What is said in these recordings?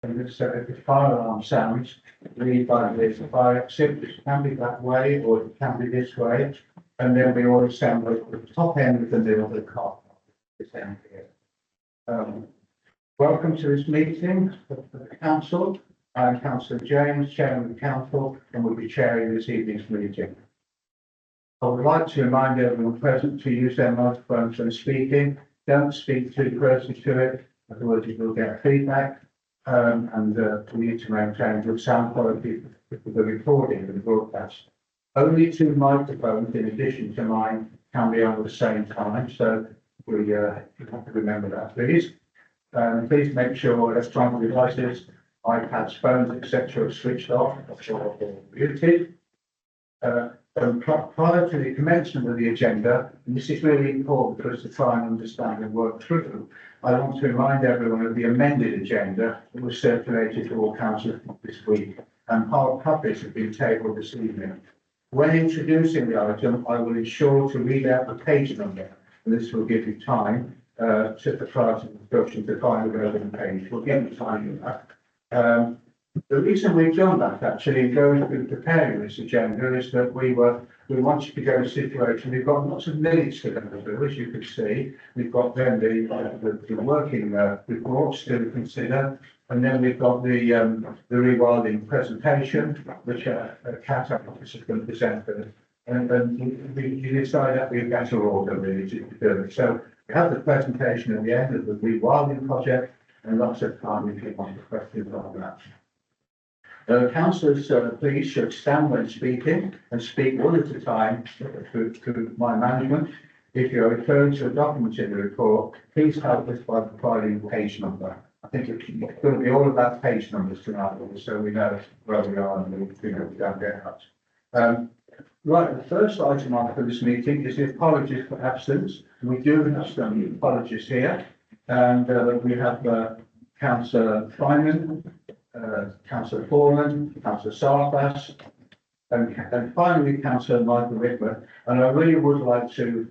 and if the fire alarm sounds, leave by the fire exit, which can be that way or it can be this way, and then we all assemble at the top end of the middle of the car. This end here. Welcome to this meeting of the council. I'm Councillor James, Chairman of the Council, and will be chairing this evening's meeting. I would like to remind everyone present to use their microphones when speaking. Don't speak too closely to it, otherwise you will get feedback. And we need to maintain good sound quality for the recording of the broadcast. Only 2 microphones, in addition to mine, can be on at the same time, so we have to remember that, please. Please make sure electronic devices, iPads, phones, etc., are switched off or muted. Prior to the commencement of the agenda, and this is really important for us to try and understand and work through, I want to remind everyone of the amended agenda that was circulated to all councillors this week, and hard copies have been tabled this evening. When introducing the item, I will ensure to read out the page number, and this will give you time to prior to the discussion to find the relevant page. We'll give you time for that. The reason we've done that actually in going through preparing this agenda is that we wanted to go in a situation. We've got lots of minutes to go through, as you can see. We've got then the working reports to consider, and then we've got the rewilding presentation, which Kat is going to present for us. And we decided that we'd better order really to do it. So we have the presentation at the end of the rewilding project, and lots of time if you want to questions on that. Councillors, please should stand when speaking and speak one at a time to my management. If you're referring to a document in the report, please help us by providing the page number. I think it's going to be all about page numbers tonight, so we know where we are and we don't get out. Right, the first item on for this meeting is the apologies for absence. We do have some apologies here, and we have Councillor Fineman, Councillor Foreman, Councillor Sarfas, and finally Councillor Michael Whitmer. And I really would like to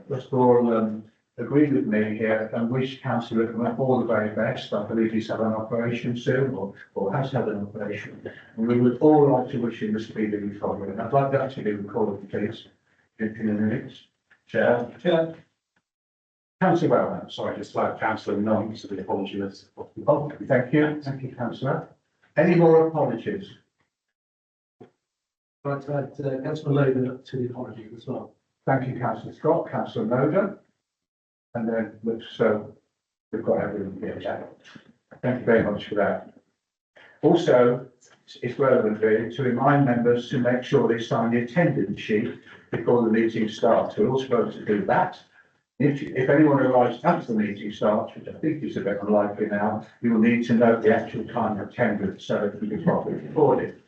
just all agree with me here and wish Councillor Whitmer all the very best. I believe he's had an operation soon or has had an operation. And we would all like to wish him a speedy recovery. And I'd like that to be recorded, please, in a minute. Chair. Councillor Wellman. Sorry, just like Councillor Nunn to the apology list. Oh, thank you, Councillor. Any more apologies? Right, to add Councillor Logan to the apology as well. Thank you, Councillor Scott, Councillor Moder, and then we've got everyone here. Yeah. Thank you very much for that. Also, it's relevant really to remind members to make sure they sign the attendance sheet before the meeting starts. We're all supposed to do that. If anyone arrives after the meeting starts, which I think is a bit unlikely now, you will need to note the actual time of attendance so it can be properly recorded.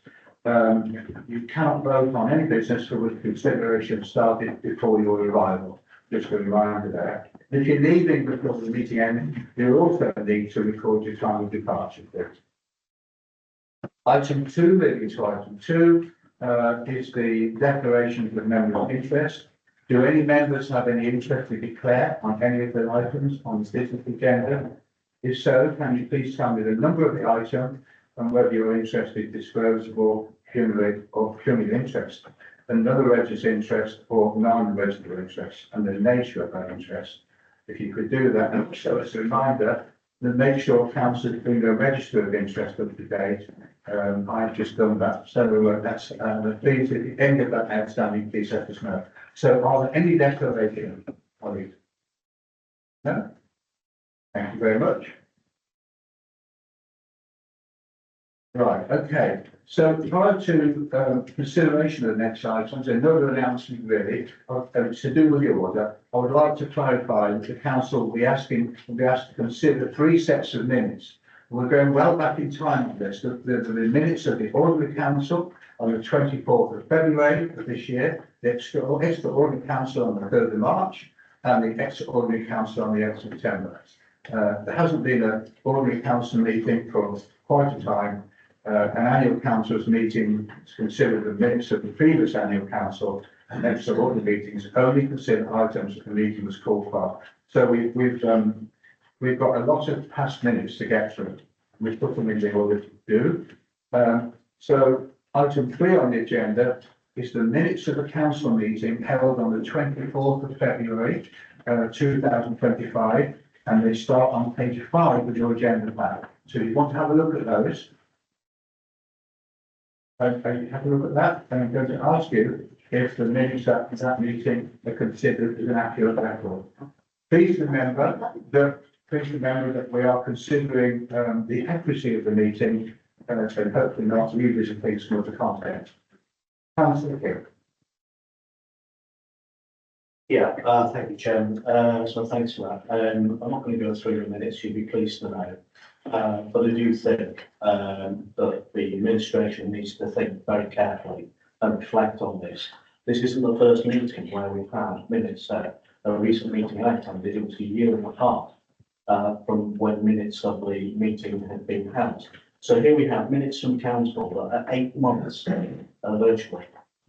You cannot vote on any business for which consideration started before your arrival. Just a reminder there. If you're leaving before the meeting ends, you also need to record your time of departure. Item 2, moving to item 2, is the declaration of the member of interest. Do any members have any interest to declare on any of the items on the business agenda? If so, can you please tell me the number of the item and whether you're interested to disclose or cumulative interest, another registered interest or non-registered interest, and the nature of that interest. If you could do that, and also as a reminder, then make sure councillors bring their register of interest up to date. I've just done that, so that's please, at the end of that outstanding, please let us know. So are there any declarations, colleagues? No? Thank you very much. Right, okay. So prior to consideration of the next items, another announcement really, it's to do with the order. I would like to clarify that the council will be asked to consider 3 sets of minutes. We're going well back in time on this. The minutes of the ordinary council on the 24th of February of this year, the extraordinary council on the 3rd of March, and the extraordinary council on the 8th of September. There hasn't been an ordinary council meeting for quite a time. An annual council's meeting to consider the minutes of the previous annual council, and extraordinary meetings only consider items that the meeting was called for. So we've got a lot of past minutes to get through. we put them in the order to do. So item 3 on the agenda is the minutes of the council meeting held on the 24th of February, 2025, and they start on page 5 of your agenda pack. So you want to have a look at those? Okay, have a look at that, and I'm going to ask you if the minutes of that meeting are considered as an accurate record. Please remember that we are considering the accuracy of the meeting, and hopefully not revisiting some of the content. Councillor King. Yeah, thank you, Chairman. So thanks for that. I'm not going to go through the minutes, you'd be pleased to know. But I do think that the administration needs to think very carefully and reflect on this. This isn't the first meeting where we've had minutes at a recent meeting I attended. It was a year and a half from when minutes of the meeting had been held. So here we have minutes from council that are 8 months, virtually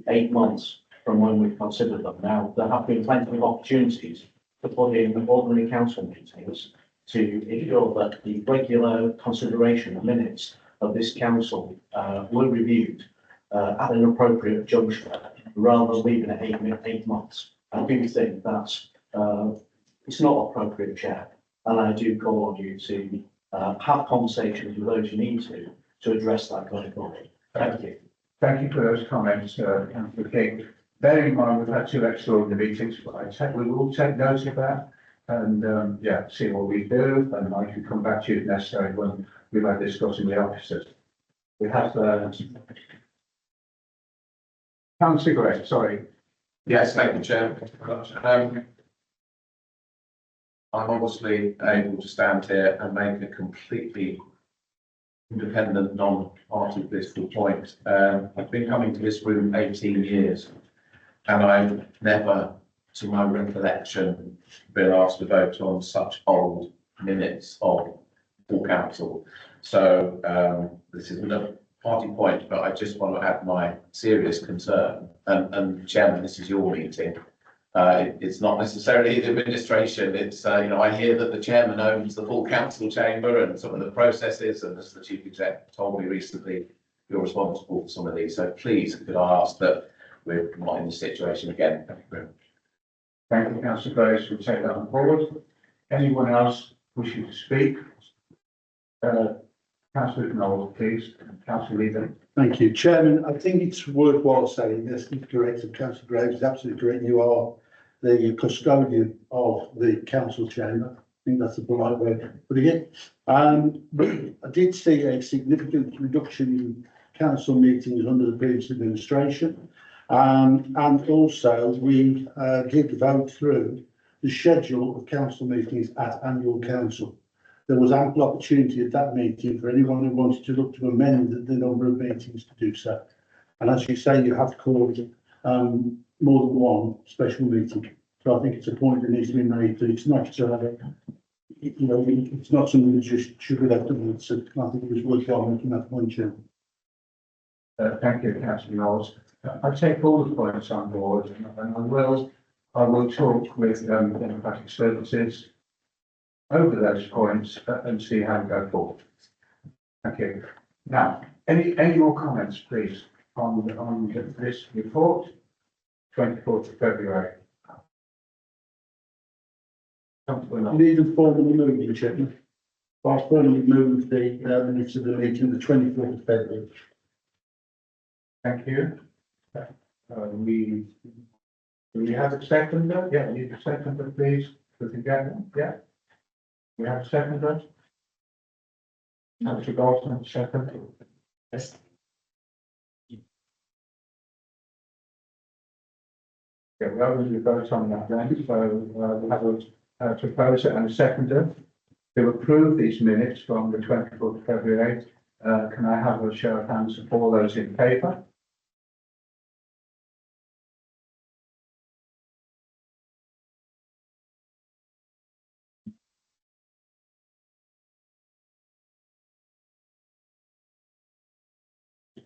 8 months from when we've considered them. Now, there have been plenty of opportunities to put in ordinary council meetings to ensure that the regular consideration of minutes of this council were reviewed at an appropriate juncture, rather than leaving it 8 months. I do think that's it's not appropriate, Chair, and I do call on you to have conversations with those you need to address that going forward. Thank you. Thank you for those comments, Councillor King. Bearing in mind, we've had 2 extraordinary meetings, but we will take note of that and, yeah, see what we do, and I can come back to you if necessary when we've had discussing the officers. We have, Councillor Gray, sorry. Yes, thank you, Chair. I'm obviously able to stand here and make a completely independent, non-party political point. I've been coming to this room 18 years, and I've never, to my recollection, been asked to vote on such old minutes of full council. So this isn't a party point, but I just want to add my serious concern. And Chairman, this is your meeting. It's not necessarily the administration. It's, I hear that the chairman owns the full council chamber and some of the processes, and as the chief exec told me recently, you're responsible for some of these. So please, could I ask that we're not in this situation again? Thank you very much. Thank you, Councillor Grace. We'll take that on board. Anyone else wishing to speak? Councillor Knoll, please. Councillor Leader. Thank you, Chairman. I think it's worthwhile saying this. It's correct, and Councillor Graves is absolutely correct. You are the custodian of the council chamber. I think that's the polite way of putting it. But I did see a significant reduction in council meetings under the previous administration. And also we did vote through the schedule of council meetings at annual council. There was ample opportunity at that meeting for anyone who wanted to look to amend the number of meetings to do so. And as you say, you have called more than one special meeting. So I think it's a point that needs to be made that it's not it's not something that just should be left to. So I think it was worthwhile making that point, Chairman. Thank you, Councillor Knowles. I take all the points on board, and I will talk with Democratic Services over those points and see how we go forward. Thank you. Now, any more comments, please, on this report, 24th of February? Need a formally moving, Chairman. I formally moved the minutes of the meeting the 24th of February. Thank you. Do we have a seconder? Yeah, we need a seconder, please, for the agenda. Yeah. We have a seconder. Councillor Goldsman, second. Yes. Yeah, we are going to vote on that then. So we have a proposer and a seconder to approve these minutes from the 24th of February. Can I have a show of hands for all those in favour?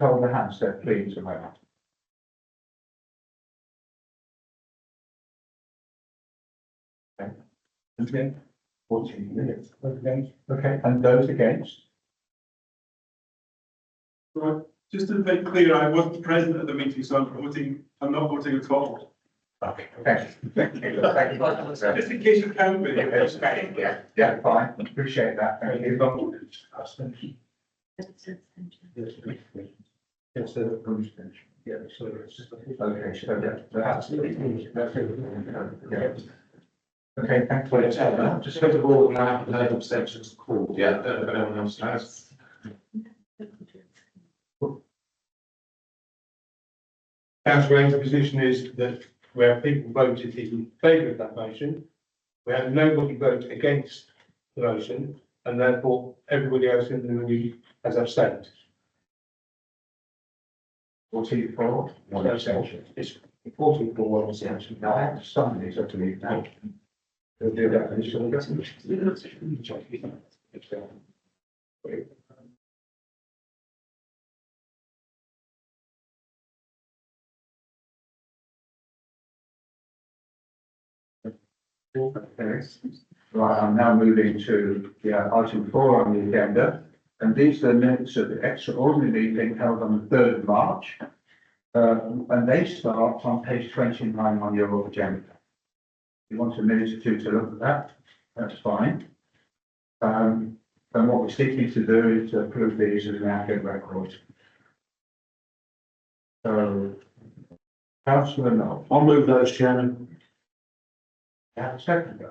Hold the handset, please, a moment. Okay. 14 minutes. Okay, and those against? Right, just to make clear, I wasn't present at the meeting, so I'm not voting at all. Okay, thank you. Thank you. Thank you. Just in case you can be. Yeah, yeah, fine, appreciate that, thank you. Yes, sir. Yeah, so it's just. Okay, so that's. Yeah. Okay, thanks for your time. Just go to board now, abstentions called, yeah, I don't know if anyone else has. Councillor Graham's position is that where people voted in favour of that motion, we had nobody vote against the motion, and therefore everybody else in the room has abstained. 44, one abstention. It's 40 for one abstention. No, I have to sign these, I believe now. We'll do that initially. Okay. Right, I'm now moving to, item 4 on the agenda, and these are the minutes of the extraordinary meeting held on the 3rd of March. And they start on page 29 on your agenda. If you want a minute or two to look at that, that's fine. And what we're seeking to do is to approve these as an accurate record. So, Councillor Knoll, I'll move those, Chairman. you have a second?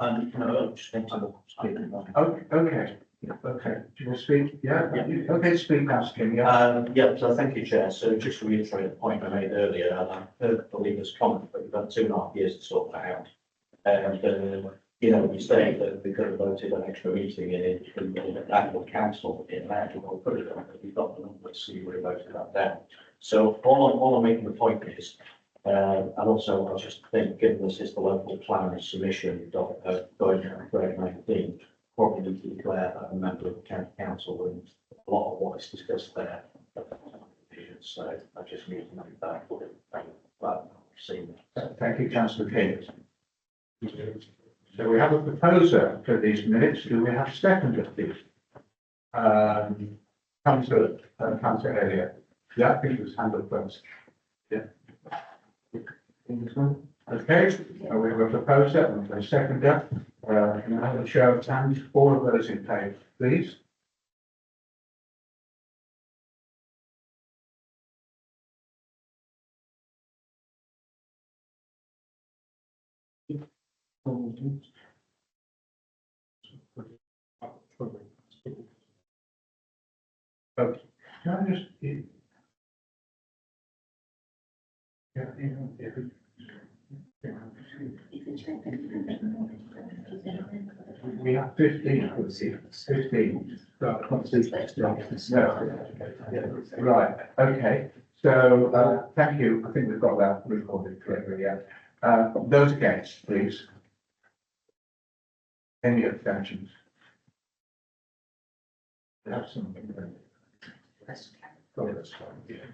No, just need to speak. Okay, okay, do you want to speak? Yeah, okay, speak, Councillor King, yeah. Yeah, so thank you, Chair. So just to reiterate the point I made earlier, and I heard the leader's comment, but we've had 2.5 years to sort that out. And, you know, you say that we could have voted an extra meeting in the annual council in that, we'll put it on, but we've got the numbers, so you would have voted that down. So all I'm making the point is, and also I just think, given this is the local plan submission, going down grade 19, probably need to declare that a member of the county council and a lot of what is discussed there. So I just need to make that seen. Thank you, Councillor King. So we have a proposer for these minutes. Do we have a second of these? Councillor Elliott. Yeah, I think it was handled first. Yeah. Okay, we have a proposer and a seconder. Can I have a show of hands? All of those in favour, please. Okay, can I just? We have 15. 15. Right, okay, so, thank you, I think we've got that recorded correctly, yeah. Those against, please. Any abstentions? Have something. Oh, that's fine, yeah.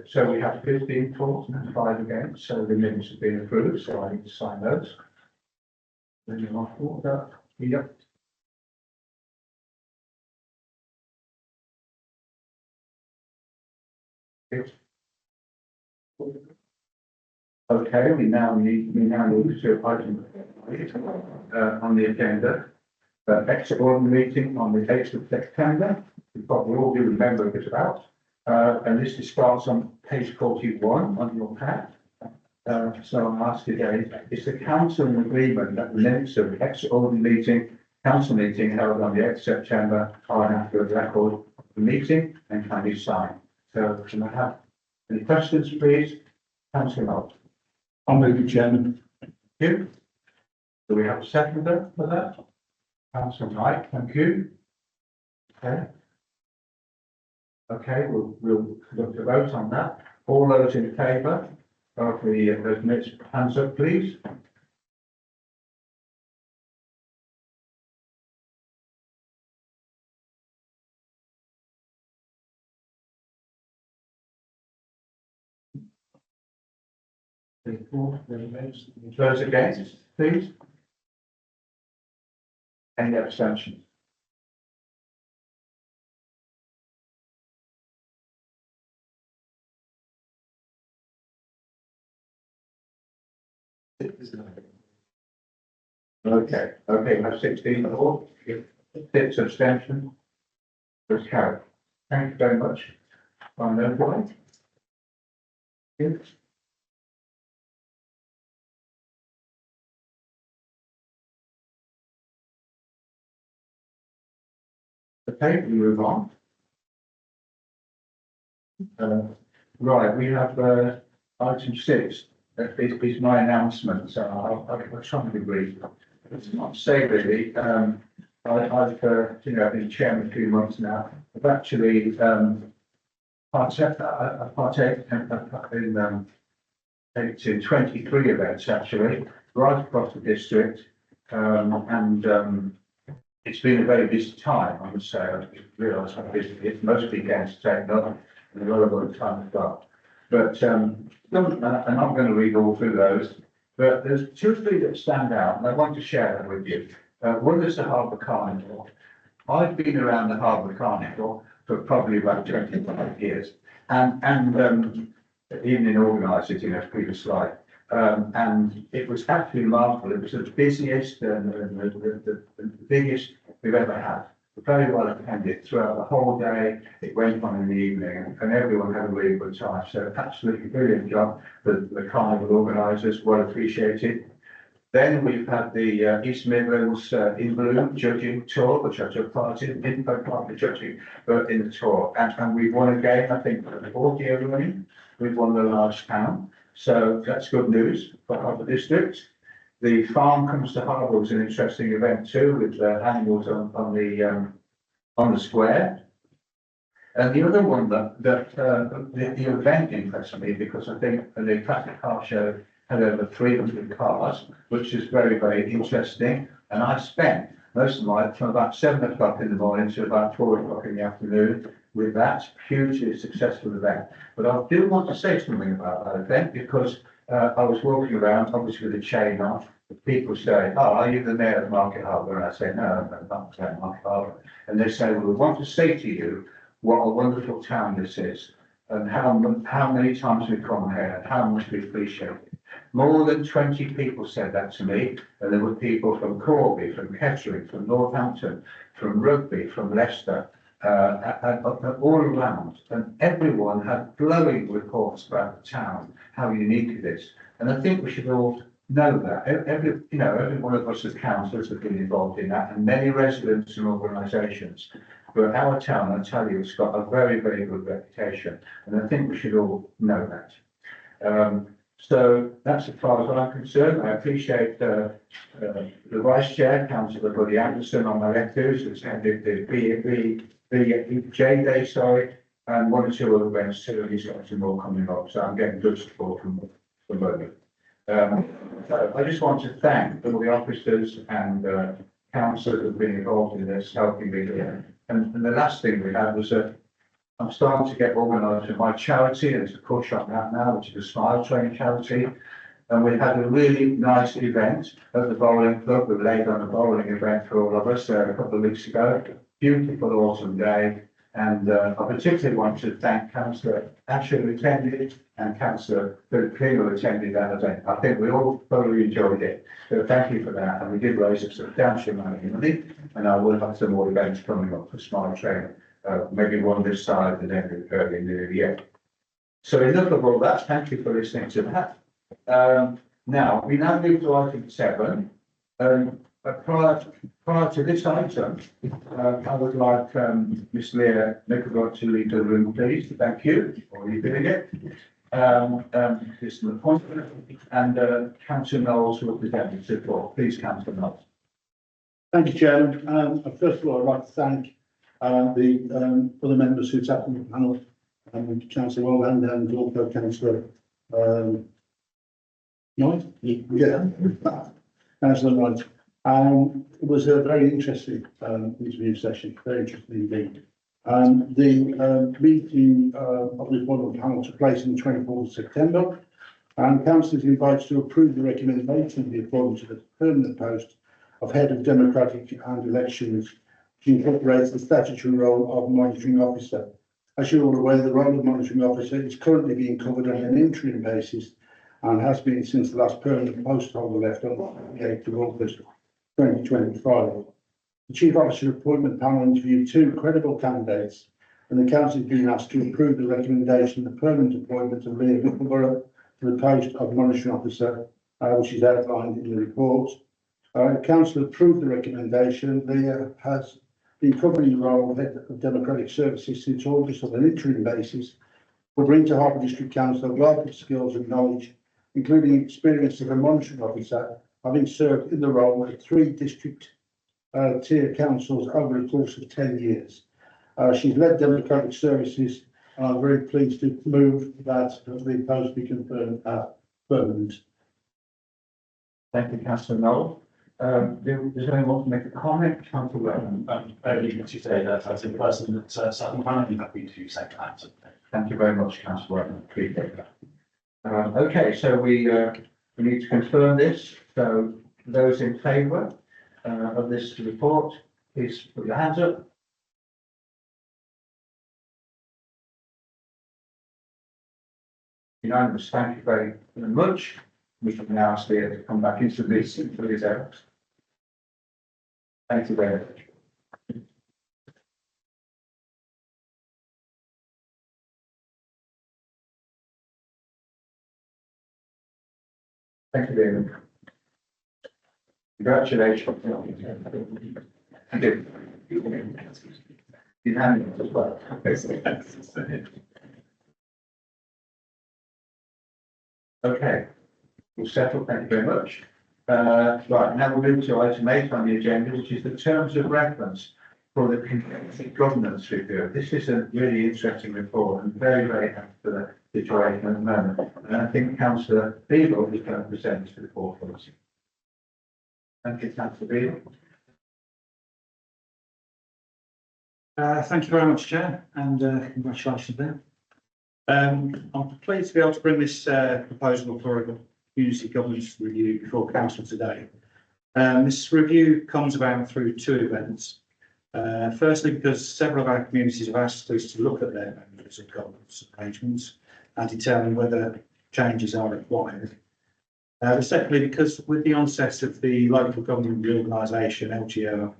So we have 15 for and 5 against, so the minutes have been approved, so I need to sign those. Then you want all that, yep. Okay, we now need to item on the agenda. Extraordinary meeting on the 8th of September, we probably all do remember a bit about. And this starts on page 41 on your pack. So I'll ask again, is the council in agreement that the minutes of the extraordinary council meeting held on the 8th of September are an accurate record of the meeting and can be signed? So can I have any questions, please? Councillor Knoll. I'll move it, Chairman. Thank you. Do we have a seconder for that? Councillor Knight, thank you. Okay. Okay, we'll look to vote on that. All those in favour of those minutes, hands up, please. Those against, please? Any abstentions? Okay, we have 16 for, 6 abstention. Was carried. Thank you very much. On that point. Yes. Okay, we move on. Right, we have, item 6. It's my announcement, so I'll try and be brief. It's not to say really, I've been chairman a few months now. I've actually, partaken in 23 events actually, right across the district. It's been a very busy time, I must say. I realise how busy it is. Most weekends taken up and a lot of time as well. But, I'm not going to read all through those, but there's 2 or 3 that stand out and I want to share them with you. One is the Harbour Carnival. I've been around the Harbour Carnival for probably about 25 years and even in organising it in a previous life. And it was absolutely remarkable. It was the busiest and the biggest we've ever had. Very well attended throughout the whole day. It went on in the evening and everyone had a really good time. So absolutely brilliant job. The carnival organisers, well appreciated. Then we've had the East Midlands in Bloom judging tour, which I took part in, didn't take part in the judging, but in the tour. And we've won again, I think, for the 4th year running. We've won the large town. So that's good news for Harbour District. The Farm Comes to Harbour was an interesting event too, with animals on the square. And the other one that the event impressed me because I think the Classic Car Show had over 300 cars, which is very, very interesting. And I spent most of my from about 7 o'clock in the morning to about 4 o'clock in the afternoon with that hugely successful event. But I do want to say something about that event because I was walking around, obviously with a chain on. People say, "Oh, are you the mayor of Market Harbour?" And I say, "No, I'm not the mayor of Market Harbour." And they say, "Well, we want to say to you what a wonderful town this is, and how many times we come here, and how much we appreciate it." More than 20 people said that to me, and there were people from Corby, from Kettering, from Northampton, from Rugby, from Leicester, and all around, and everyone had glowing reports about the town, how unique it is. And I think we should all know that. Every one of us as councillors have been involved in that, and many residents and organisations. But our town, I tell you, it's got a very, very good reputation, and I think we should all know that. So that's as far as I'm concerned. I appreciate the Vice Chair, Councillor Buddy Anderson, on my left, who's attended the BJ Day, sorry, and 1 or 2 other events too, and he's got some more coming up, so I'm getting good support from Buddy. So I just want to thank all the officers and councillors that have been involved in this, helping me here. And the last thing we had was I'm starting to get organised with my charity, and there's a push on that now, which is a Smile Train charity. And we had a really nice event at the bowling club. We laid on a bowling event for all of us a couple of weeks ago. Beautiful autumn day. And I particularly want to thank Councillor Asher who attended and Councillor Philip King who attended that event. I think we all thoroughly enjoyed it. So thank you for that. And we did raise a substantial amount of money. And I will have some more events coming up for Smile Train. Maybe one this side and then early in the new year. So enough of all that. Thank you for listening to that. Now we move to item 7. But prior to this item, I would like Miss Leah Nickelbrook to leave the room, please. Thank you. Or you doing it? This is an appointment, and Councillor Knowles will present the report. Please, Councillor Knowles. Thank you, Chairman. First of all, I'd like to thank the other members who sat on the panel, Councillor Wellhand and also Councillor Knight. Yeah, Councillor Knight. It was a very interesting interview session, very interesting indeed. The meeting of this model panel took place on the 24th of September. And council is invited to approve the recommendation of the appointment to the permanent post of Head of Democratic and Elections, which incorporates the statutory role of Monitoring Officer. As you're all aware, the role of Monitoring Officer is currently being covered on an interim basis and has been since the last permanent post holder left on the 8th of August 2025. The Chief Officer Appointment Panel interviewed 2 credible candidates, and the council has been asked to approve the recommendation of the permanent appointment of Leah Whittleborough to the post of Monitoring Officer, which is outlined in the report. Council approved the recommendation. Leah has been covering the role of Head of Democratic Services since August on an interim basis, will bring to Harper District Council a wealth of skills and knowledge, including experience as a monitoring officer, having served in the role at 3 district tier councils over the course of 10 years. She's led Democratic Services, and I'm very pleased to move that the post be confirmed as permanent. Thank you, Councillor Noel. Does anyone want to make a comment? Councillor Wetton. Only to say that as a person that sat behind me, happy to second that. Thank you very much, Councillor Wetton. Appreciate that. Okay, so we need to confirm this. So those in favour of this report, please put your hands up. Unanimous. Thank you very much. We can now ask Leah to come back into this for these errors. Thank you very much. Thank you, David. Congratulations. Thank you. Unanimous as well. Okay, we'll settle. Thank you very much. Right, now we'll move to item 8 on the agenda, which is the terms of reference for the community governance review. This is a really interesting report and very, very happy for the situation at the moment. And I think Councillor Beadle is going to present this report for us. Thank you, Councillor Beadle. Thank you very much, Chair, and congratulations there. I'm pleased to be able to bring this proposal for a community governance review before council today. This review comes about through 2 events. Firstly, because several of our communities have asked us to look at their members of governance arrangements and determine whether changes are required. Secondly, because with the onset of the local government reorganisation, LGR,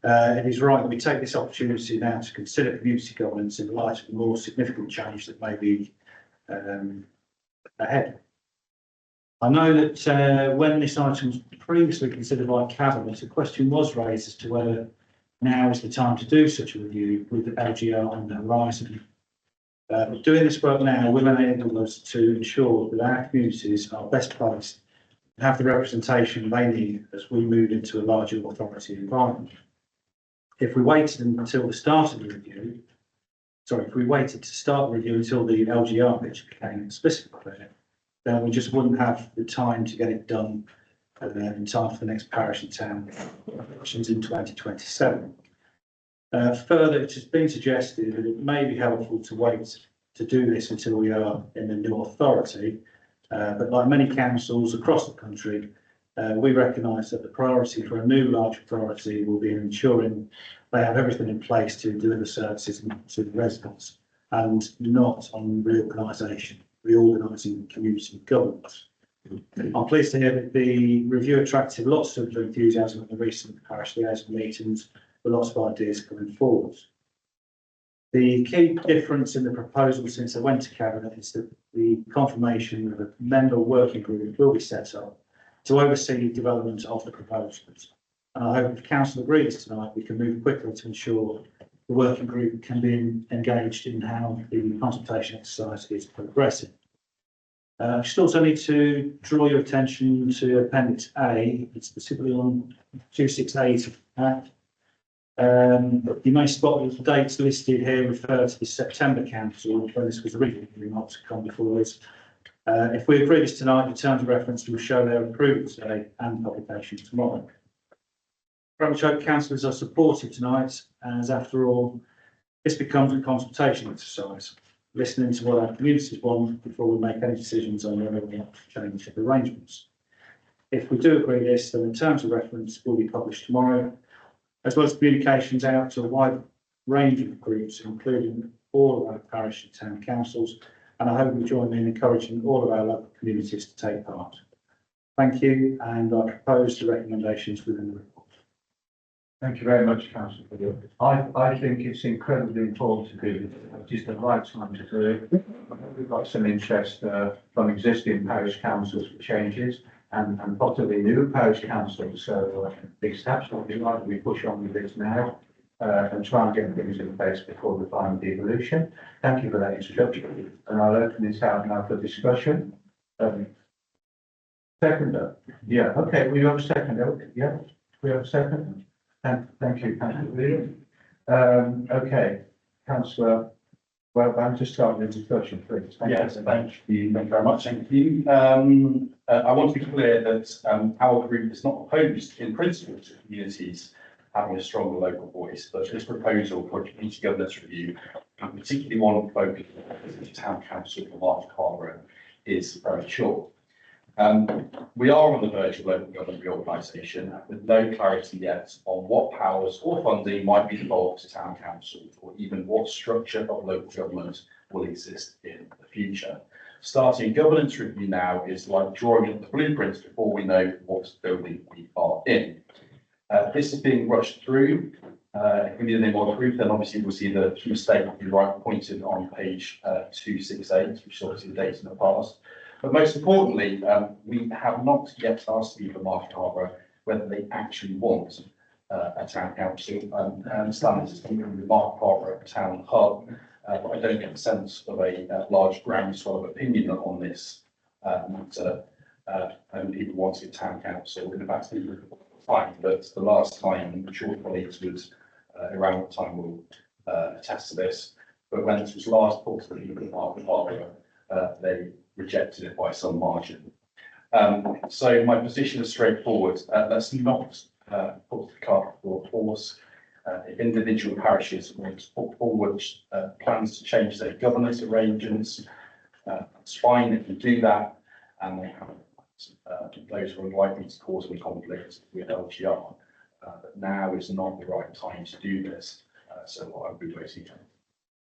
it is right that we take this opportunity now to consider community governance in light of the more significant change that may be ahead. I know that when this item was previously considered by Cabinet, a question was raised as to whether now is the time to do such a review with the LGR on the horizon. Doing this work now will enable us to ensure that our communities are best placed and have the representation they need as we move into a larger authority environment. If we waited until the start of the review, if we waited to start the review until the LGR picture became explicitly clear, then we just wouldn't have the time to get it done in time for the next parish and town elections in 2027. Further, it has been suggested that it may be helpful to wait to do this until we are in the new authority, but like many councils across the country, we recognise that the priority for a new large authority will be ensuring they have everything in place to deliver services to the residents and not on reorganising community governance. I'm pleased to hear that the review attracted lots of enthusiasm at the recent parish liaison meetings with lots of ideas coming forward. The key difference in the proposal since I went to Cabinet is that the confirmation of a member working group will be set up to oversee development of the proposals. And I hope if Council agrees tonight, we can move quickly to ensure the working group can be engaged in how the consultation exercise is progressing. I just also need to draw your attention to Appendix A. It's specifically on 26A. You may spot that the dates listed here refer to the September Council when this was originally not to come before this. If we agree this tonight, the terms of reference will show their approval today and publication tomorrow. Very much hope councillors are supportive tonight, as after all, this becomes a consultation exercise. listening to what our communities want before we make any decisions on whether we have to change the arrangements. If we do agree this, then the terms of reference will be published tomorrow, as well as communications out to a wide range of groups, including all of our parish and town councils, and I hope you join me in encouraging all of our local communities to take part. Thank you, and I propose the recommendations within the report. Thank you very much, Councillor Wood. I think it's incredibly important to do this. It is the right time to do it. We've got some interest from existing parish councils for changes and possibly new parish councils. So it's absolutely right that we push on with this now and try and get things in place before the final devolution. Thank you for that introduction. And I'll open this out now for discussion. Seconder. Yeah, okay, we have a second. Yeah, we have a second. Thank you, Councillor Williams. Okay, Councillor, well, I'm just starting the discussion, please. Yes, thank you very much. Thank you. I want to be clear that our group is not opposed in principle to communities having a stronger local voice, but this proposal for a community governance review, and particularly one focused on the town council for Market Harborough, is premature. We are on the verge of local government reorganisation with no clarity yet on what powers or funding might be devolved to town council, or even what structure of local government will exist in the future. Starting a governance review now is like drawing up the blueprints before we know what building we are in. This is being rushed through. If we need any more proof, then obviously we'll see the mistake will be right pointed on page 268, which is obviously the date in the past. But most importantly, we have not yet asked the people of Market Harborough whether they actually want a town council. I understand this is coming from the Market Harborough town hub, but I don't get a sense of a large groundswell of opinion on this matter. And people wanting a town council. In fact, fine, but the last time, I'm sure colleagues would around the time will attest to this. But when this was last put to the people of Market Harborough, they rejected it by some margin. So my position is straightforward. Let's not put the cart before the horse. If individual parishes want to put forward plans to change their governance arrangements, it's fine if you do that, and they have those who are likely to cause any conflict with LGR. But now is not the right time to do this. So I would be waiting.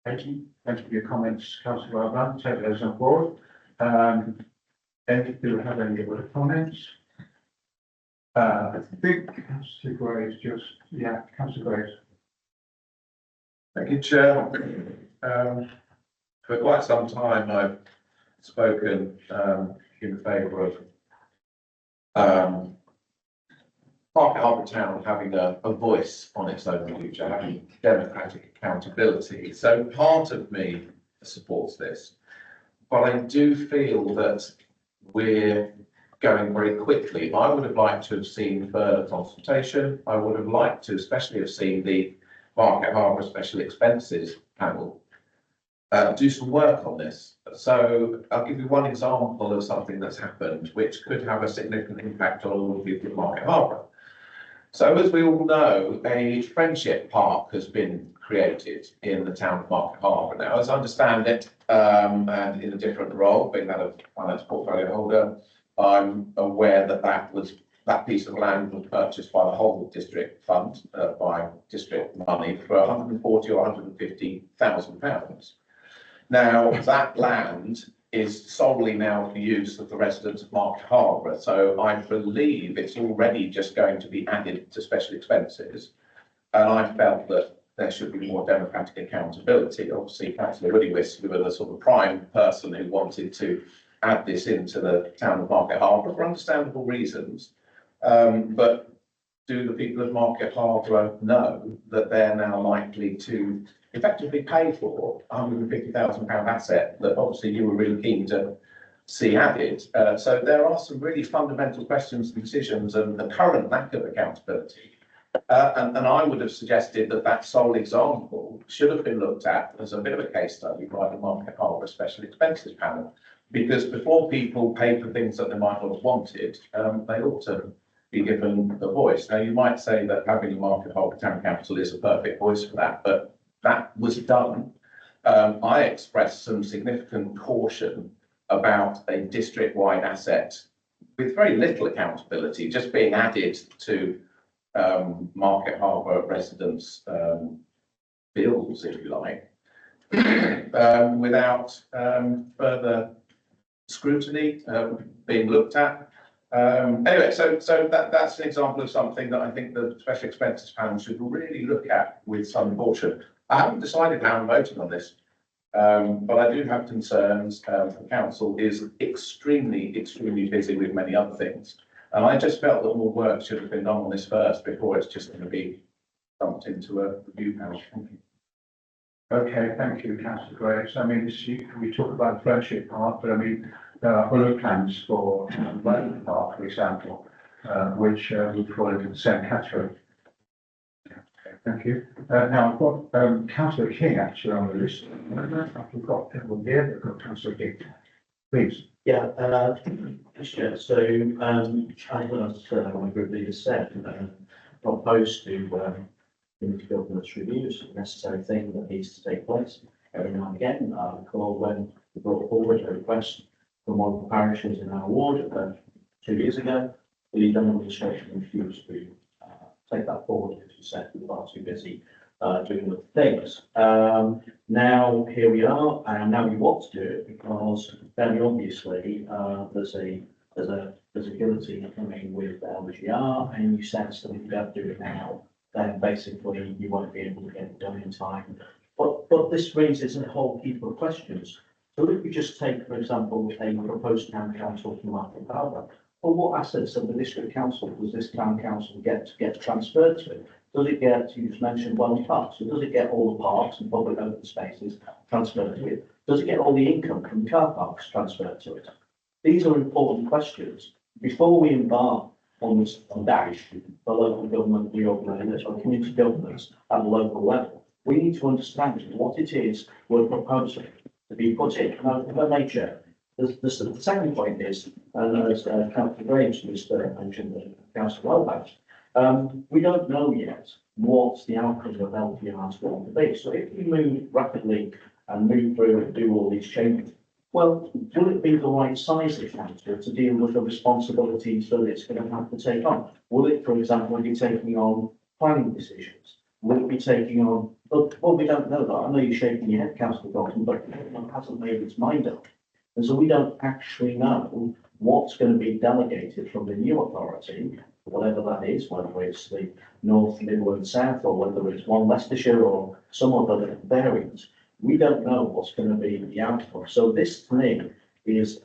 Thank you. Thank you for your comments, Councillor Brown. Take those on board. Do we have any other comments? I think Councillor Graves Councillor Graves. Thank you, Chair. For quite some time, I've spoken in favour of Market Harborough Town having a voice on its own future, having democratic accountability. So part of me supports this, but I do feel that we're going very quickly. I would have liked to have seen further consultation. I would have liked to especially have seen the Market Harborough Special Expenses panel do some work on this. So I'll give you one example of something that's happened which could have a significant impact on all the people of Market Harborough. So as we all know, a friendship park has been created in the town of Market Harborough. Now, as I understand it, and in a different role, being that of finance portfolio holder, I'm aware that that piece of land was purchased by the whole district fund, by district money for £140,000 or £150,000. Now, that land is solely now for use of the residents of Market Harborough. So I believe it's already just going to be added to special expenses. And I felt that there should be more democratic accountability. Obviously, Councillor Woodywis, who was the sort of prime person who wanted to add this into the town of Market Harborough for understandable reasons. But do the people of Market Harborough know that they're now likely to effectively pay for £150,000 asset that obviously you were really keen to see added? So there are some really fundamental questions and decisions, and the current lack of accountability. And I would have suggested that sole example should have been looked at as a bit of a case study by the Market Harborough Special Expenses panel, because before people pay for things that they might not have wanted, they ought to be given a voice. Now, you might say that having a Market Harborough Town Council is a perfect voice for that, but that was done I expressed some significant caution about a district-wide asset with very little accountability, just being added to Market Harbour residents' bills, if you like, without further scrutiny being looked at. Anyway, so that's an example of something that I think the Special Expenses Panel should really look at with some caution. I haven't decided how I'm voting on this, but I do have concerns. The council is extremely busy with many other things. And I just felt that more work should have been done on this first before it's just going to be dumped into a review panel. Thank you. Okay, thank you, councillor Graves. I mean, we talk about the Friendship Park, but I mean, there are other plans for Wellington Park, for example, which would fall into the same category. Okay, thank you. Now I've got councillor King actually on the list. I've got everyone here, but I've got councillor King. Please. Yeah, sure. So, as my group leader said, not opposed to community governance reviews, a necessary thing that needs to take place every now and again. I recall when we brought forward a request from one of the parishes in our ward 2 years ago, the lead administration refused to take that forward because we said we were far too busy doing other things. Now here we are, and now we want to do it because very obviously there's a guillotine coming with LGR, and you sense that if you don't do it now, then basically you won't be able to get it done in time. But this raises a whole heap of questions. So if we just take, for example, a proposed town council from Market Harbour, well, what assets of the district council does this town council get transferred to? Does it get, you just mentioned Wells Park, so does it get all the parks and public open spaces transferred to it? Does it get all the income from car parks transferred to it? These are important questions. Before we embark on this dash for local government reorganisation or community governance at the local level, we need to understand what it is we're proposing to be put in. Now, if I may, Chair, the second point is, and as Councillor Graves just mentioned, Councillor Wellbank, we don't know yet what the outcome of LPR is going to be. So if we move rapidly and move through and do all these changes, well, will it be the right size of council to deal with the responsibilities that it's going to have to take on? Will it, for example, be taking on planning decisions? Will it be taking on, well, we don't know that. I know you're shaking your head, Councillor Dalton, but it hasn't made its mind up. And so we don't actually know what's going to be delegated from the new authority, whatever that is, whether it's the North, Middle and South, or whether it's one Leicestershire or some other variant. We don't know what's going to be the outcome. So this, to me, is,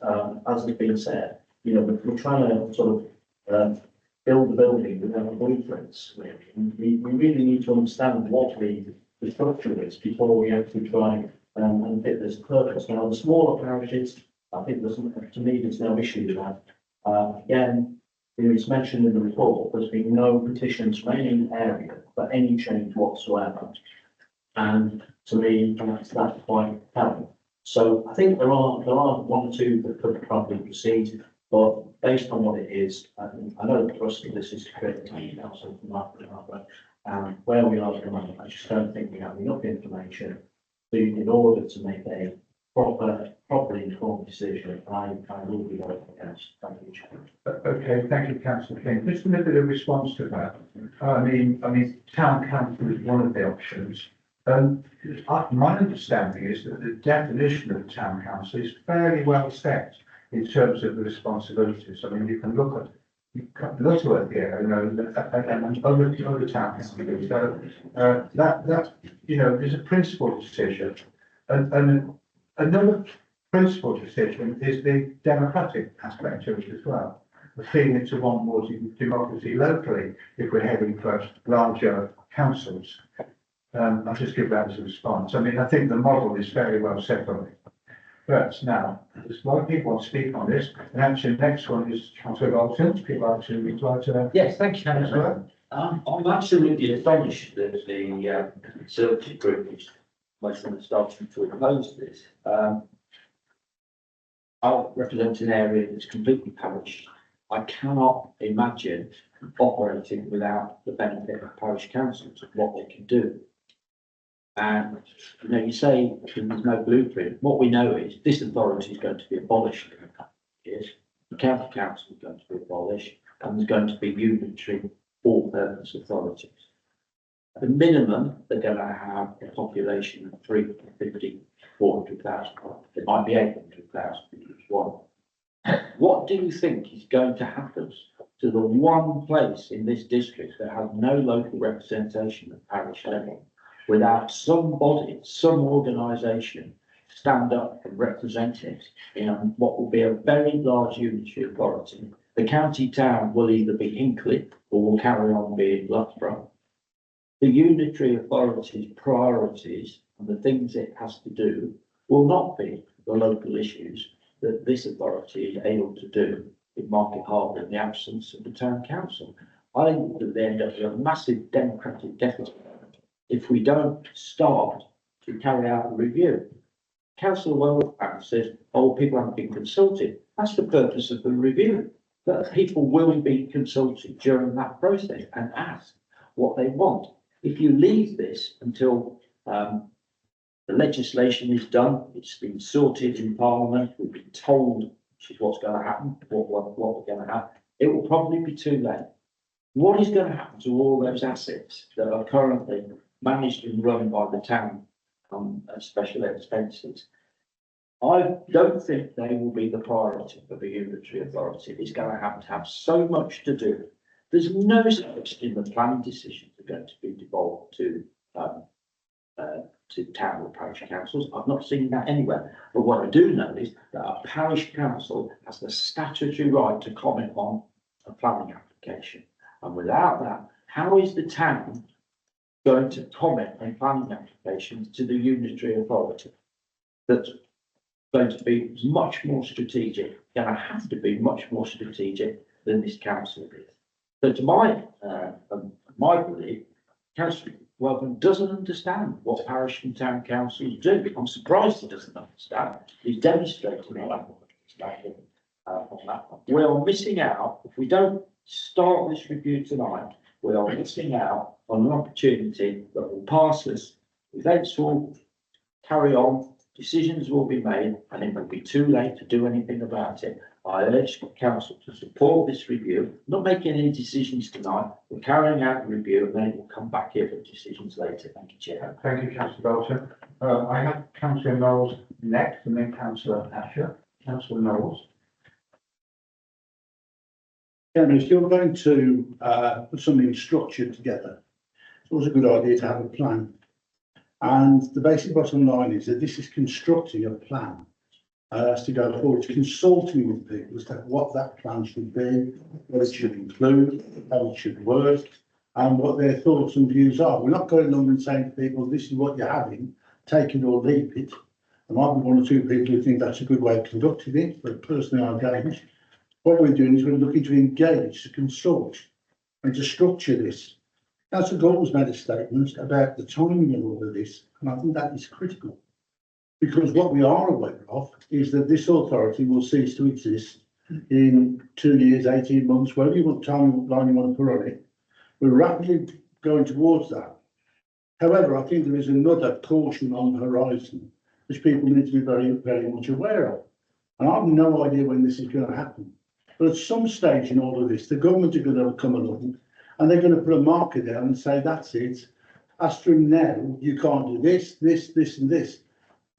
as has been said, you know, we're trying to sort of build the building without blueprints. We really need to understand what the structure is before we actually try and fit this purpose. Now, the smaller parishes, I think to me, there's no issue with that. Again, it's mentioned in the report, there's been no petitions from any area for any change whatsoever. And to me, that's quite telling. So I think there are one or two that could probably proceed, but based on what it is, I know the thrust of this is to create a tiny council for Market Harbour, and where we are at the moment, I just don't think we have enough information in order to make a properly informed decision. I will be voting against. Thank you, Chair. Okay, thank you, councillor King. Just a little bit of response to that. I mean, town council is one of the options. My understanding is that the definition of town council is fairly well set in terms of the responsibilities. I mean, you can look at Lutterworth here, you know, and other town councils. So that you know, is a principal decision, and another principal decision is the democratic aspect of it as well. The feeling to want more democracy locally if we're heading for larger councils. I'll just give that as a response. I mean, I think the model is very well set on it. But now, there's a lot of people want to speak on this, and actually the next one is Councillor Dalton. People actually would like to. Yes, thank you, Councillor. I'm absolutely astonished that the Conservative group is most of the starting to oppose this. I represent an area that's completely parish. I cannot imagine operating without the benefit of parish councils and what they can do. And, you know, you say there's no blueprint. What we know is this authority is going to be abolished in a couple of years. The county council is going to be abolished, and there's going to be unitary all-purpose authorities. At the minimum, they're going to have a population of 350, 400,000. It might be 800,000, which is one. What do you think is going to happen to the one place in this district that has no local representation at parish level, without somebody, some organisation stand up and represent it in what will be a very large unitary authority? The county town will either be Hinckley or will carry on being Loughborough. The unitary authority's priorities and the things it has to do will not be the local issues that this authority is able to do in Market Harbour in the absence of the town council. I think that they end up with a massive democratic deficit if we don't start to carry out a review. Councillor Wellham says, oh, people haven't been consulted. That's the purpose of the review, that people will be consulted during that process and ask what they want. If you leave this until the legislation is done, it's been sorted in Parliament, we've been told which is what's going to happen, what we're going to have, it will probably be too late. What is going to happen to all those assets that are currently managed and run by the town as special expenses? I don't think they will be the priority of a unitary authority. It's going to have so much to do. There's no suggestion that planning decisions are going to be devolved to town or parish councils. I've not seen that anywhere. But what I do know is that a parish council has the statutory right to comment on a planning application. And without that, how is the town going to comment on planning applications to the unitary authority? That's going to be much more strategic, going to have to be much more strategic than this council is. So to my belief, Councillor Wellham doesn't understand what parish and town councils do. I'm surprised he doesn't understand. He's demonstrating a lack of understanding on that. We are missing out, if we don't start this review tonight, we are missing out on an opportunity that will pass us. Events will carry on, decisions will be made, and it will be too late to do anything about it. I urge council to support this review, not making any decisions tonight. We're carrying out the review, and then it will come back here for decisions later. Thank you, Chair. Thank you, Councillor Bolton. I have Councillor Knowles next, and then Councillor Asher. Councillor Knowles. Chairman, if you're going to put something structured together, it's always a good idea to have a plan. And the basic bottom line is that this is constructing a plan as to go forward. It's consulting with people as to what that plan should be, what it should include, how it should work, and what their thoughts and views are. We're not going along and saying to people, this is what you're having, take it or leave it. There might be one or two people who think that's a good way of conducting it, but personally I don't. What we're doing is we're looking to engage, to consult, and to structure this. Councillor Gordon's made a statement about the timing of all of this, and I think that is critical. Because what we are aware of is that this authority will cease to exist in 2 years, 18 months, whatever you want timeline you want to put on it. We're rapidly going towards that. However, I think there is another caution on the horizon, which people need to be very, very much aware of. And I have no idea when this is going to happen. But at some stage in all of this, the government are going to come along and they're going to put a marker down and say, that's it. As from now, you can't do this, this, this, and this.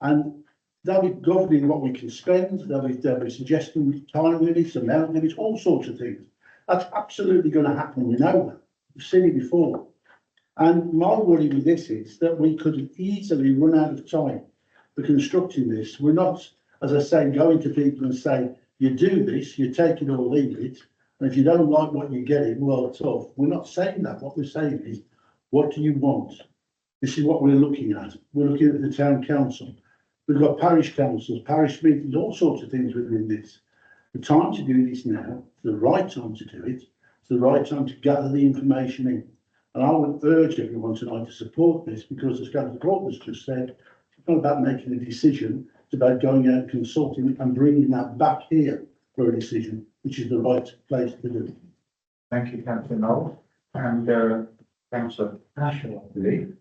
And they'll be governing what we can spend. They'll be suggesting time limits, amount limits, all sorts of things. That's absolutely going to happen. We know that. We've seen it before. And my worry with this is that we could easily run out of time for constructing this. We're not, as I say, going to people and say, you do this, you take it or leave it. And if you don't like what you're getting, well, it's off. We're not saying that. What we're saying is, what do you want? This is what we're looking at. We're looking at the town council. We've got parish councils, parish meetings, all sorts of things within this. The time to do this now, the right time to do it, it's the right time to gather the information in. And I would urge everyone tonight to support this because, as Councillor Gordon has just said, it's not about making a decision, it's about going out and consulting and bringing that back here for a decision, which is the right place to do it. Thank you, Councillor Knowles. And Councillor Asher, I believe.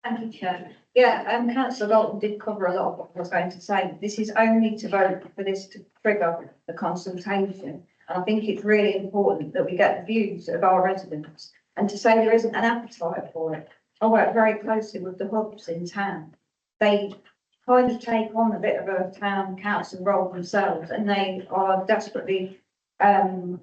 Thank you, Chair. Yeah, councillor Dalton did cover a lot of what I was going to say. This is only to vote for this to trigger the consultation. And I think it's really important that we get the views of our residents and to say there isn't an appetite for it. I work very closely with the hubs in town. They kind of take on a bit of a town council role themselves and they are desperately in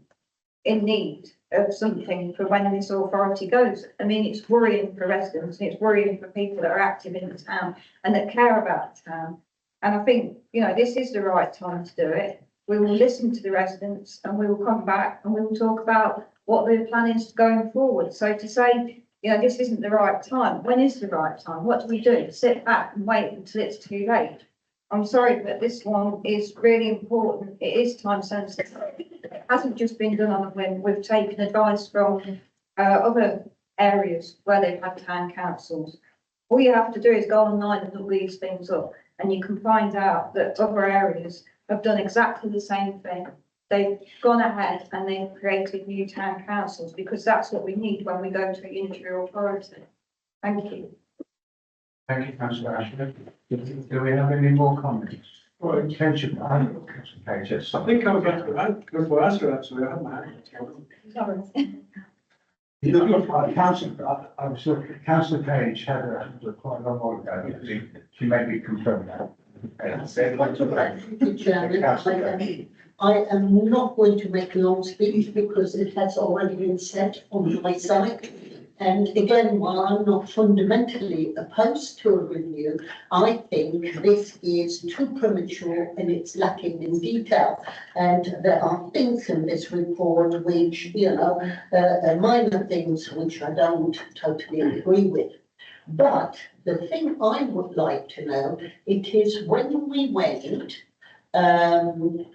need of something for when this authority goes. I mean, it's worrying for residents and it's worrying for people that are active in the town and that care about the town. And I think, you know, this is the right time to do it. We will listen to the residents and we will come back and we will talk about what the plan is going forward. So to say, you know, this isn't the right time, when is the right time? What do we do? Sit back and wait until it's too late? I'm sorry, but this one is really important. It is time sensitive. It hasn't just been done on a whim. We've taken advice from other areas where they've had town councils. All you have to do is go online and look these things up and you can find out that other areas have done exactly the same thing. They've gone ahead and they've created new town councils because that's what we need when we go to a unitary authority. Thank you. Thank you, councillor Ashford. Do we have any more comments? Well, councillor Page, yes. I think I was going to go for answer actually, I haven't had. Sorry. Councillor Page had quite a long while ago. She made me confirm that. I am not going to make a long speech because it has already been said on my side. And again, while I'm not fundamentally opposed to a review, I think this is too premature and it's lacking in detail. And there are things in this report which, you know, minor things which I don't totally agree with. But the thing I would like to know, it is when we went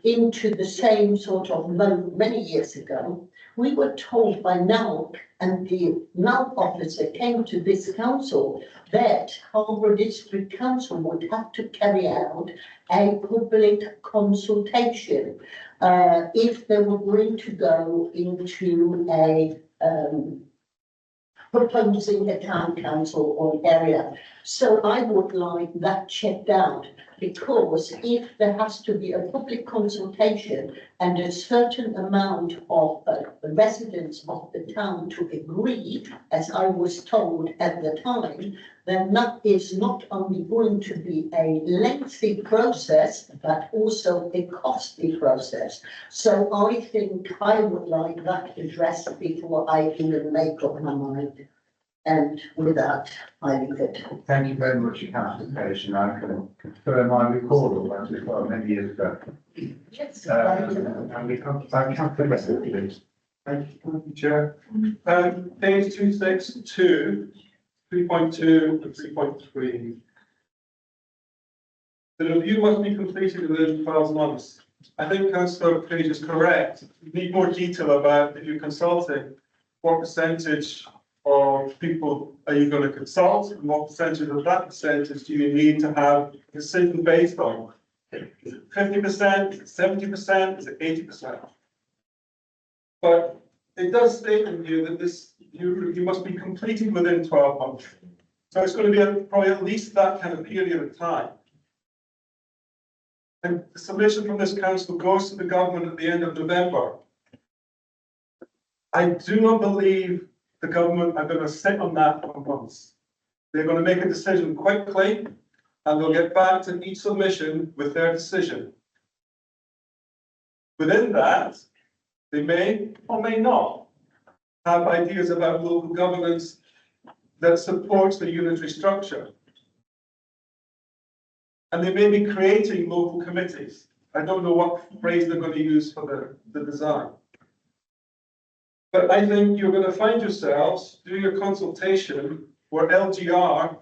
into the same sort of mode many years ago, we were told by NALC, and the NALC officer came to this council, that Harbour District Council would have to carry out a public consultation if they were going to go into a proposing a town council or area. So I would like that checked out, because if there has to be a public consultation and a certain amount of residents of the town to agree, as I was told at the time, then that is not only going to be a lengthy process, but also a costly process. So I think I would like that addressed before I even make up my mind. And with that, I leave it. Thank you very much, councillor Page, and I can confirm I recall all that as well many years ago. Yes. And we come back to the rest of it. Thank you, Chair. Page 262, 3.2 and 3.3. The review must be completed within 12 months. I think councillor Page is correct. You need more detail about if you're consulting, what percentage of people are you going to consult, and what percentage of that percentage do you need to have a decision based on? Is it 50%, 70%, is it 80%? But it does state in here that this you must be completed within 12 months. So it's going to be probably at least that kind of period of time. And the submission from this council goes to the government at the end of November. I do not believe the government are going to sit on that for months. They're going to make a decision quickly and they'll get back to each submission with their decision. Within that, they may or may not have ideas about local governance that supports the unitary structure. And they may be creating local committees. I don't know what phrase they're going to use for the design. But I think you're going to find yourselves doing a consultation where LGR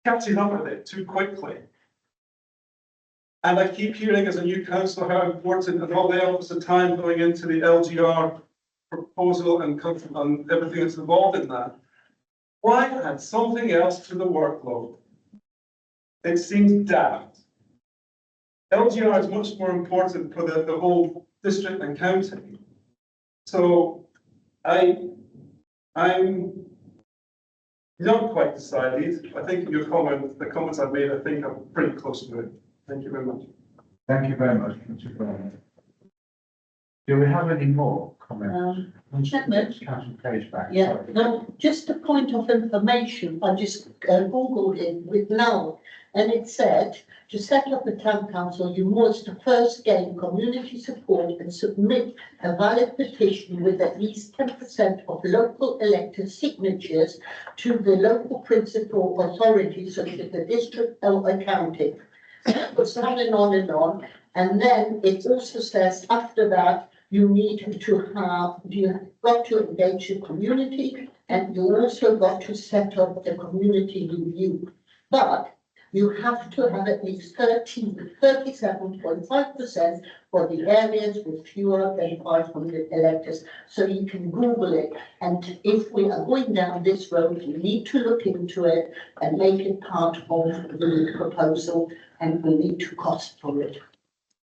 catches up with it too quickly. And I keep hearing as a new councillor how important and all the elements of time going into the LGR proposal and everything that's involved in that. Why add something else to the workload? It seems daft. LGR is much more important for the whole district and county. So I'm These aren't quite decided. I think your comment, the comments I've made, I think are pretty close to it. Thank you very much. Thank you very much, Councillor Brown. Do we have any more comments? Chairman? Councillor Page back. Yeah, Sorry. no, just a point of information, I just Googled it with now, and it said, to set up a town council, you must first gain community support and submit a valid petition with at least 10% of local elected signatures to the local principal authority, such as the district or county. It goes on and on and on, and then it also says after that, you've got to engage the community, and you also got to set up the community review. But you have to have at least 37.5% for the areas with fewer than 500 electors. So you can Google it. And if we are going down this road, we need to look into it and make it part of the proposal, and we need to cost for it.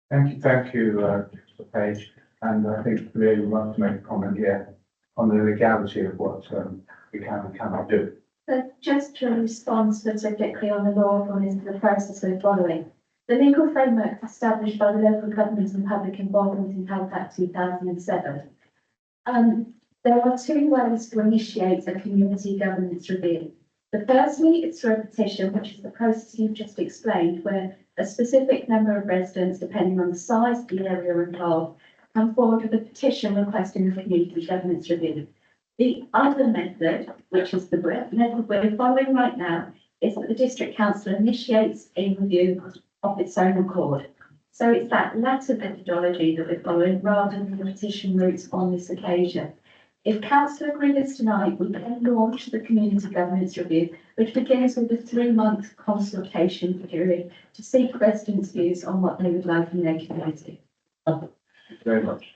Thank you, Councillor Page. And I think Lee wants to make a comment here on the legality of what we can and cannot do. So just to respond specifically on the law according to the process we're following. The legal framework established by the Local Government and Public Involvement in Health Act 2007. There are two ways to initiate a community governance review. The firstly, it's through a petition, which is the process you've just explained, where a specific number of residents, depending on the size of the area involved, come forward with a petition requesting a community governance review. The other method, which is the method we're following right now, is that the district council initiates a review of its own accord. So it's that latter methodology that we're following rather than the petition route on this occasion. If council agree this tonight, we then launch the community governance review, which begins with a 3-month consultation period to seek residents' views on what they would like in their community. Thank you very much.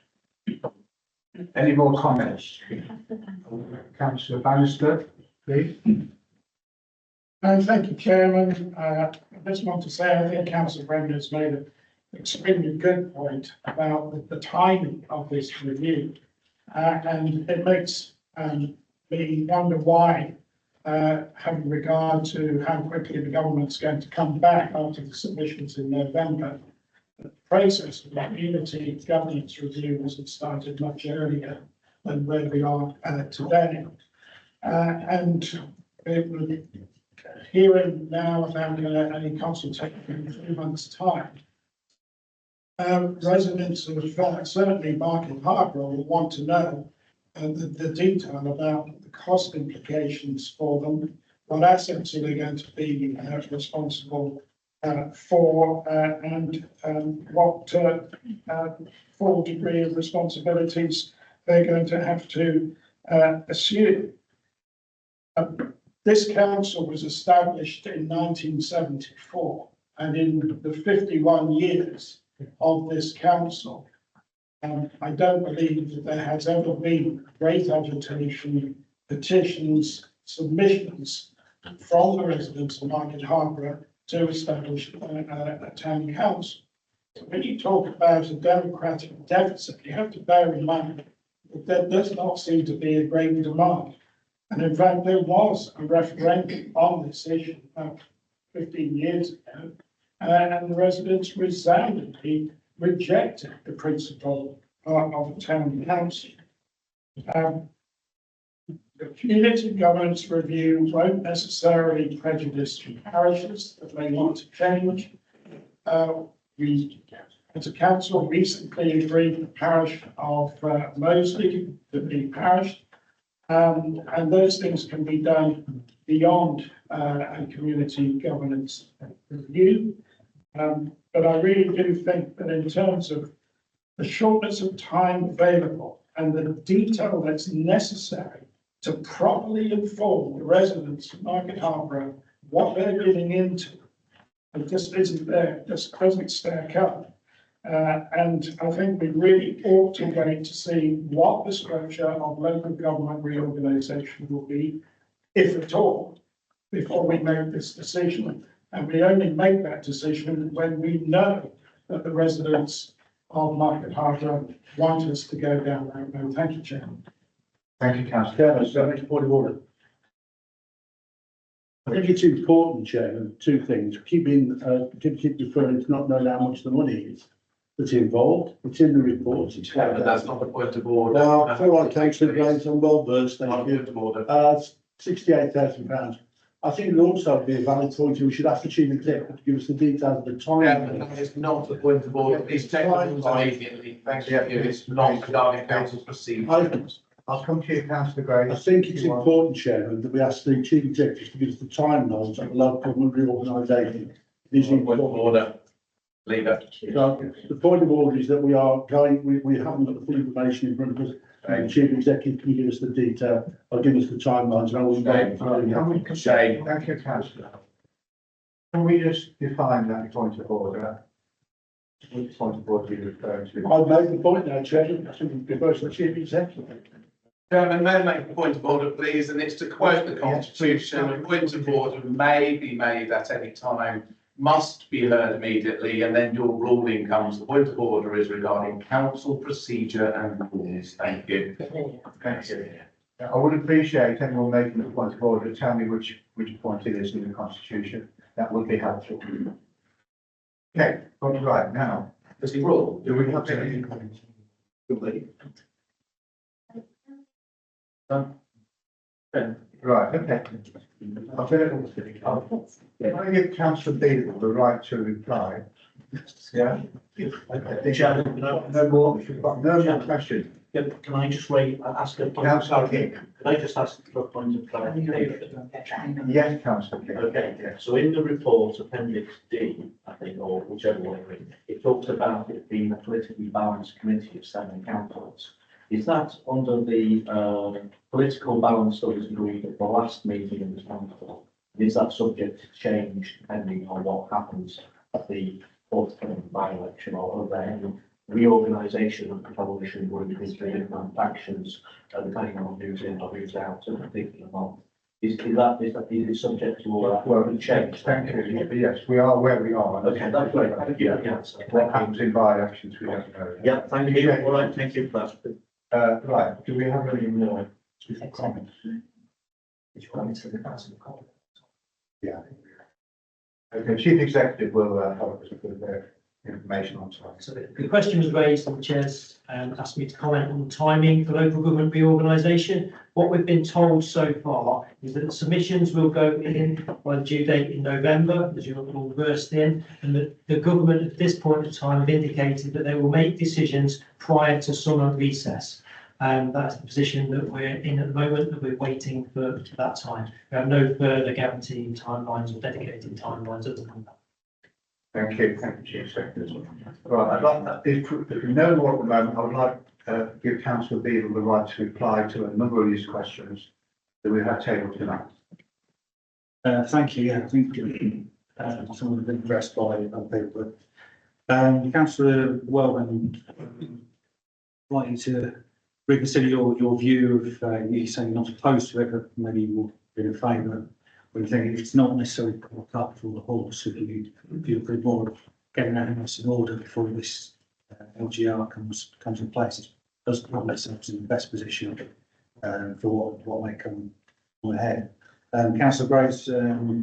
Any more comments? Councillor Bannister, please. Thank you, Chairman. I just want to say, I think Councillor Brendan has made an extremely good point about the timing of this review. And it makes me wonder why, having regard to how quickly the government's going to come back after the submissions in November, the process of the community governance review was started much earlier than where we are today. And hearing now about any consultation in 3 months' time, residents of certainly Market Harbour will want to know the detail about the cost implications for them, what assets are they going to be responsible for, and what full degree of responsibilities they're going to have to assume. This council was established in 1974, and in the 51 years of this council, I don't believe that there has ever been great agitation, petitions, submissions from the residents of Market Harbour to establish a town council. So when you talk about a democratic deficit, you have to bear in mind that there does not seem to be a great demand. And in fact, there was a referendum on this issue about 15 years ago, and the residents resoundingly rejected the principle of a town council. The community governance review won't necessarily prejudice the parishes that may want to change. We, as a council, recently agreed the parish of Moseley to be parish. And those things can be done beyond a community governance review. But I really do think that in terms of the shortness of time available and the detail that's necessary to properly inform the residents of Market Harbour what they're getting into, it just isn't there, just doesn't stack up. And I think we really ought to wait to see what the structure of local government reorganisation will be, if at all, before we make this decision. And we only make that decision when we know that the residents of Market Harbour want us to go down that road. Thank you, Chairman. Thank you, Councillor. Chairman, point of order. I think it's important, Chairman, two things, keep referring to not knowing how much the money is that's involved, it's in the report. It's Chairman, that's not the point of order. Well, all right, councillor Graves, I'm well versed, Not thank a you. point of order. £68,000. I think it would also be a valid point, we should ask the chief executive to give us the details of the Chairman, time. that is not the point of order. Please take the rules immediately. Thank you. It's not regarding council's procedures. I'll come to you, councillor I Graves. think it's important, Chairman, that we ask the chief executive to give us the timelines of the local government reorganisation. This is Point of important. order. Leader. So the point of order is that we haven't got the full information in front of us. And the chief executive can give us the detail, or give us the timelines, and I will. Shame. Thank you, councillor. Can we just define that point of order? Which point of order you're referring to? I've made the point now, Chairman, I think it goes to the chief executive. Chairman, may I make a point of order, please? And it's to quote the Constitution, a point of order may be made at any time, must be heard immediately, and then your ruling comes. The point of order is regarding council procedure and rules. Thank you. Thank you. I would appreciate anyone making a point of order to tell me which point it is in the constitution. That would be helpful. Okay, right now. Does he rule? Do we have any? Right, okay. I'll give councillor Beadle the right to reply. Yeah? No more questions. Yeah, can I just ask a point? Councillor King. Can I just ask for a point of clarification? Yes, councillor King. Okay, so in the report, appendix D, I think, or whichever way, it talks about it being a politically balanced committee of 7 councillors. Is that under the political balance that was agreed at the last meeting of the council? Is that subject to change depending on what happens at the forthcoming by-election, or are there any reorganisation of the coalition group into different factions depending on who's in or who's out at a particular month? Is it subject to all that? Well, change? thank you. Yes, we are where we are. Okay, that's great. Thank you. Yeah. What happens in by-elections, we don't know. Yeah, thank you. All right, thank you for that. Right, do we have any more comments? Yeah. Okay, chief executive will help us with their information on time. So the question was raised and the chairs asked me to comment on the timing for local government reorganisation. What we've been told so far is that the submissions will go in by the due date in November, as you're all versed in, and that the government at this point in time have indicated that they will make decisions prior to summer recess. That's the position that we're in at the moment, that we're waiting for that time. We have no further guaranteed timelines or dedicated timelines other than that. Thank you, Chief Secretary. Right, I'd like, if we know more at the moment, I would like to give Councillor Beadle the right to reply to a number of these questions that we have tabled tonight. Thank you. Yeah, I think some have been addressed by other people. Councillor Wellman, I'd like you to reconsider your view of you saying not opposed to it, but maybe more in favour. We think it's not necessarily a cart before the horse. If you agree more of getting that house in order before this LGR comes in place, it does put themselves in the best position for what may come ahead. Councillor Graves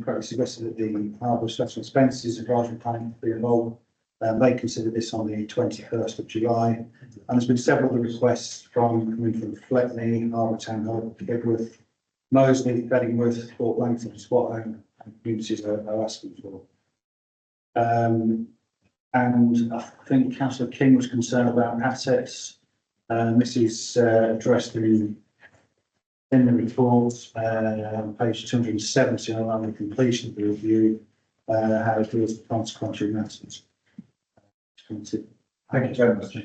correctly suggested that the Harbour Special Expenses Advisory Plan be involved. They considered this on the 21st of July, and there's been several other requests coming from Fletney, Harbour Town Hall, Bigworth, Moseley, Beddingworth, Fort Langton, Swat and communities are asking for. And I think Councillor King was concerned about assets. This is addressed in the report, page 270, on the completion of the review, how it deals with consequential assets. Thank you very much.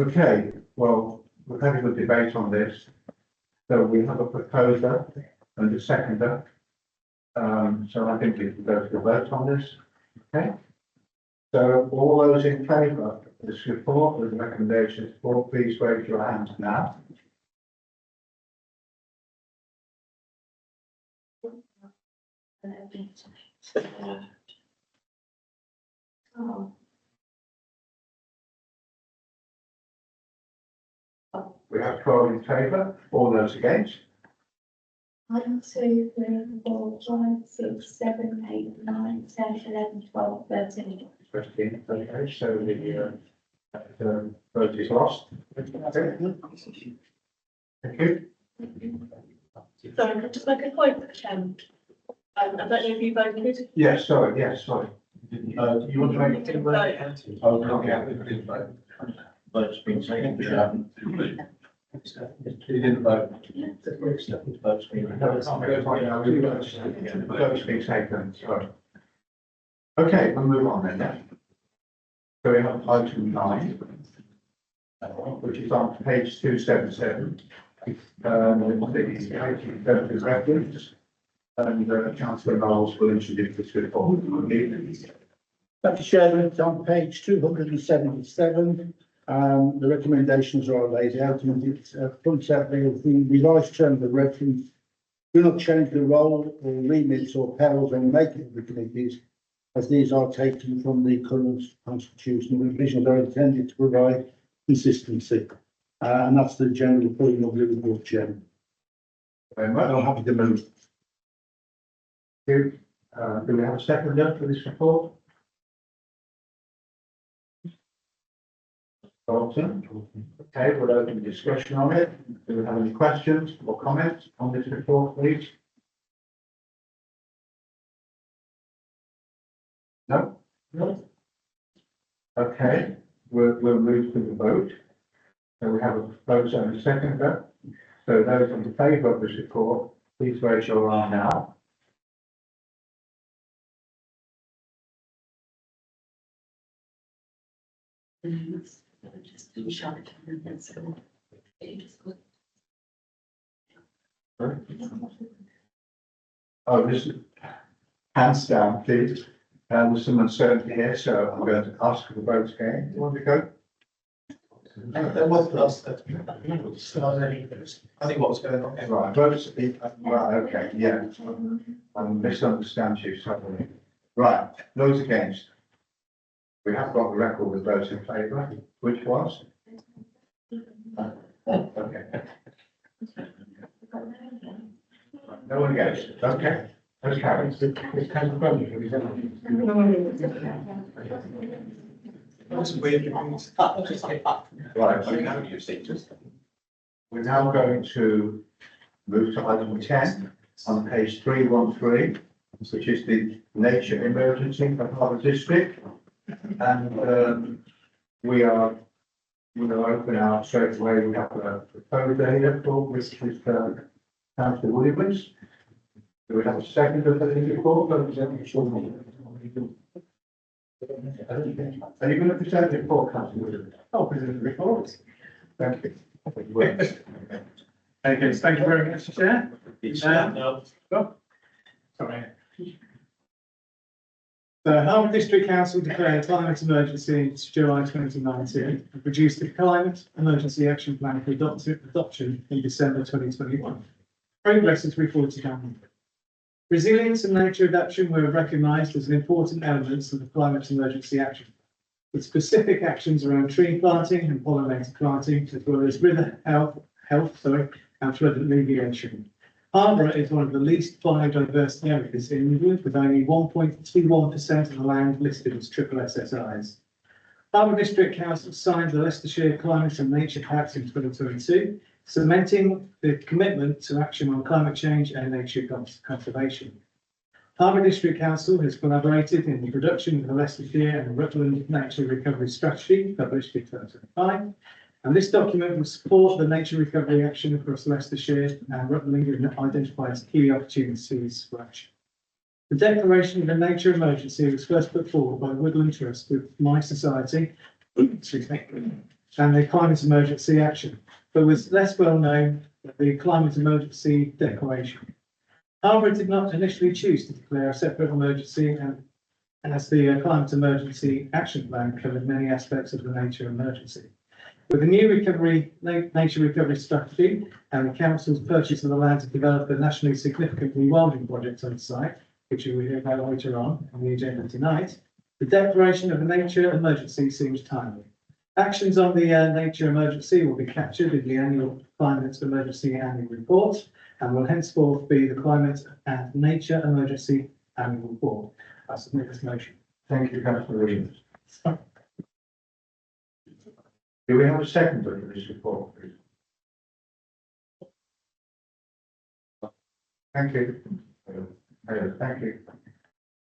Okay, well, we've had a good debate on this. So we have a proposer and a seconder. So I think we can go to the vote on this. Okay. So all those in favour of this report with the recommendations for, please raise your hand now. We have 12 in favour, all those against. 1, 2, 3, 4, 5, 6, 7, 8, 9, 10, 11, 12, 13. Question, okay, so the vote is lost. Thank you. Sorry, can I just make a point, Chairman? I don't know if you voted. Yes, sorry, you want to make a Vote. Oh, not yet. Vote's been taken, but you haven't. You didn't vote. Vote's been. Vote's been taken, sorry. Okay, we'll move on then, yeah. So we have item 9, which is on page 277. The reference, and Councillor Knowles will introduce this report. Thank you, Chairman. It's on page 277. The recommendations are laid out, and it points out the revised term of the reference do not change the role or remits or powers or making of the committees, as these are taken from the current constitution. The revisions are intended to provide consistency, and that's the general point of the report, Chairman. Very much. I'm happy to move. Do we have a seconder for this report? Dalton. Okay, we'll open discussion on it. Do we have any questions or comments on this report, please? No? No. Okay, we'll move to the vote. So we have a vote and a seconder. So those in favour of this report, please raise your arm now. Oh, this is hands down, please. There's some uncertainty here, so I'm going to ask for the vote again. Do you want to go? There was last, I think what was going on. Right, votes, right, okay, yeah. I misunderstand you suddenly. Right, those against. We have got the record with votes in favour, which was? Okay. No one against, okay. Those carries. Right, we're now going to move to item 10 on page 313, which is the nature emergency for Harbour District. And we are open out straight away. We have a proposed area for which is Councillor Williams. Do we have a second of the report? Are you going to present the report, Councillor Williams? Oh, present the report. Thank you. Okay, thank you very much, Chair. Sorry. The Harbour District Council declared climate emergency in July 2019 and produced a climate emergency action plan for adoption in December 2021. Progress is reported on. Resilience and nature adaptation were recognised as important elements of the climate emergency action, with specific actions around tree planting and pollinator planting, as well as river health, and flood alleviation. Harbour is one of the least biodiverse areas in England, with only 1.21% of the land listed as triple SSIs. Harbour District Council signed the Leicestershire Climate and Nature Pact in 2022, cementing the commitment to action on climate change and nature conservation. Harbour District Council has collaborated in the production of the Leicestershire and Rutland Nature Recovery Strategy, published in 2005. And this document will support the nature recovery action across Leicestershire and Rutland and identifies key opportunities for action. The declaration of a nature emergency was first put forward by Woodland Trust with My Society and the Climate Emergency Action, but was less well known than the Climate Emergency Declaration. Harbour did not initially choose to declare a separate emergency, and as the Climate Emergency Action Plan covered many aspects of the nature emergency. With the new nature recovery strategy and the council's purchase of the land to develop a nationally significant rewilding project on the site, which you will hear about later on the agenda tonight, the declaration of a nature emergency seems timely. Actions on the nature emergency will be captured in the annual climate emergency annual report and will henceforth be the Climate and Nature Emergency Annual Report. I submit this motion. Thank you, councillor Williams. Do we have a seconder for this report, please? Thank you. Thank you.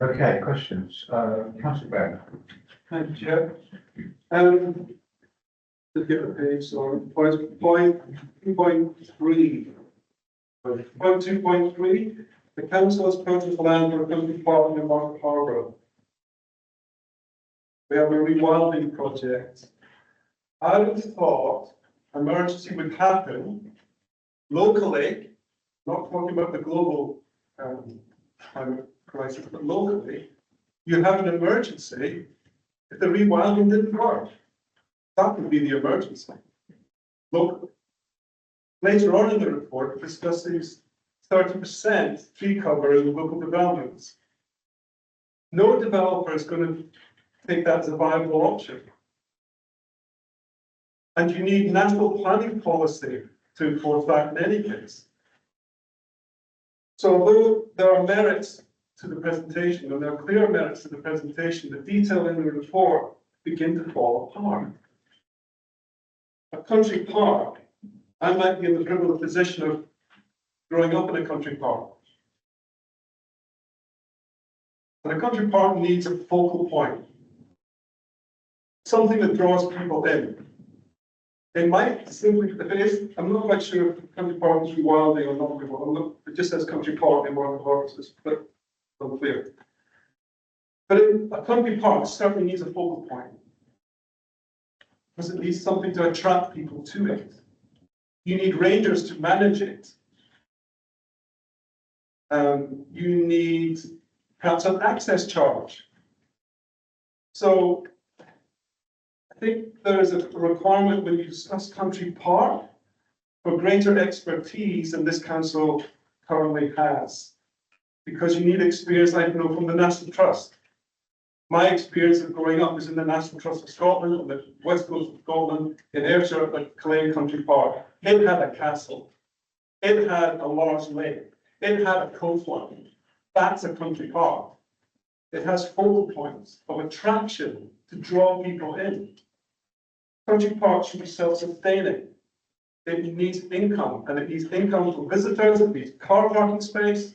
Okay, questions? Councillor Brown. Thank you, Chair. To get the page, sorry, point 2.3. Point 2.3, the council has purchased land for a country park near Market Harbour. We have a rewilding project. I would have thought emergency would happen locally, not talking about the global climate crisis, but locally, you have an emergency if the rewilding didn't work. That would be the emergency. Look, later on in the report, it discusses 30% tree cover in local developments. No developer is going to take that as a viable option. And you need national planning policy to enforce that in any case. So although there are merits to the presentation, and there are clear merits to the presentation, the detail in the report begin to fall apart. A country park, I might be in the privileged position of growing up in a country park. But a country park needs a focal point, something that draws people in. They might simply, I'm not quite sure if the country park is rewilding or not, it just says country park in Market Harbour, but unclear. But a country park certainly needs a focal point, because it needs something to attract people to it. You need rangers to manage it. You need perhaps an access charge. So I think there is a requirement when you discuss country park for greater expertise than this council currently has, because you need experience, I know, from the National Trust. My experience of growing up was in the National Trust of Scotland, on the west coast of Scotland, in Ayrshire, at Clay Country Park. It had a castle. It had a large lake. It had a coastline. That's a country park. It has focal points of attraction to draw people in. Country parks should be self-sustaining. It needs income, and it needs income for visitors, it needs car parking space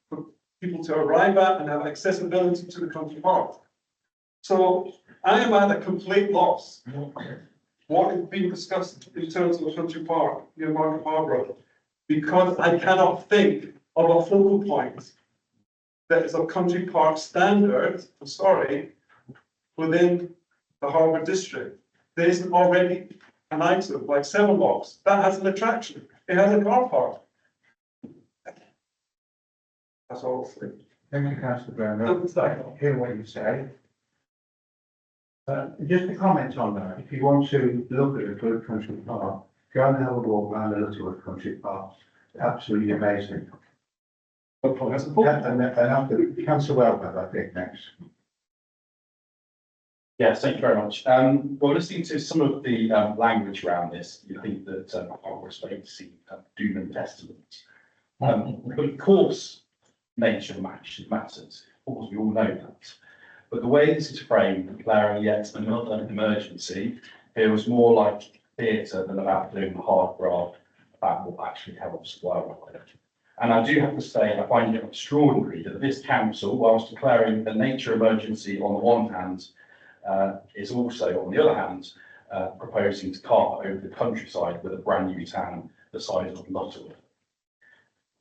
for people to arrive at and have accessibility to the country park. So I am at a complete loss. What is being discussed in terms of a country park near Market Harbour, because I cannot think of a focal point that is a country park standard, within the Harbour district. There isn't already an item like Seven Locks that has an attraction. It has a car park. That's all I'll say. Thank you, councillor Brown. I hear what you say. Just a comment on that, if you want to look at a good country park, go and have a walk around a Littlewood Country Park. Absolutely amazing. And after councillor Welber, I think next. Yes, thank you very much. Well, listening to some of the language around this, you think that we're expecting to see doom and testament. But of course, nature matters. Of course, we all know that. But the way this is framed, declaring yet another emergency, feels more like theatre than about doing the hard graft about what actually helps wildlife. And I do have to say, I find it extraordinary that this council, whilst declaring a nature emergency on the one hand, is also, on the other hand, proposing to carve over the countryside with a brand new town the size of Lutterworth.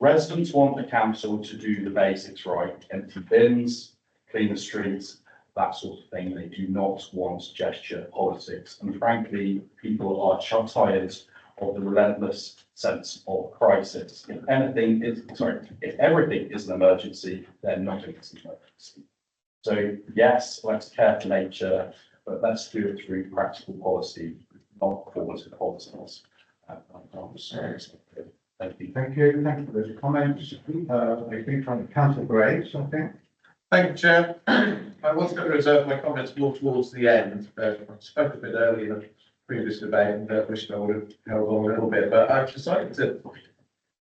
Residents want the council to do the basics right, empty bins, clean the streets, that sort of thing. They do not want gesture politics. And frankly, people are tired of the relentless sense of crisis. If everything is an emergency, then nothing is an emergency. So yes, let's care for nature, but let's do it through practical policy, not performative policies. Thank you. Thank you. Thank you for those comments. I think from councillor Graves, I think. Thank you, Chair. I was going to reserve my comments more towards the end. I spoke a bit earlier in the previous debate and wished I would have held on a little bit, but I've decided to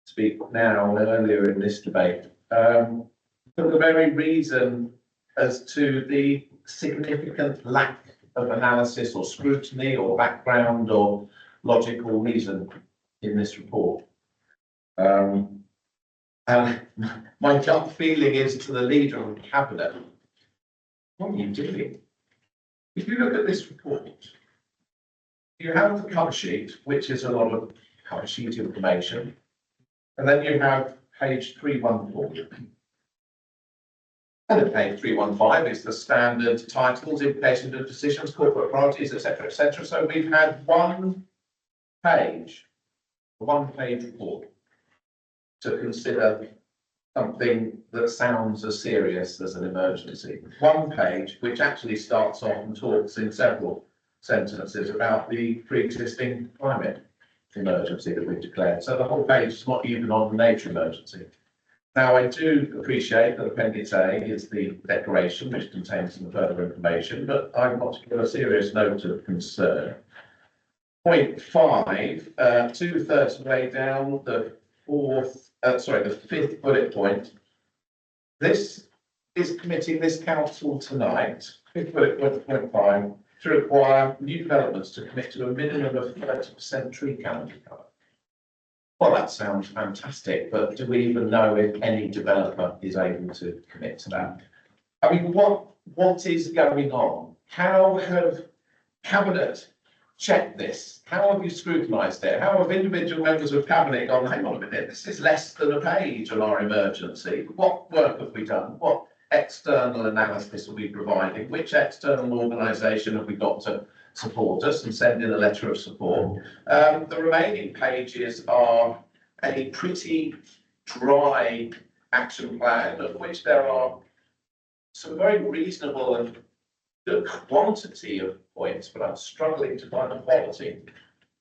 speak now and earlier in this debate, for the very reason as to the significant lack of analysis or scrutiny or background or logical reason in this report. And my gut feeling is to the leader of the cabinet, what are you doing? If you look at this report, you have the cover sheet, which is a lot of cover sheet information, and then you have page 314. And then page 315 is the standard titles, implications of decisions, corporate priorities, etc., etc. So we've had one page report to consider something that sounds as serious as an emergency. One page, which actually starts off and talks in several sentences about the pre-existing climate emergency that we've declared. So the whole page is not even on the nature emergency. Now, I do appreciate that Appendix A is the declaration, which contains some further information, but I want to give a serious note of concern. Point 5, 2/3 of the way down, the fifth bullet point. This is committing this council tonight, fifth bullet point 5, to require new developments to commit to a minimum of 30% tree canopy cover. Well, that sounds fantastic, but do we even know if any developer is able to commit to that? I mean, what is going on? How have Cabinet checked this? How have you scrutinised it? How have individual members of Cabinet gone, hang on a minute, this is less than a page on our emergency. What work have we done? What external analysis are we providing? Which external organisation have we got to support us and send in a letter of support? The remaining pages are a pretty dry action plan, of which there are some very reasonable and good quantity of points, but I'm struggling to find the quality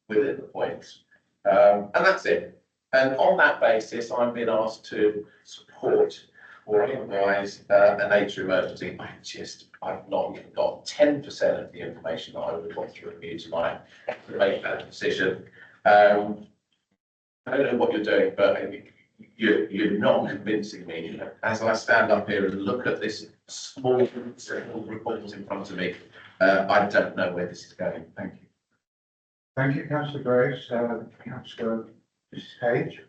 within the points. And that's it. And on that basis, I've been asked to support or otherwise a nature emergency. I've not even got 10% of the information that I would want to review tonight to make that decision. I don't know what you're doing, but you're not convincing me. As I stand up here and look at this small report in front of me, I don't know where this is going. Thank you. Thank you, councillor Graves. Councillor Page.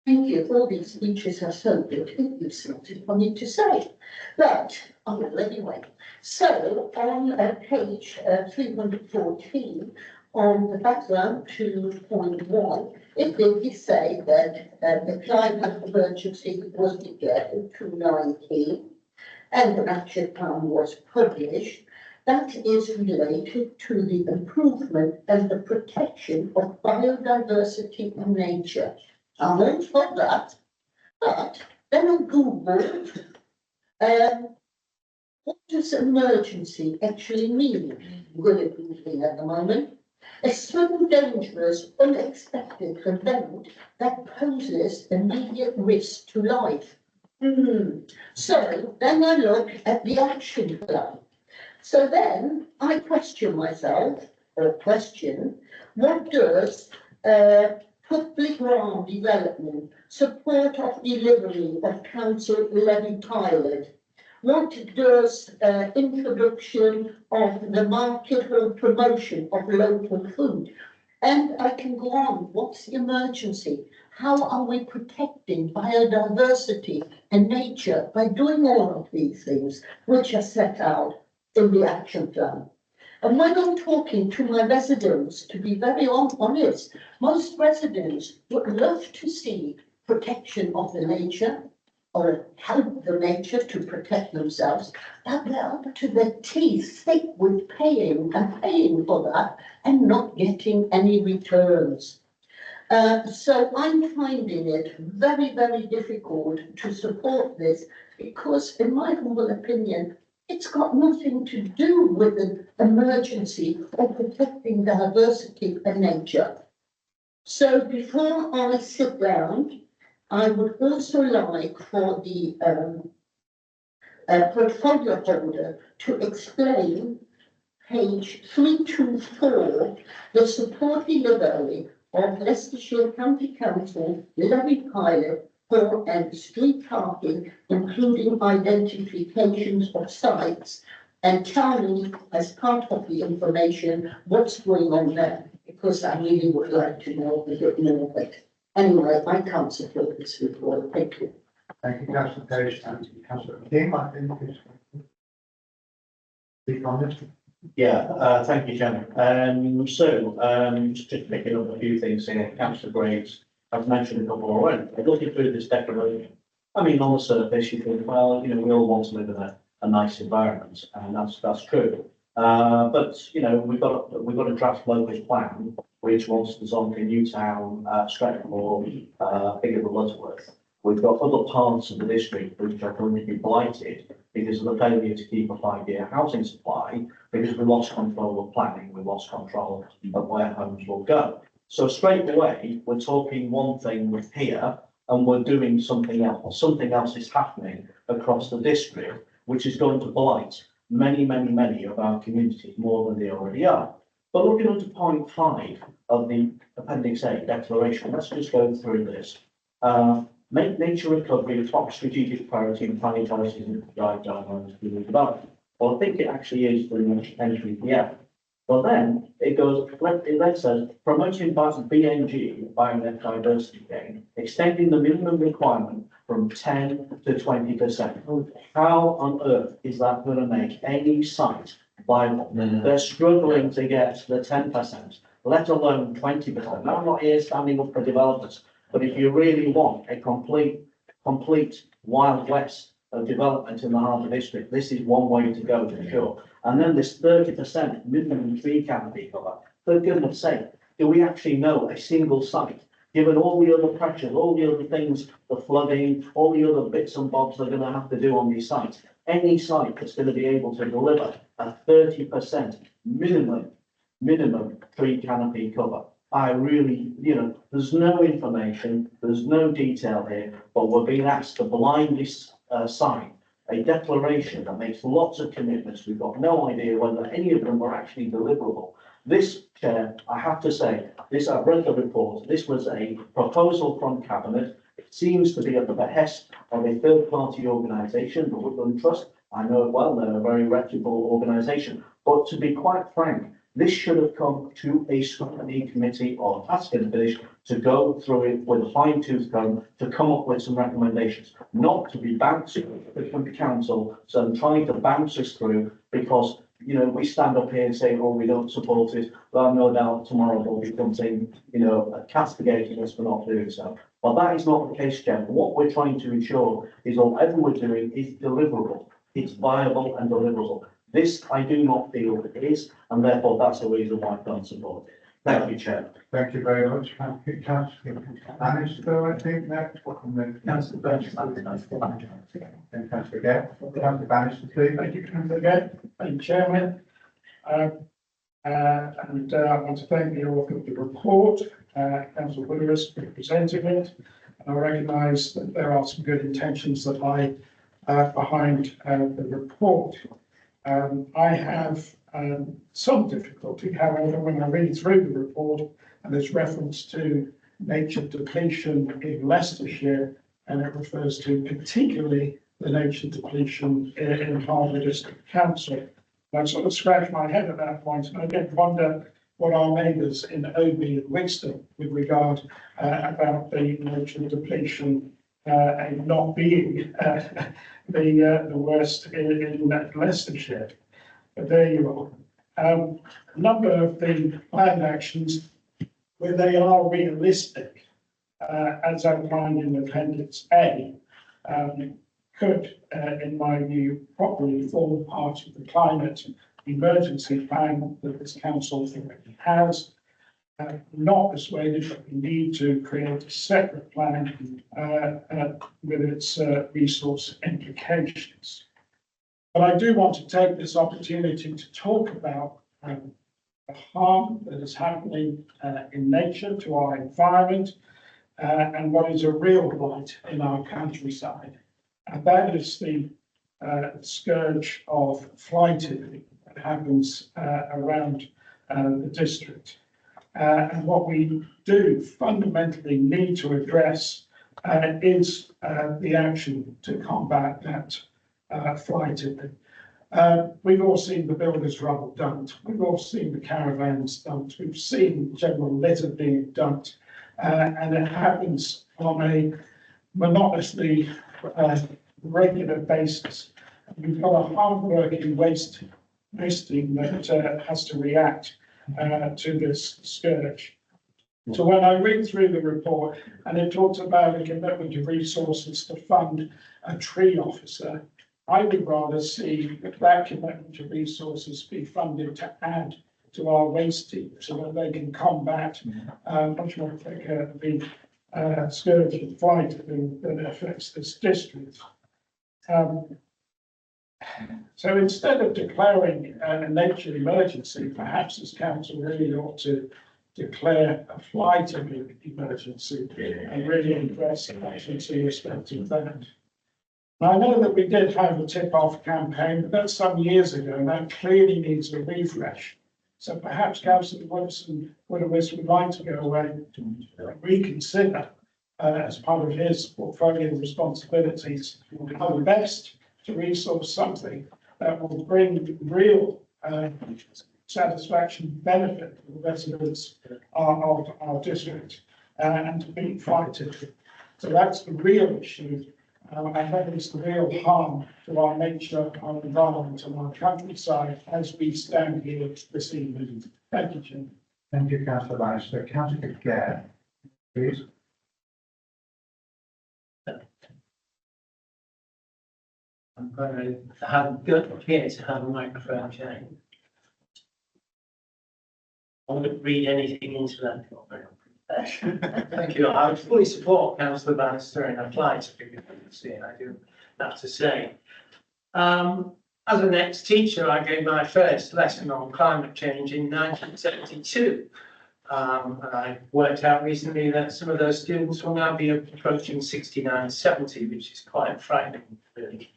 Thank you. All these speeches are so good. It's nothing for me to say, but I will anyway. So on page 314, on the background to point 1, it did say that the climate emergency was declared in 2019 and an action plan was published. That is related to the improvement and the protection of biodiversity and nature. I'm all for that, but then I googled what does emergency actually mean? Good at Googling at the moment. A sudden, dangerous, unexpected event that poses immediate risk to life. So then I look at the action plan. So then I question myself, or question, what does public ground development, support of delivery of council levy pilot, what does introduction of the market or promotion of local food? And I can go on, what's the emergency? How are we protecting biodiversity and nature by doing all of these things, which are set out in the action plan? And when I'm talking to my residents, to be very honest, most residents would love to see protection of the nature or help the nature to protect themselves, but they're up to their teeth thick with paying for that and not getting any returns. So I'm finding it very, very difficult to support this because, in my humble opinion, it's got nothing to do with an emergency or protecting diversity and nature. So before I sit down, I would also like for the portfolio holder to explain page 324, the supportability of Leicestershire County Council levy pilot for and street parking, including identifications of sites, and tell me, as part of the information, what's going on there, because I really would like to know a bit more of it. Anyway, I can't support this report. Thank you. Thank you, councillor Page and councillor King. I think is. Speak on this. Yeah, thank you, Chairman. Just picking up a few things here, councillor Graves, I've mentioned a couple already. Looking through this declaration, I mean, on the surface, you think, well, you know, we all want to live in a nice environment, and that's true. But, you know, we've got a draft local plan, which wants to zone in Newtown, Stretford, bigger than Lutterworth. We've got other parts of the district which are going to be blighted because of the failure to keep a 5-year housing supply, because we lost control of planning, we lost control of where homes will go. So straight away, we're talking one thing with here, and we're doing something else. Something else is happening across the district, which is going to blight many of our communities more than they already are. But looking under point 5 of the Appendix A declaration, let's just go through this. Make nature recovery a top strategic priority in planning policies and guide guidelines for development. Well, I think it actually is for the NPPF. But then it goes, it then says, promoting BNG, biodiversity gain, extending the minimum requirement from 10 to 20%. How on earth is that going to make any site viable? They're struggling to get the 10%, let alone 20%. Now, I'm not here standing up for developers, but if you really want a complete Wild West of development in the Harbour District, this is one way to go for sure. And then this 30% minimum tree canopy cover. For goodness sake, do we actually know a single site, given all the other pressures, all the other things, the flooding, all the other bits and bobs they're going to have to do on these sites, any site that's going to be able to deliver a 30% minimum tree canopy cover? I really, you know, there's no information, there's no detail here, but we're being asked to blindly sign a declaration that makes lots of commitments. We've got no idea whether any of them are actually deliverable. This, Chair, I have to say, I've read the report. This was a proposal from Cabinet. It seems to be at the behest of a third-party organisation, the Woodland Trust. I know it well, they're a very reputable organisation. But to be quite frank, this should have come to a scrutiny committee or task force to go through it with a fine-tooth comb to come up with some recommendations, not to be bouncing from the council, so trying to bounce us through because, you know, we stand up here and say, oh, we don't support it. Well, I've no doubt tomorrow there'll be something, you know, castigating us for not doing so. But that is not the case, Chair. What we're trying to ensure is whatever we're doing is deliverable. It's viable and deliverable. This, I do not feel it is, and therefore that's the reason why I can't support it. Thank you, Chair. Thank you very much. Thank you, councillor Bannister, I think next. Councillor Bannister. Then councillor Gale. Councillor Bannister, please. Thank you, councillor Gale. Thank you, Chairman. I want to thank the author of the report, councillor Willis, for presenting it. I recognise that there are some good intentions that lie behind the report. I have some difficulty, however, when I read through the report and there's reference to nature depletion in Leicestershire, and it refers to particularly the nature depletion in Harbour District Council. I sort of scratch my head at that point, and I did wonder what our neighbours in Oby and Wixton with regard about the nature depletion and not being the worst in Leicestershire. But there you are. A number of the planned actions, where they are realistic, as outlined in Appendix A, could, in my view, properly form part of the climate emergency plan that this council already has. Not persuaded that we need to create a separate plan with its resource implications. But I do want to take this opportunity to talk about the harm that is happening in nature to our environment and what is a real blight in our countryside. And that is the scourge of fly tipping. that happens around the district. And what we do fundamentally need to address is the action to combat that fly tipping. We've all seen the builders' rubble dumped. We've all seen the caravans dumped. We've seen general litter being dumped. And it happens on a monotonously regular basis. We've got a hard-working waste team that has to react to this scourge. So when I read through the report and it talks about a commitment to resources to fund a tree officer, I would rather see that commitment to resources be funded to add to our waste team so that they can combat much more quicker the scourge of fly tipping that affects this district. So instead of declaring a nature emergency, perhaps as council really ought to declare a fly tipping emergency and really address actions in respect of that. Now, I know that we did have a tip-off campaign, but that's some years ago, and that clearly needs a refresh. So perhaps Councillor Wilson would like to go away and reconsider as part of his portfolio responsibilities how best to resource something that will bring real satisfaction, benefit to the residents of our district and to beat fly tipping. So that's the real issue. And that is the real harm to our nature, our environment and our countryside as we stand here this evening. Thank you, Jim. Thank you, Councillor Bannister. Councillor Gare, please. I'm going to have good here to have a microphone change. I won't read anything into that. Thank you. I would fully support Councillor Bannister in applying to PwC, and I do have to say. As an ex-teacher, I gave my first lesson on climate change in 1972. And I worked out recently that some of those students will now be approaching 69, 70, which is quite frightening, really.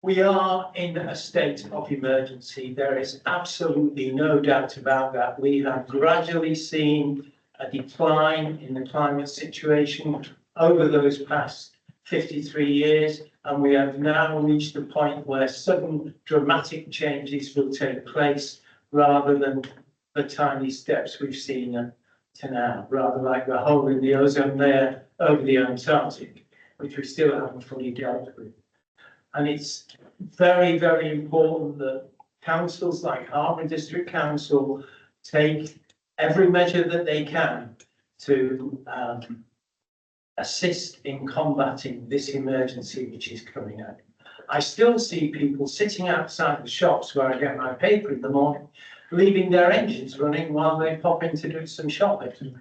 We are in a state of emergency. There is absolutely no doubt about that. We have gradually seen a decline in the climate situation over those past 53 years, and we have now reached a point where sudden dramatic changes will take place rather than the tiny steps we've seen to now, rather like the hole in the ozone layer over the Antarctic, which we still haven't fully dealt with. And it's very, very important that councils like Hartpury District Council take every measure that they can to assist in combating this emergency which is coming up. I still see people sitting outside the shops where I get my paper in the morning, leaving their engines running while they pop in to do some shopping.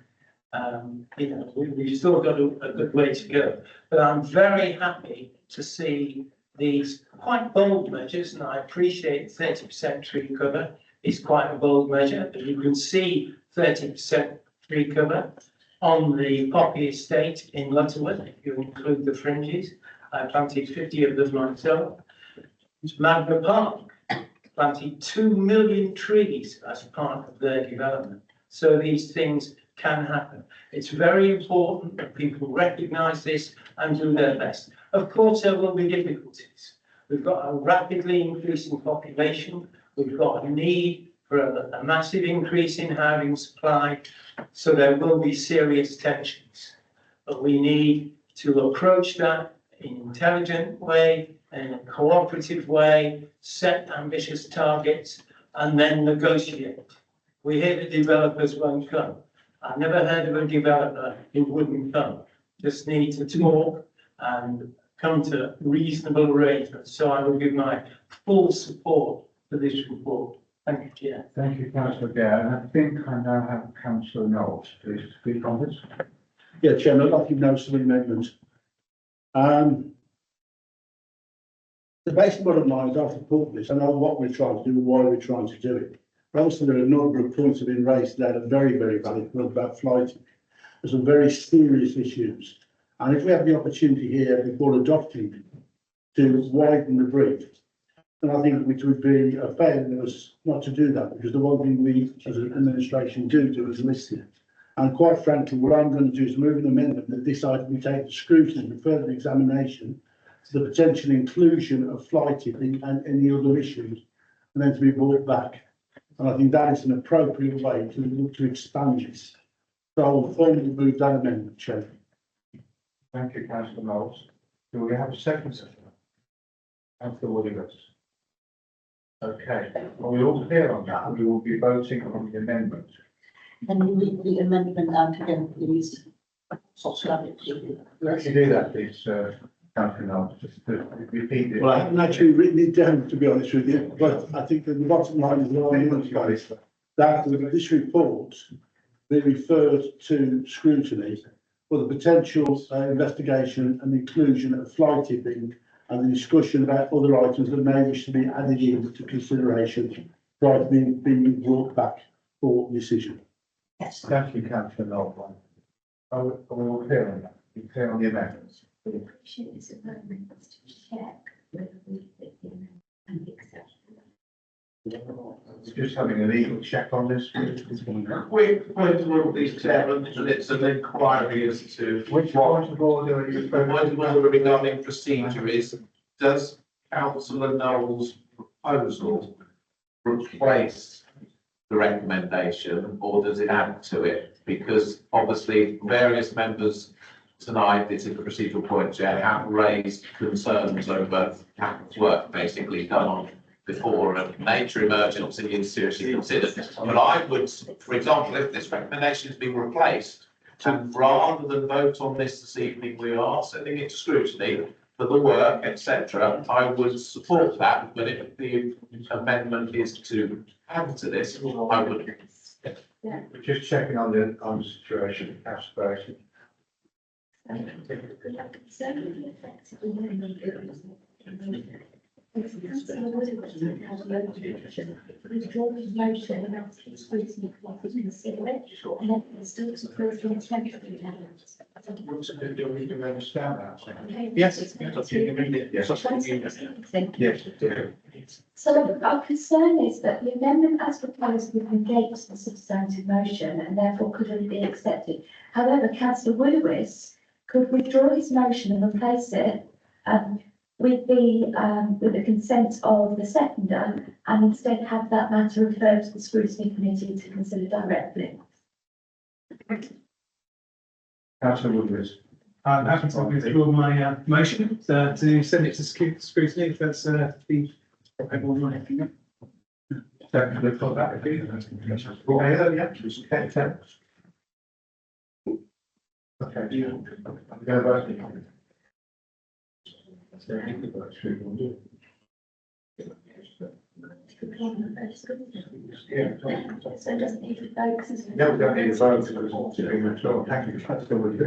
You know, we've still got a good way to go, but I'm very happy to see these quite bold measures, and I appreciate 30% tree cover is quite a bold measure, but you can see 30% tree cover on the Poppy Estate in Lutterworth, if you include the fringes. I planted 50 of them myself. Magna Park planted 2 million trees as part of their development. So these things can happen. It's very important that people recognise this and do their best. Of course, there will be difficulties. We've got a rapidly increasing population. We've got a need for a massive increase in housing supply. So there will be serious tensions. But we need to approach that in an intelligent way, in a cooperative way, set ambitious targets, and then negotiate. We hear the developers won't come. I've never heard of a developer who wouldn't come. Just need to talk and come to reasonable arrangements. So I will give my full support for this report. Thank you, Chair. Thank you, Councillor Gare. And I think I now have Councillor Knowles, please, to speak on this. Yeah, Chairman, I'd like to know some amendments. The basic bottom line is I support this. I know what we're trying to do and why we're trying to do it. But also there are a number of points that have been raised that are very, very valid points about flight. There's some very serious issues. And if we have the opportunity here before adopting to widen the brief And I think which would be a fairness not to do that, because the one thing we as an administration do is listen. And quite frankly, what I'm going to do is move an amendment that this item be taken to scrutiny and further examination to the potential inclusion of fly tipping and any other issues, and then to be brought back. And I think that is an appropriate way to look to expand this. So I will formally move that amendment, Chair. Thank you, councillor Knowles. Do we have a second? Councillor Woodward. Okay, well, we're all clear on that. We will be voting on the amendment. Can you read the amendment out again, please? Actually do that, please, councillor Knowles, just to repeat it. Well, I haven't actually written it down, to be honest with you, but I think that the bottom line is that this report be referred to scrutiny for the potential investigation and inclusion of fly tipping and the discussion about other items that may wish to be added into consideration prior to being brought back for decision. Yes. Thank you, councillor Knowles. Are we all clear on that? You clear on the amendments? Appreciate this amendment to check whether we fit the amendment and accept. We're just having a legal check on this. Quick point of order, please, Chairman, and it's an inquiry as to Which point of order are you? the point of order regarding procedure is, does councillor Knowles' proposal replace the recommendation, or does it add to it? Because obviously various members tonight, this is a procedural point, Chair, have raised concerns over capital work basically done on before a major emergency is seriously considered. But I would, for example, if this recommendation has been replaced, and rather than vote on this evening, we are sending it to scrutiny for the work, etc., I would support that. But if the amendment is to add to this, I would. We're just checking on the situation, aspiration. Withdraw his motion and ask his scrutiny committee to consider it, and then still to approve the temporary amendments. Do we understand that? Yes. Yes. So our concern is that the amendment as proposed would negate the substantive motion and therefore couldn't be accepted. However, councillor Woodward could withdraw his motion and replace it with the consent of the seconder, and instead have that matter referred to the scrutiny committee to consider directly. Councillor Woodward. I'm happy to withdraw my motion to send it to scrutiny if that's the everyone want. Second for that. Okay. So it doesn't need to vote. No, we don't need a vote because it's being withdrawn. Thank you. That's still with you.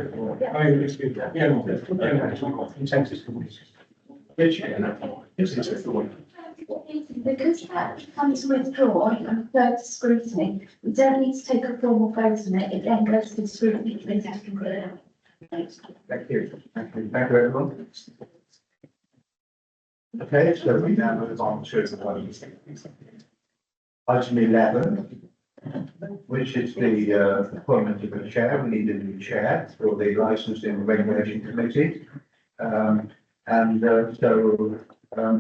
Because that comes withdrawn and referred to scrutiny, we don't need to take a formal vote on it. It then goes to the scrutiny committee to consider. Thank you. Thank you. Thank you, everyone. Okay, so we now move on to item 11, which is the appointment of a chair. We need a new chair for the licensing and regulation committee.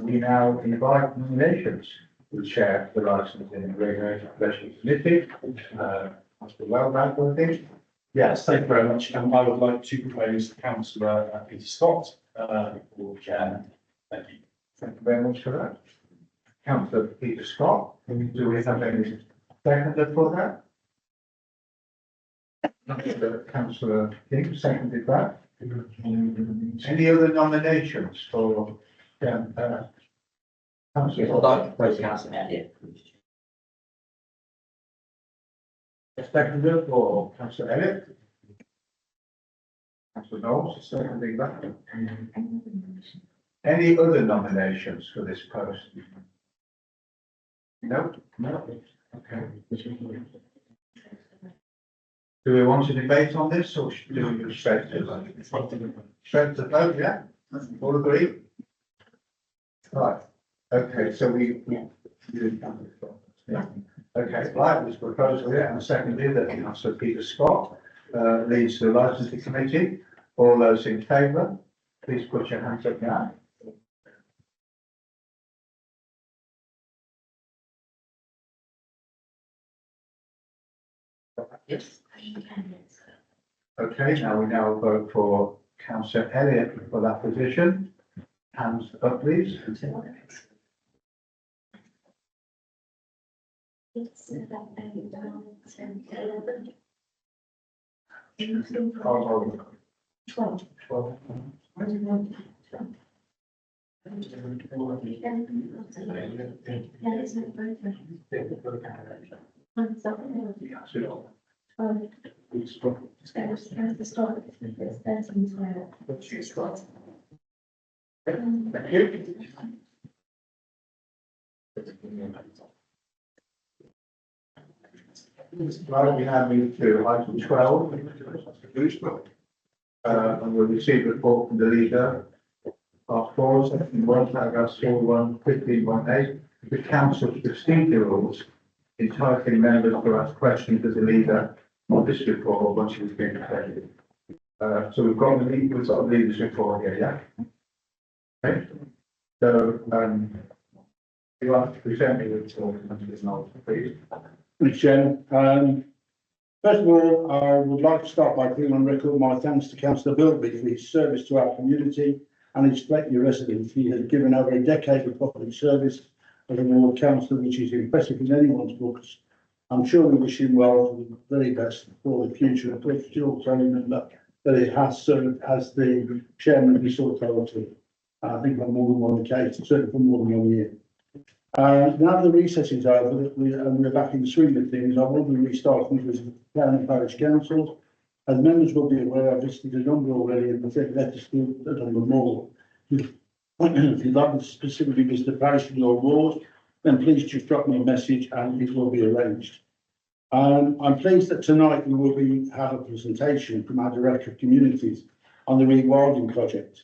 We now invite nominations to chair the licensing and regulation committee. Mr. Wellback, I think. Yes, thank you very much. I would like to propose councillor Peter Scott for chair. Thank you. Thank you very much for that. Councillor Peter Scott, do we have any seconder for that? Councillor King seconded that. Any other nominations for councillor? I'd like to propose councillor Elliott. Seconder for councillor Elliott. Councillor Knowles is seconding that. Any other nominations for this post? No, no. Okay. Do we want to debate on this, or should we do it straight to vote? Straight to vote, yeah? All agree? Right. Okay, so okay, right, this proposal here and secondly that Councillor Peter Scott leads the licensing committee. All those in favour, please put your hands up now. Yes. Okay, now we now vote for Councillor Elliott for that position. Hands up, please. It's about 8, 9, 10, 11. 12. 12. Right, we now move to item 12. And we'll receive a report from the leader. Part 4, section 1, paragraph 41, 15.18, the council's procedure rules entitling members to ask questions of the leader on this report once she's been presented. So we've got the leader's report here, yeah? Okay. So, you want to present me with the report, please? Mr. Chairman, first of all, I would like to start by putting on record my thanks to Councillor Bilby for his service to our community and his Fleckney residents. He has given over a decade of public service as a ward councillor, which is impressive in anyone's books. I'm sure we wish him well for the very best for the future. Of course, still also remember that he has served as the chairman of this authority. I think on more than one occasion, certainly for more than 1 year. Now the recess is over and we're back in the swing of things, I will be restarting with the town and parish councils. As members will be aware, I've visited a number already and I think let us do a number more. If you'd like to specifically visit the parish in your ward, then please just drop me a message and it will be arranged. I'm pleased that tonight we will have a presentation from our Director of Communities on the rewilding project.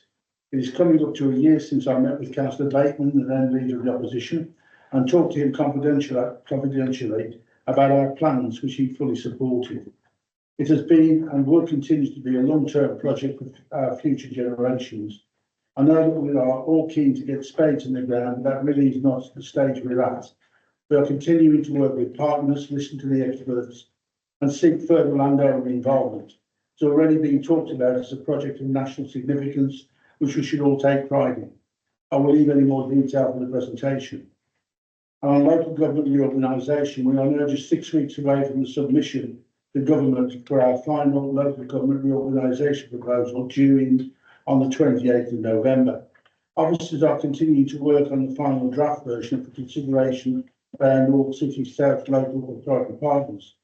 It is coming up to a year since I met with Councillor Bateman, the then leader of the opposition, and talked to him confidentially about our plans, which he fully supported. It has been and will continue to be a long-term project for our future generations. I know that we are all keen to get spades in the ground, that really is not the stage we're at. We are continuing to work with partners, listen to the experts, and seek further landowner involvement. It's already been talked about as a project of national significance, which we should all take pride in. I will leave any more detail for the presentation. On local government reorganisation, we are now just 6 weeks away from the submission to government for our final local government reorganisation proposal due on the 28th of November. Officers are continuing to work on the final draft version for consideration by our North City South local authority partners.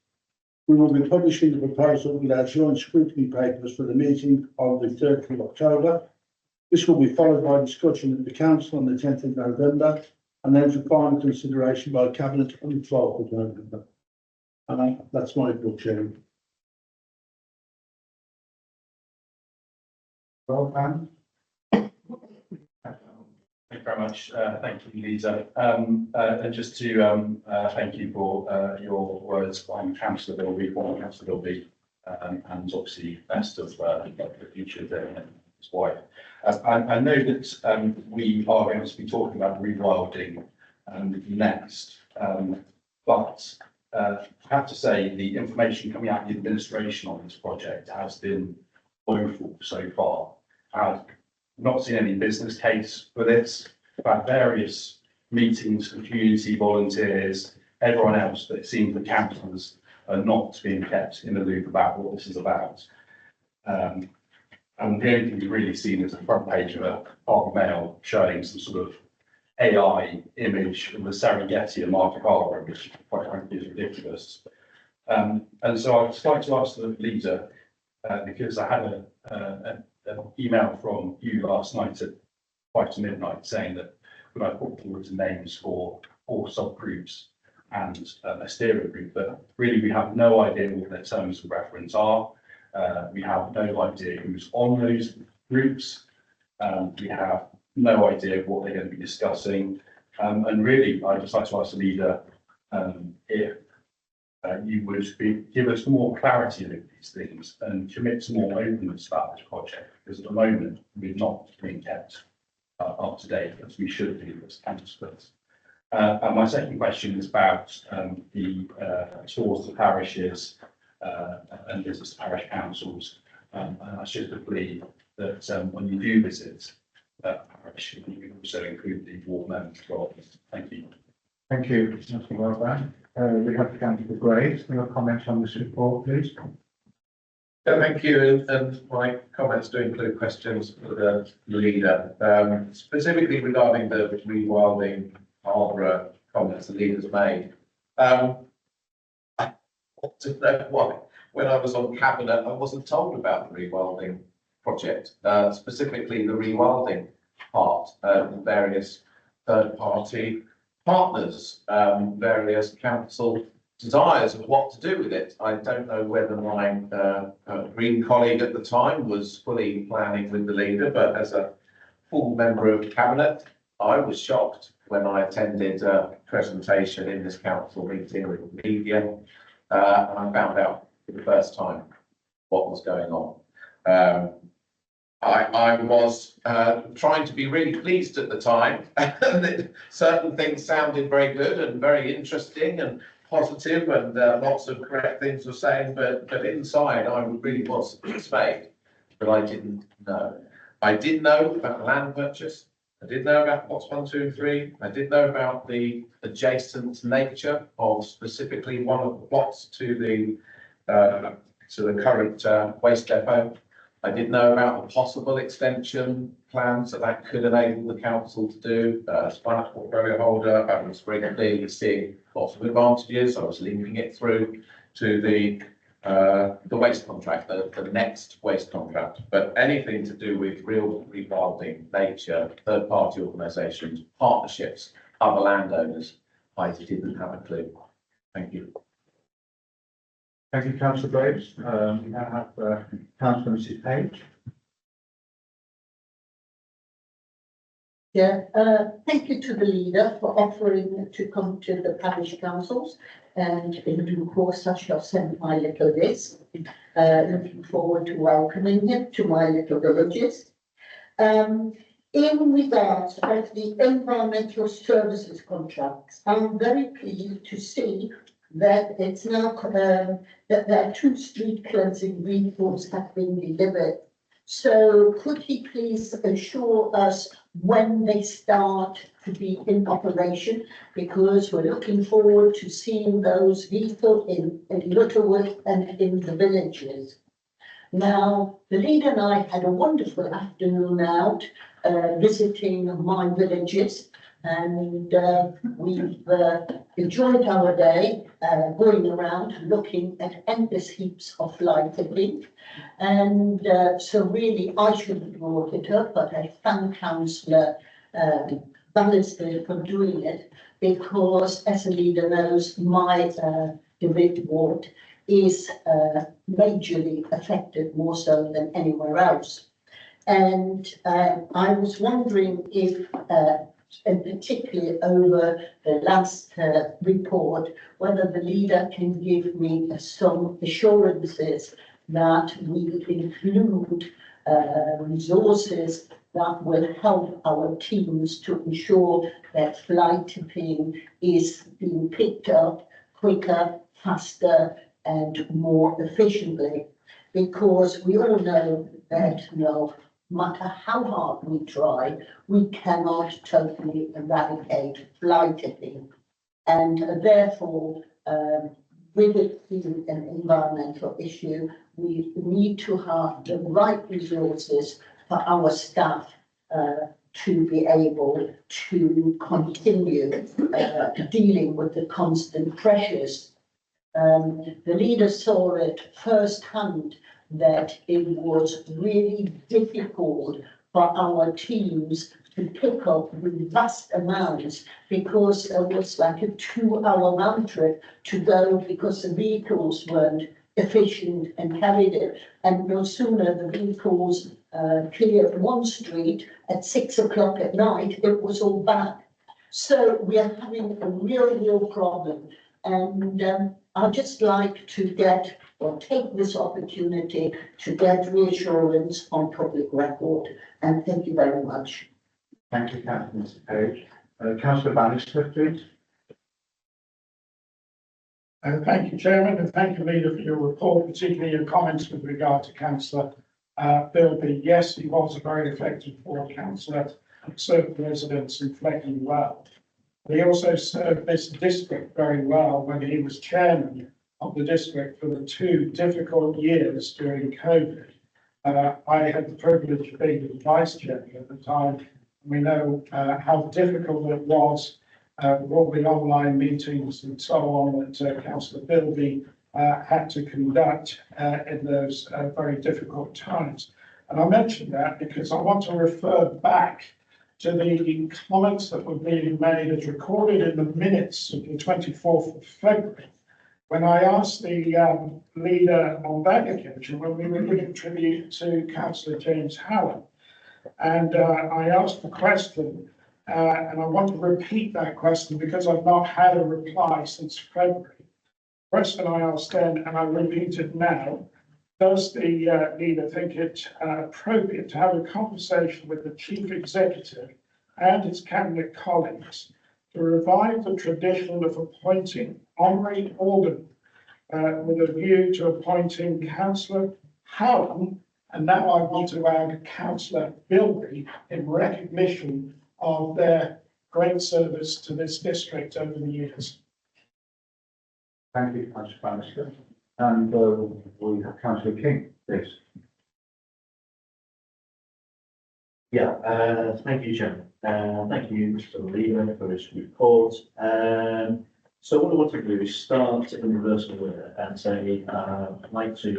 We will be publishing the proposal with our joint scrutiny papers for the meeting on the 3rd of October. This will be followed by discussion at the council on the 10th of November and then for final consideration by cabinet on the 12th of November. And that's my report, Chairman. Well, Pam? Thank you very much. Thank you, Lisa. And just to thank you for your words on Councillor Bilby, former Councillor Bilby, and obviously best of the future there and his wife. I know that we are going to be talking about rewilding next, but I have to say the information coming out of the administration on this project has been woeful so far. I've not seen any business case for this. We've had various meetings with community volunteers, everyone else, but it seems the councillors are not being kept in the loop about what this is about. And the only thing we've really seen is the front page of a Park Mail showing some sort of AI image of the Serengeti and Market Harbour, which quite frankly is ridiculous. And so I'd just like to ask the leader, because I had an email from you last night at 5 to midnight saying that when I put forward the names for 4 subgroups and a steering group, but really we have no idea what their terms of reference are. We have no idea who's on those groups. We have no idea what they're going to be discussing. And really, I'd just like to ask the leader, if you would give us more clarity on these things and commit to more openness about this project, because at the moment, we're not being kept up to date as we should be as councillors. And my second question is about the tours to parishes and visits to parish councils. And I should believe that when you do visit parish, you can also include the ward members as well. Thank you. Thank you, Mr. Wellburn. We have Councillor Graves. Your comments on this report, please. Yeah, thank you, and my comments do include questions for the leader, specifically regarding the rewilding Harborough comments the leader's made. I want to know why, when I was on cabinet, I wasn't told about the rewilding project, specifically the rewilding part, various third-party partners, various council desires of what to do with it. I don't know whether my Green colleague at the time was fully planning with the leader, but as a full member of cabinet, I was shocked when I attended a presentation in this council meeting with the media, and I found out for the first time what was going on. I was trying to be really pleased at the time. Certain things sounded very good and very interesting and positive, and lots of correct things were saying, but inside I really was dismayed, but I didn't know. I did know about the land purchase. I did know about plots 1, 2, and 3. I did know about the adjacent nature of specifically one of the plots to the current waste depot. I did know about the possible extension plans that could enable the council to do. As finance portfolio holder, I was very clearly seeing lots of advantages. I was linking it through to the waste contract, the next waste contract. But anything to do with real rewilding nature, third-party organisations, partnerships, other landowners, I didn't have a clue. Thank you. Thank you, Councillor Graves. We now have Councillor Mrs. Page. Yeah, thank you to the leader for offering to come to the parish councils, and in due course I shall send my little list. Looking forward to welcoming him to my little villages. In regards of the environmental services contracts, I'm very pleased to see that it's now that there are 2 street cleansing vehicles have been delivered. So could he please assure us when they start to be in operation? Because we're looking forward to seeing those vehicles in Littlewood and in the villages. Now, the leader and I had a wonderful afternoon out visiting my villages, and we've enjoyed our day going around looking at endless heaps of lighting. And so really I should have brought it up, but I thank Councillor Bannister for doing it, because as a leader knows, my David ward is majorly affected, more so than anywhere else. And I was wondering if and particularly over the last report, whether the leader can give me some assurances that we include resources that will help our teams to ensure that fly tipping is being picked up quicker, faster, and more efficiently. Because we all know that no matter how hard we try, we cannot totally eradicate fly tipping. And therefore, with it being an environmental issue, we need to have the right resources for our staff to be able to continue dealing with the constant pressures. The leader saw it firsthand that it was really difficult for our teams to pick up vast amounts, because there was like a 2-hour round trip to go because the vehicles weren't efficient and carried it. And no sooner the vehicles cleared one street at 6 o'clock at night, it was all back. So we are having a real problem. And I'd just like to get, or take this opportunity to get reassurance on public record. And thank you very much. Thank you, Councillor Page. Councillor Bannister, please. Thank you, Chairman, and thank you, Leader, for your report, particularly your comments with regard to Councillor Bilby. Yes, he was a very effective ward councillor, served residents in Fleckley well. He also served this district very well when he was chairman of the district for the 2 difficult years during COVID. I had the privilege of being the vice chairman at the time. We know how difficult it was with all the online meetings and so on that Councillor Bilby had to conduct in those very difficult times. And I mention that because I want to refer back to the comments that were being made as recorded in the minutes of the 24th of February, when I asked the leader on that occasion, when we were giving tribute to Councillor James Howard, and I asked the question, and I want to repeat that question because I've not had a reply since February. The question I asked then, and I repeat it now, does the leader think it appropriate to have a conversation with the chief executive and his cabinet colleagues to revive the tradition of appointing honorary aldermen with a view to appointing Councillor Hallam, and now I want to add Councillor Bilby, in recognition of their great service to this district over the years? Thank you, Councillor Bannister. And we have Councillor King, please. Yeah, thank you, Chairman. Thank you, Mr. Leader, for his report. So what I want to do is start in reverse order and say, I'd like to,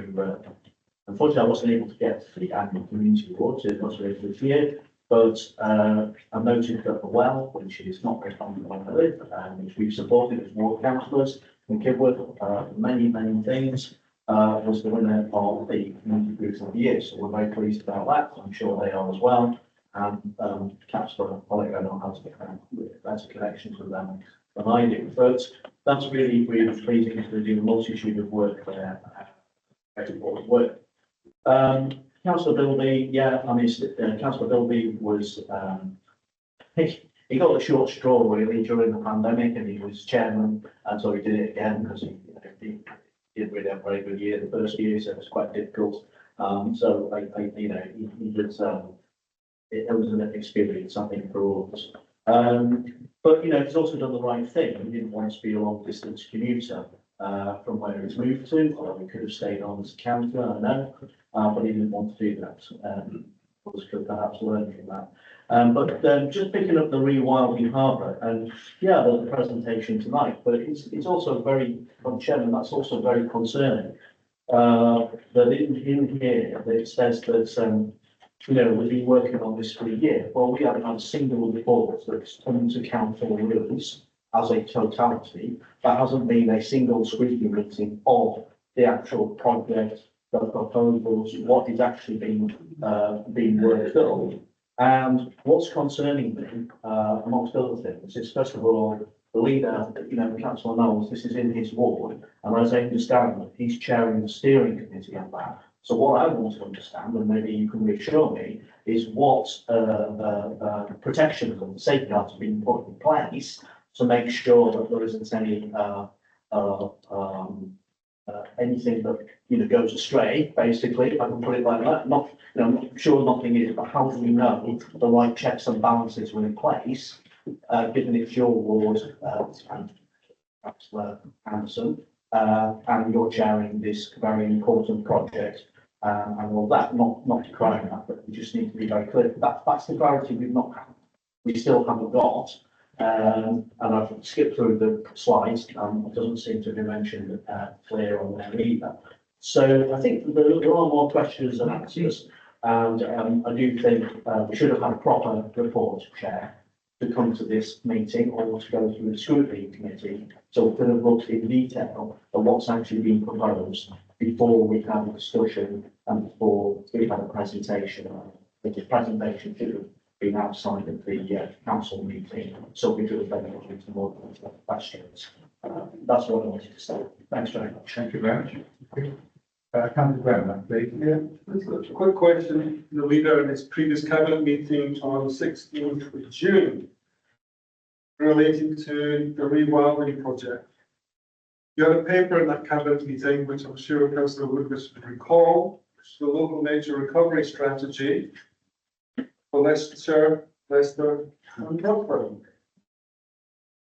unfortunately, I wasn't able to get to the annual community awards, it was later this year, but I noted that the well, which is not very far from where I live, and which we've supported as ward councillors in Kibworth, many things, was the winner of the Community Group of the Year. So we're very pleased about that. I'm sure they are as well. And Councillor Pollock, I know how to get better connections with them than I do. But that's really pleasing because they do a multitude of work there. Very important work. Councillor Bilby, yeah, I mean, Councillor Bilby was, he got the short straw really during the pandemic, and he was chairman, and so he did it again because he didn't really have a very good year the first year, so it was quite difficult. So he was, it was an experience, I think, for all of us. But he's also done the right thing. He didn't want to be a long distance commuter from where he's moved to, or he could have stayed on as a councillor, I know, but he didn't want to do that. Others could perhaps learn from that. But just picking up the Rewilding Harbour, and yeah, there's a presentation tonight, but it's also very, from Chairman, that's also very concerning. That in here, it says that, we've been working on this for a year. Well, we haven't had a single report that's come to council rules as a totality. There hasn't been a single scrutiny meeting of the actual project, the proposals, what is actually being worked on. And what's concerning me, amongst other things, is first of all, the leader, Councillor Knowles, this is in his ward, and as I understand, he's chairing the steering committee on that. So what I want to understand, and maybe you can reassure me, is what protections and safeguards are being put in place to make sure that there isn't any anything that goes astray, basically, if I can put it like that. Not, I'm sure nothing is, but how do we know the right checks and balances were in place, given it's your ward, and Councillor Anderson, and you're chairing this very important project, and all that, not decrying that, but we just need to be very clear. That's the clarity we've not had. We still haven't got. And I've skipped through the slides, it doesn't seem to be mentioned clear on there either. So I think there are more questions than answers, and I do think we should have had a proper report, Chair, to come to this meeting or to go through the scrutiny committee, so we could have looked in detail at what's actually been proposed before we have a discussion and before we have a presentation. I think the presentation should have been outside of the council meeting, so we could have been able to more questions. That's what I wanted to say. Thanks very much. Thank you very much. Councillor Brennan, please. Yeah, just a quick question. The leader in his previous cabinet meeting on 16th of June relating to the rewilding project. You had a paper in that cabinet meeting, which I'm sure Councillor Lucas would recall, which is the local nature recovery strategy for Leicestershire, Leicester and Kilburn.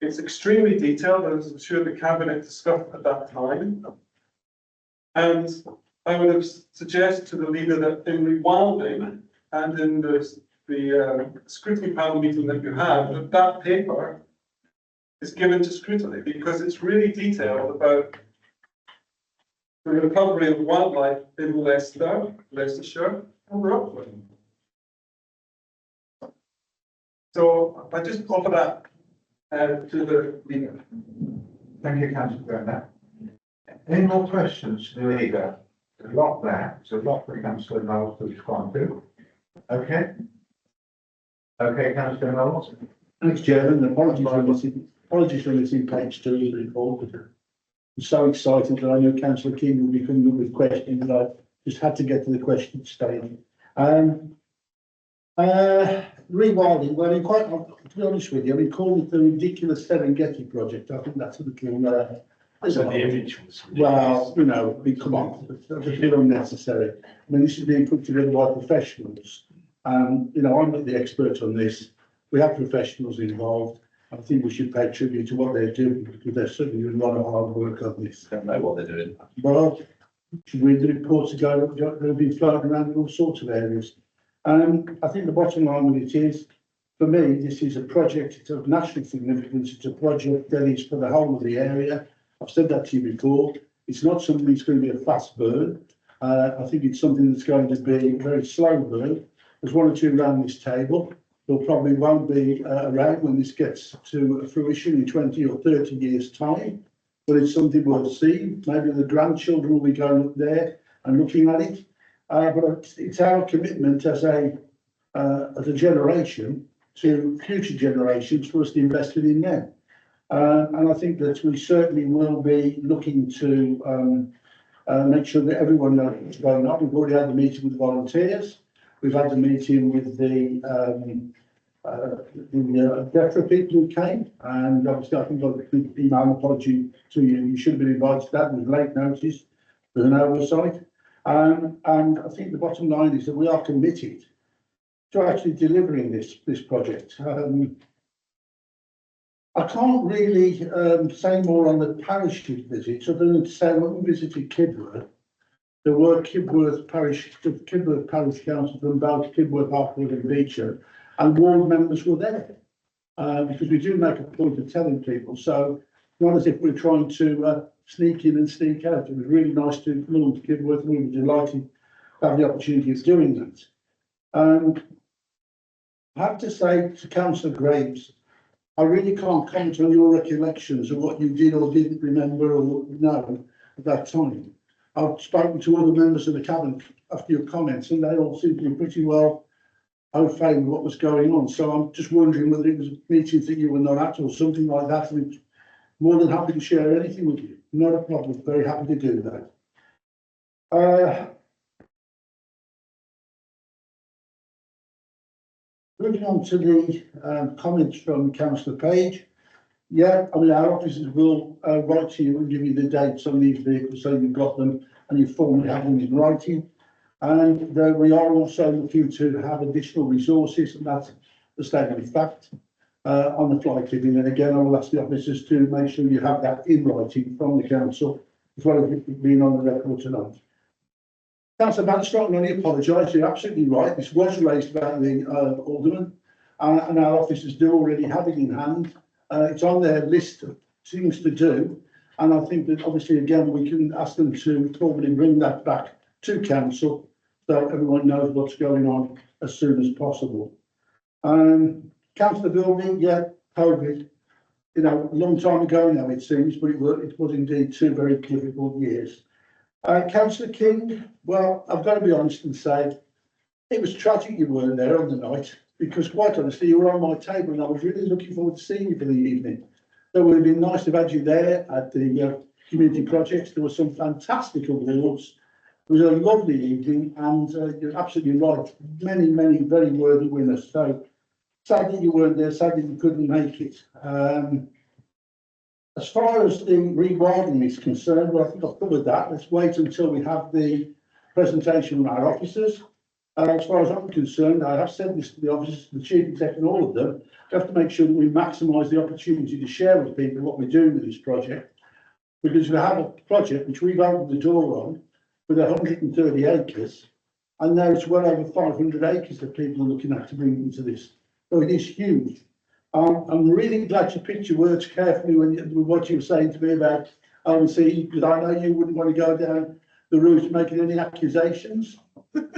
It's extremely detailed, as I'm sure the cabinet discussed at that time. And I would have suggested to the leader that in rewilding and in the scrutiny panel meeting that you have, that paper is given to scrutiny because it's really detailed about the recovery of wildlife in Leicester, Leicestershire and Rutland. So I just offer that to the leader. Thank you, Councillor Brennan. Any more questions to the leader? There's a lot there. There's a lot for Councillor Knowles to respond to. Okay. Okay, Councillor Knowles. Thanks, Chairman. Apologies for missing page 2 of the report. I'm so excited that I know Councillor King will be coming up with questions, but I just had to get to the question stage. Rewilding, well, to be honest with you, I mean, calling it the ridiculous Serengeti project, I think that's a little, well, you know, come on, it's a bit unnecessary. I mean, this is being put together by professionals. You know, I'm not the expert on this. We have professionals involved. I think we should pay tribute to what they're doing because they're certainly doing a lot of hard work on this. Don't know what they're doing. Well, should read the reports ago that have been floating around in all sorts of areas. I think the bottom line with it is, for me, this is a project, it's of national significance. It's a project that is for the whole of the area. I've said that to you before. It's not something that's going to be a fast burn. I think it's something that's going to be a very slow burn. There's one or two around this table. There probably won't be around when this gets to fruition in 20 or 30 years' time. But it's something we'll see. Maybe the grandchildren will be going up there and looking at it. But it's our commitment as a generation to future generations for us to invest in them. And I think that we certainly will be looking to make sure that everyone knows what's going on. We've already had the meeting with the volunteers. We've had the meeting with the DEFRA people who came, and obviously I think I've got an email apology to you. You should have been invited to that. It was late notice. There's an oversight. And I think the bottom line is that we are committed to actually delivering this project. I can't really say more on the parish visits other than to say when we visited Kidworth, there were Kidworth Parish Council from both Kidworth, Hartwood and Beecher, and ward members were there. Because we do make a point of telling people, so not as if we're trying to sneak in and sneak out. It was really nice to belong to Kidworth, and we were delighted to have the opportunity of doing that. I have to say to Councillor Graves, I really can't comment on your recollections of what you did or didn't remember or know at that time. I've spoken to other members of the cabinet after your comments, and they all seem to be pretty well au fait with what was going on. So I'm just wondering whether it was meetings that you were not at or something like that. I'm more than happy to share anything with you. Not a problem. Very happy to do that. Moving on to the comments from Councillor Page. Yeah, I mean, our officers will write to you and give you the dates on these vehicles so you've got them and you formally have them in writing. And we are also looking to have additional resources, and that's the statement of fact on the fly tipping. And again, I will ask the officers to make sure you have that in writing from the council, as well as it being on the record tonight. Councillor Bannister, I can only apologise. You're absolutely right. This was raised about the alderman, and our officers do already have it in hand. It's on their list of things to do, and I think that obviously again we can ask them to formally bring that back to council so everyone knows what's going on as soon as possible. Councillor Building, yeah, COVID, you know, a long time ago now it seems, but it was indeed 2 very difficult years. Councillor King, well, I've got to be honest and say it was tragic you weren't there on the night. because quite honestly, you were on my table and I was really looking forward to seeing you for the evening. So it would have been nice to have had you there at the community projects. There were some fantastic awards. It was a lovely evening and you're absolutely right. Many, many very worthy winners. So sadly you weren't there, sadly you couldn't make it. As far as the rewilding is concerned, well, I think I've covered that. Let's wait until we have the presentation from our officers. As far as I'm concerned, I have said this to the officers, the chief exec and all of them, we have to make sure that we maximise the opportunity to share with people what we're doing with this project. Because we have a project which we've opened the door on with 130 acres, and now it's well over 500 acres that people are looking at to bring into this. So it is huge. I'm really glad you picked your words carefully with what you were saying to me about ONC, because I know you wouldn't want to go down the route of making any accusations.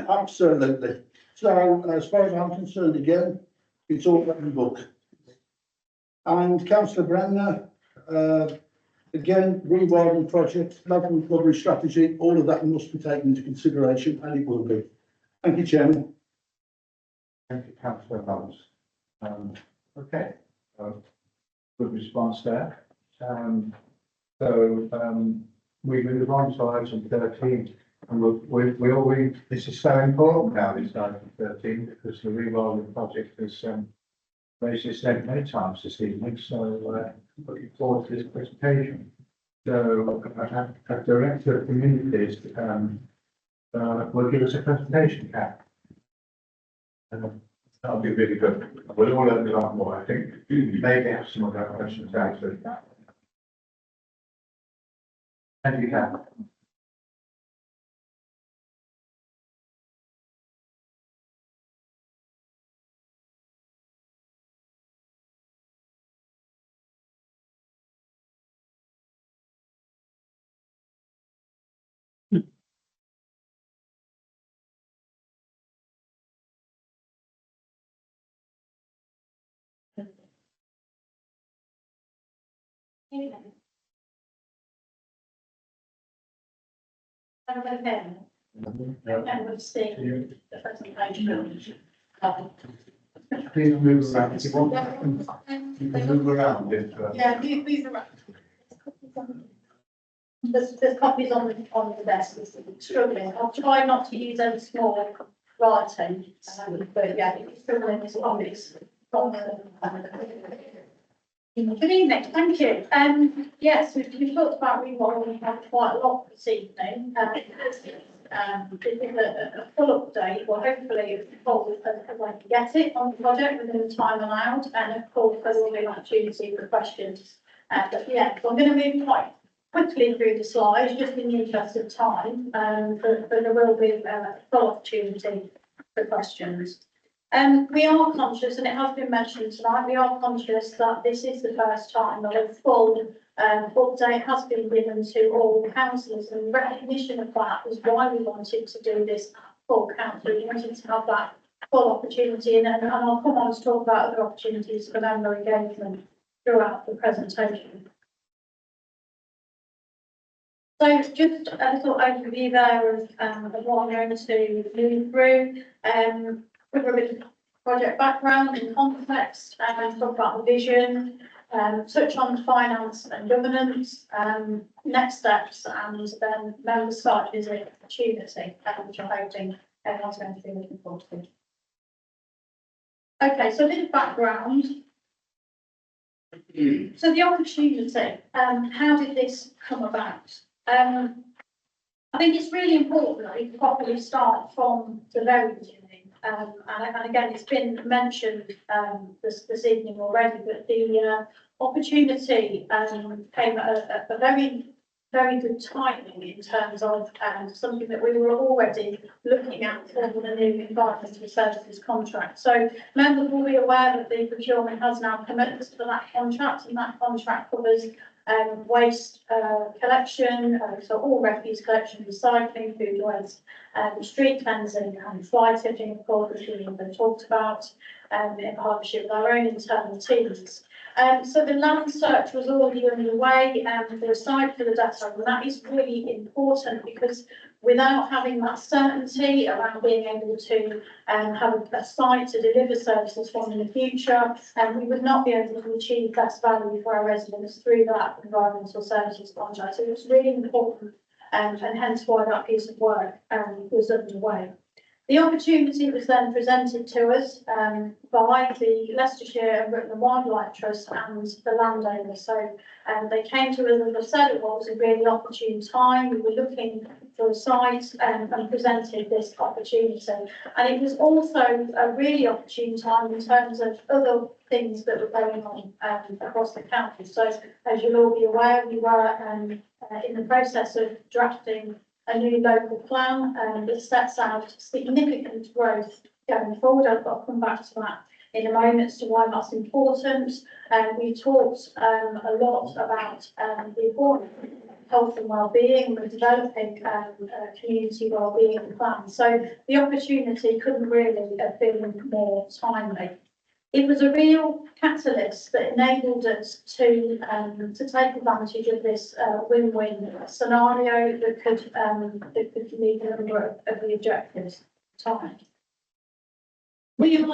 Absolutely. So as far as I'm concerned, again, it's all in the book. And Councillor Bremner, again, rewilding project, local recovery strategy, all of that must be taken into consideration, and it will be. Thank you, Chairman. Thank you, Councillor Mullins. Okay, good response there. We move on to item 13, and this is so important now, this item 13, because the rewilding project has raised its name many times this evening, so looking forward to this presentation. So, our Director of Communities will give us a presentation, Kat. That'll be really good. We'll all learn a lot more, I think. Maybe have some other questions answered. Thank you, Kat. And we've seen the presentation. Please move around if you want. You can move around if. Yeah, these are. There's copies on the desk, it's struggling. I'll try not to use any small writing, but yeah, it's struggling with copies. Good evening, thank you. Yes, we've talked about rewilding, we've had quite a lot this evening. This is a full update, well, hopefully it's full as I can get it on the project within the time allowed, and of course there will be an opportunity for questions. But yeah, so I'm going to move quite quickly through the slides, just in the interest of time, but there will be a full opportunity for questions. We are conscious, and it has been mentioned tonight, we are conscious that this is the first time that a full update has been given to all councillors, and recognition of that is why we wanted to do this full council. We wanted to have that full opportunity, and I'll come on to talk about other opportunities for member engagement throughout the presentation. So just a little overview there of what I'm going to move through. Cover a bit of project background and context, and talk about the vision, touch on finance and governance, next steps, and then member site visit opportunity, which I'm hoping everyone's going to be looking forward to. Okay, so a bit of background. So the opportunity, how did this come about? I think it's really important that we properly start from the very beginning. And again, it's been mentioned this evening already, but the opportunity came at a very, very good timing in terms of something that we were already looking at for the new environmental services contract. So members will be aware that the procurement has now commenced for that contract, and that contract covers waste collection, so all refuse collection, recycling, food waste, street cleansing and fly tipping, of course, which we've been talked about in partnership with our own internal teams. So the land search was already underway for a site for the depot, and that is really important because without having that certainty around being able to have a site to deliver services from in the future, we would not be able to achieve best value for our residents through that environmental services contract. So it's really important, and hence why that piece of work was underway. The opportunity was then presented to us by the Leicestershire and Rutland Wildlife Trust and the landowner. So they came to us, as I said, it was a really opportune time. We were looking for a site and presented this opportunity. And it was also a really opportune time in terms of other things that were going on across the county. So as you'll all be aware, we were in the process of drafting a new local plan that sets out significant growth going forward. I'll come back to that in a moment as to why that's important. We talked a lot about the importance of health and well-being. We're developing community well-being plans. So the opportunity couldn't really have been more timely. It was a real catalyst that enabled us to take advantage of this win-win scenario that could meet a number of the objectives at the time. We are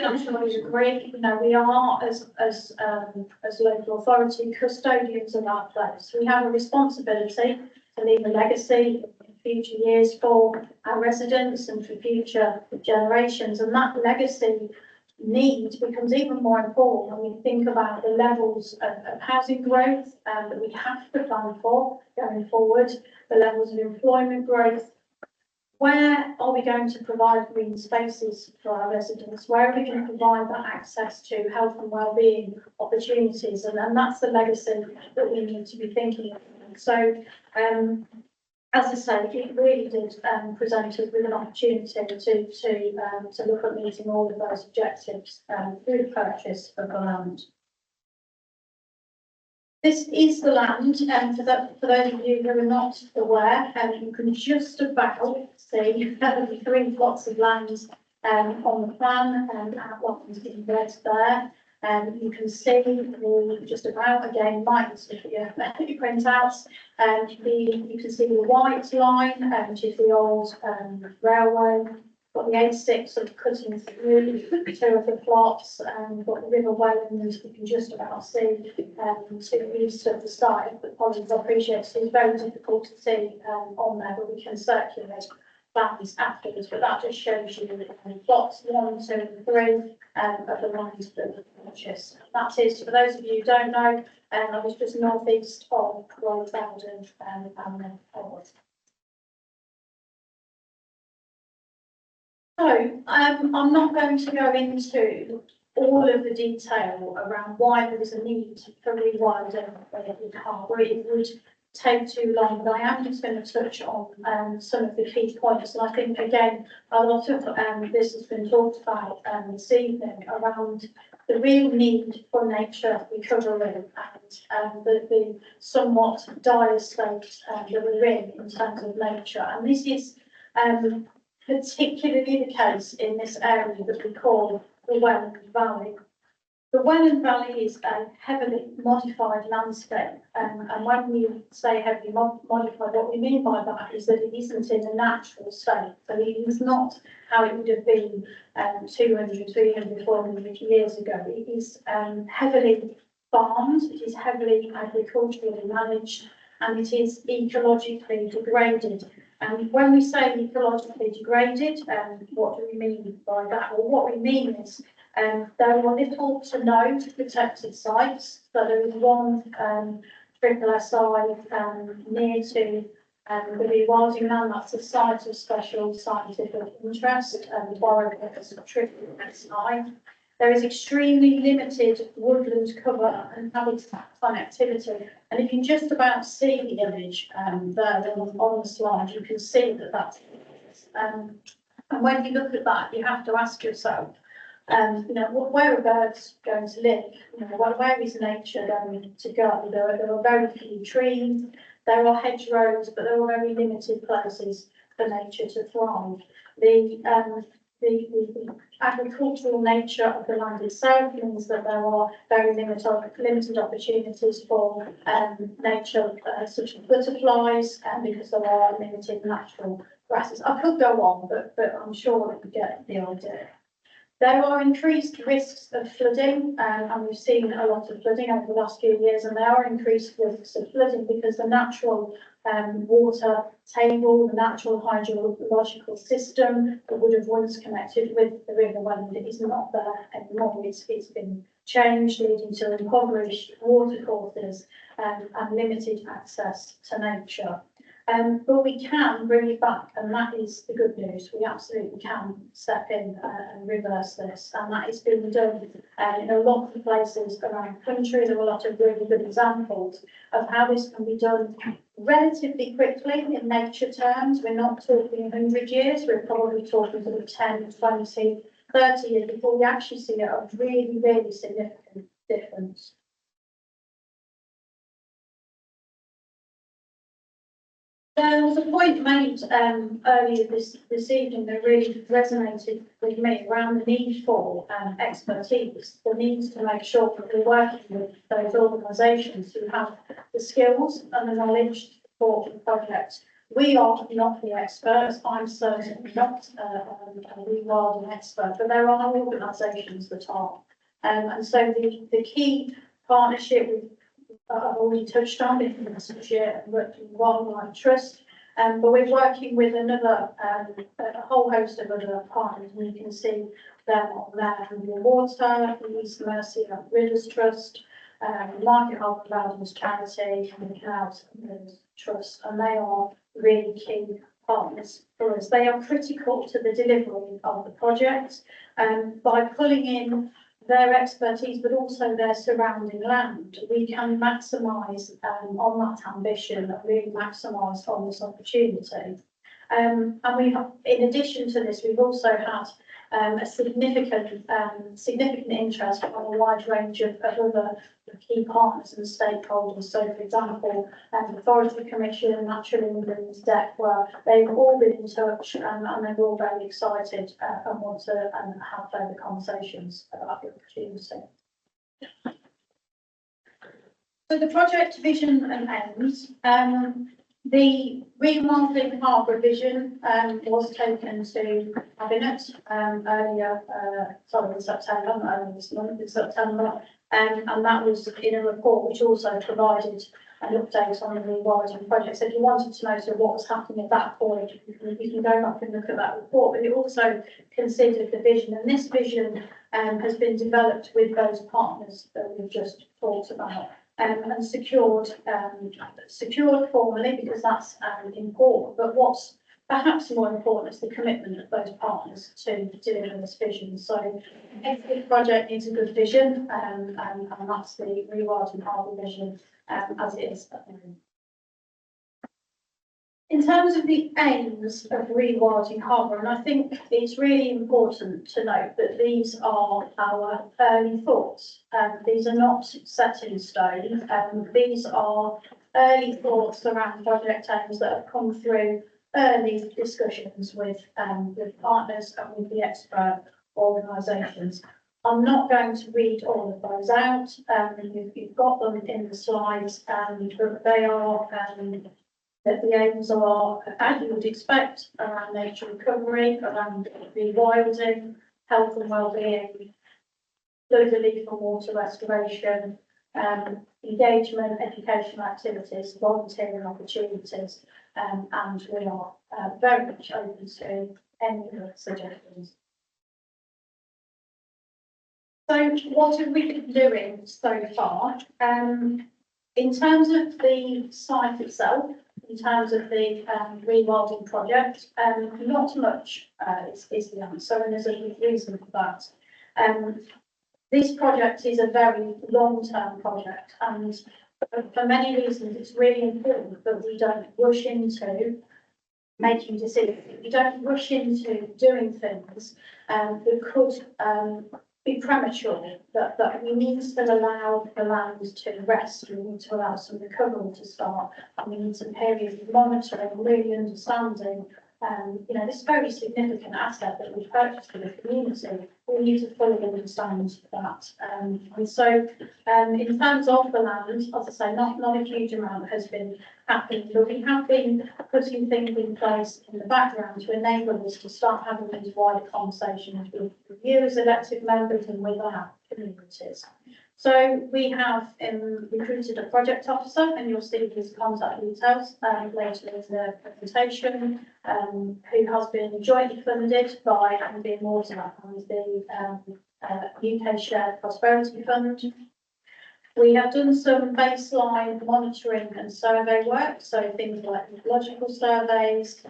I'm sure you agree, we are as local authority custodians of our place. We have a responsibility to leave a legacy in future years for our residents and for future generations, and that legacy need becomes even more important when we think about the levels of housing growth that we have to plan for going forward, the levels of employment growth. Where are we going to provide green spaces for our residents? Where are we going to provide that access to health and well-being opportunities? And that's the legacy that we need to be thinking of. So, as I say, it really did present us with an opportunity to look at meeting all of those objectives through the purchase of the land. This is the land, and for those of you who are not aware, you can just about see the 3 plots of land on the plan outlined in red there. You can see the just about again might if you print out. You can see the white line, which is the old railway. Got the A6 sort of cutting through 2 of the plots, and got the River Welland. You can just about see to the east of the site. But apologies, I appreciate it's very difficult to see on there, but we can circulate plans afterwards. But that just shows you the plots 1, 2, and 3 of the lines that were purchased. That is, for those of you who don't know, that was just northeast of Royal Bowden and Elwood. So I'm not going to go into all of the detail around why there is a need for rewilding in Harbour. It would take too long, but I am just going to touch on some of the key points. And I think, again, a lot of this has been talked about this evening around the real need for nature recovery and the somewhat dire state that we're in terms of nature. And this is particularly the case in this area that we call the Welland Valley. The Welland Valley is a heavily modified landscape, and when we say heavily modified, what we mean by that is that it isn't in a natural state. So it is not how it would have been 200, 300, 400 years ago. It is heavily farmed, it is heavily agriculturally managed, and it is ecologically degraded. And when we say ecologically degraded, what do we mean by that? Well, what we mean is there are little to no protected sites. So there is one triple SI near to the rewilding land. That's a site of special scientific interest, borrowed as a triple SI. There is extremely limited woodland cover and habitat connectivity. And you can just about see the image there on the slide. You can see that that's and when you look at that, you have to ask yourself, where are birds going to live? Where is nature going to go? There are very few trees, there are hedgerows, but there are very limited places for nature to thrive. the agricultural nature of the land itself means that there are very limited opportunities for nature such as butterflies, because there are limited natural grasses. I could go on, but I'm sure that you get the idea. There are increased risks of flooding, and we've seen a lot of flooding over the last few years, and there are increased risks of flooding because the natural water table, the natural hydrological system that would have once connected with the River Welland is not there anymore. It's been changed, leading to impoverished watercourses and limited access to nature. But we can bring it back, and that is the good news. We absolutely can step in and reverse this, and that is being done in a lot of places around the country. There are a lot of really good examples of how this can be done relatively quickly in nature terms. We're not talking 100 years, we're probably talking sort of 10, 20, 30 years before we actually see a really, really significant difference. There was a point made earlier this evening that really resonated with me around the need for expertise, the need to make sure that we're working with those organisations who have the skills and the knowledge to support the project. We are not the experts. I'm certainly not a rewilding expert, but there are organisations that are. And so the key partnership with I've already touched on it in the Wildlife Trust, but we're working with another, a whole host of other partners, and you can see them on there, Water, the East Mercia Rivers Trust, Market Harbour Gardens Charity, and the Canals Rivers Trust, and they are really key partners for us. They are critical to the delivery of the project, by pulling in their expertise, but also their surrounding land. We can maximise on that ambition and really maximise on this opportunity. And we have, in addition to this, we've also had a significant interest from a wide range of other key partners and stakeholders. So, for example, the Forestry Commission, Natural England, DECWA, they've all been in touch and they're all very excited and want to have further conversations about the opportunity. So the project vision and aims. The Rewilding Harbour vision was taken to Cabinet earlier, in September, not earlier this month, in September, and that was in a report which also provided an update on the rewilding project. So if you wanted to know what was happening at that point, you can go back and look at that report, but it also considered the vision, and this vision has been developed with those partners that we've just talked about. And secured formally, because that's important. But what's perhaps more important is the commitment of those partners to deliver this vision. So every project needs a good vision, and that's the Rewilding Harbour vision as it is at the moment. In terms of the aims of Rewilding Harbour, and I think it's really important to note that these are our early thoughts. These are not set in stone. These are early thoughts around project aims that have come through early discussions with partners and with the expert organisations. I'm not going to read all of those out. You've got them in the slides, but they are that the aims are, as you would expect, around nature recovery, around rewilding, health and well-being, flood relief and water restoration, engagement, educational activities, volunteering opportunities, and we are very much open to any of the suggestions. So what have we been doing so far? In terms of the site itself, in terms of the rewilding project, not much is the answer, and there's a reason for that. This project is a very long-term project, and for many reasons it's really important that we don't rush into making decisions. We don't rush into doing things that could be premature, that we need to allow the land to rest, we need to allow some recovery to start, and we need some periods of monitoring, really understanding this is a very significant asset that we've purchased for the community. We need to fully understand that. And so, in terms of the land, as I say, not a huge amount has been happening, but we have been putting things in place in the background to enable us to start having these wider conversations with you as elected members and with our communities. So we have recruited a project officer, and you'll see his contact details later in the presentation, who has been jointly funded by MB Water and the UK Shared Prosperity Fund. We have done some baseline monitoring and survey work, so things like ecological surveys,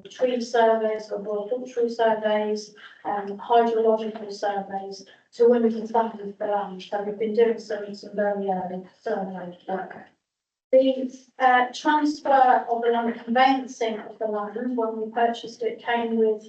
tree surveys, or horticultural surveys, hydrological surveys, to understand the land. So we've been doing some very early survey work. The transfer of the land, conveyancing of the land, when we purchased it, came with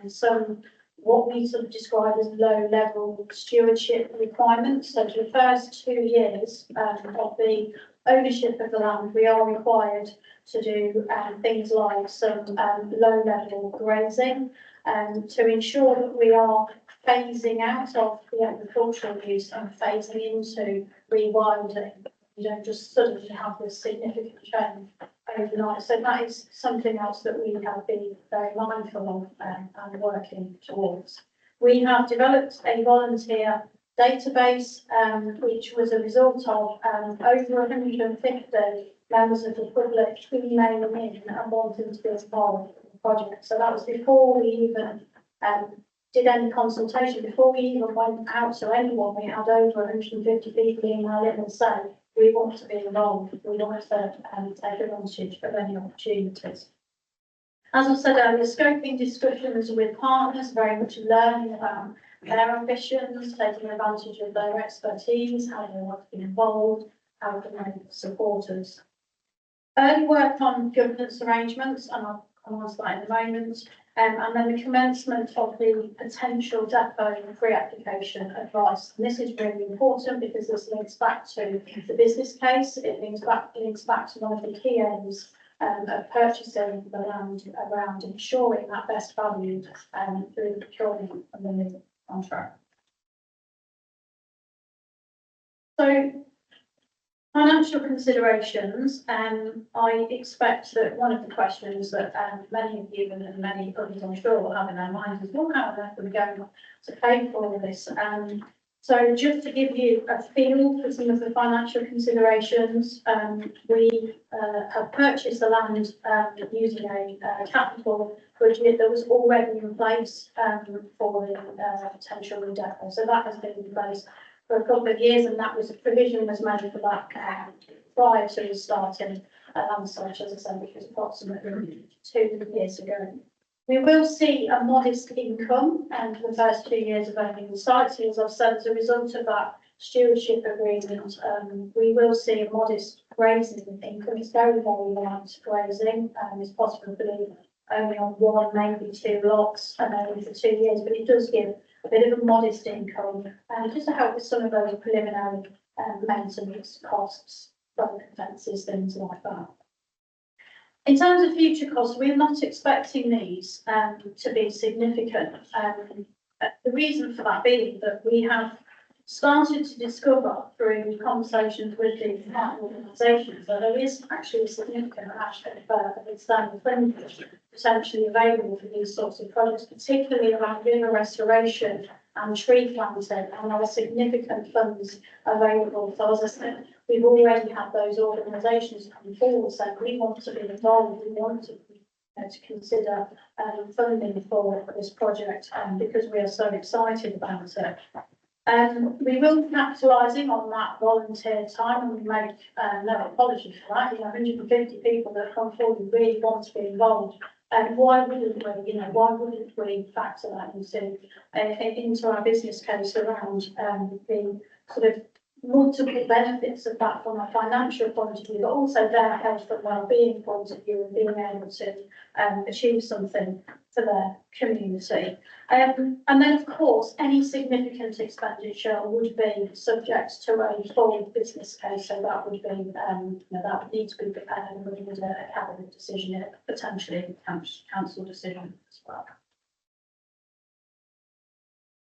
some what we sort of describe as low-level stewardship requirements. So for the first 2 years of the ownership of the land, we are required to do things like some low-level grazing to ensure that we are phasing out of the agricultural use and phasing into rewilding. You don't just suddenly have this significant change overnight. So that is something else that we have been very mindful of and working towards. We have developed a volunteer database, which was a result of over 150 members of the public emailing in and wanting to be involved in the project. So that was before we even did any consultation, before we even went out to anyone. We had over 150 people email in and say, we want to be involved, we want to take advantage of any opportunities. As I said earlier, scoping discussions with partners, very much learning about their ambitions, taking advantage of their expertise, how they want to be involved, how can they support us. Early work on governance arrangements, and I'll come on to that in a moment, and then the commencement of the potential depot pre-application advice. And this is really important because this links back to the business case. It links back to one of the key aims of purchasing the land around ensuring that best value through the procurement of the new contract. So, financial considerations, I expect that one of the questions that many of you and many others I'm sure will have in their minds is, well, how on earth are we going to pay for all this? So just to give you a feel for some of the financial considerations, we have purchased the land using a capital budget that was already in place for the potential new depot. So that has been in place for a couple of years, and that was a provision was made for that prior to starting land search, as I said, which was approximately 2 years ago. We will see a modest income for the first 2 years of owning the site. So as I've said, as a result of that stewardship agreement, we will see a modest grazing income. It's very, very light grazing. It's possibly only on 1, maybe 2 lots for 2 years, but it does give a bit of a modest income, just to help with some of those preliminary maintenance costs, road fences, things like that. In terms of future costs, we're not expecting these to be significant. The reason for that being that we have started to discover through conversations with the partner organisations that there is actually a significant aspect of external funding potentially available for these sorts of projects, particularly around river restoration and tree planting, and there are significant funds available. So as I said, we've already had those organisations come forward saying we want to be involved, we want to consider funding for this project because we are so excited about it. We will be capitalising on that volunteer time, and we make no apology for that. 150 people that come forward and really want to be involved. And why wouldn't we? Why wouldn't we factor that into our business case around the sort of multiple benefits of that from a financial point of view, but also their health and well-being point of view and being able to achieve something for their community. And then, of course, any significant expenditure would be subject to a full business case, so that would be, that would need to be prepared and would need a cabinet decision, potentially a council decision as well.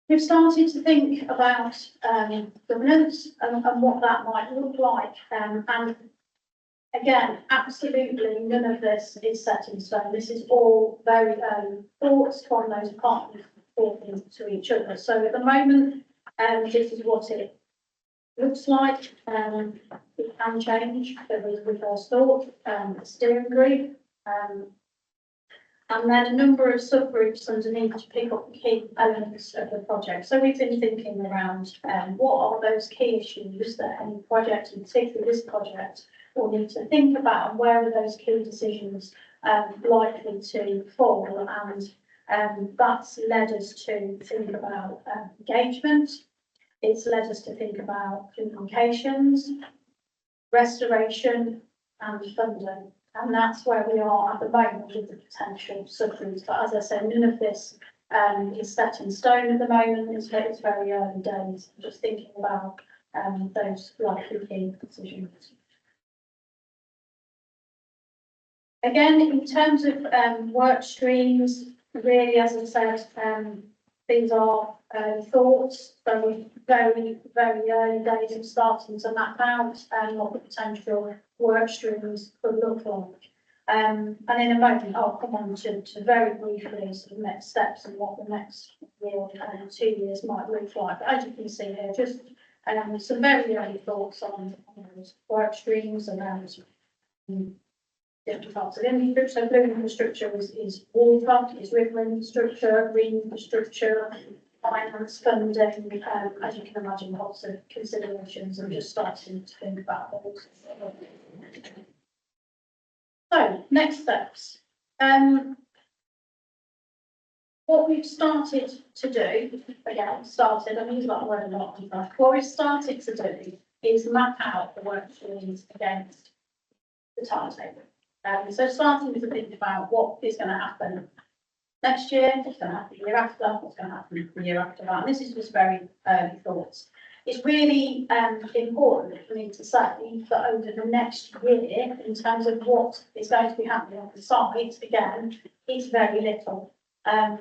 We've started to think about governance and what that might look like. And again, absolutely none of this is set in stone. This is all very thoughts from those partners talking to each other. So at the moment, this is what it looks like. It can change, but we first thought, the steering group. And then a number of subgroups underneath to pick up the key elements of the project. So we've been thinking around what are those key issues that any project, in particular this project, will need to think about, and where are those key decisions likely to fall. And that's led us to think about engagement. It's led us to think about communications, restoration and funding. And that's where we are at the moment with the potential subgroups. But as I said, none of this is set in stone at the moment. It's very early days. I'm just thinking about those likely key decisions. Again, in terms of work streams, really, as I said, these are thoughts. So we're very, very early days of starting to map out what the potential work streams could look like. And in a moment, I'll come on to very briefly sort of next steps and what the next year and 2 years might look like. But as you can see here, just some very early thoughts on those work streams around different parts of infrastructure. So blue infrastructure is water, is river infrastructure, green infrastructure, finance funding, as you can imagine, lots of considerations, and just starting to think about those. So, next steps. What we've started to do, again, I use that word a lot, what we've started to do is map out the work streams against the timetable. So starting to think about what is going to happen next year, what's going to happen the year after, what's going to happen the year after that. And this is just very early thoughts. It's really important for me to say that over the next year, in terms of what is going to be happening on the site, again, it's very little.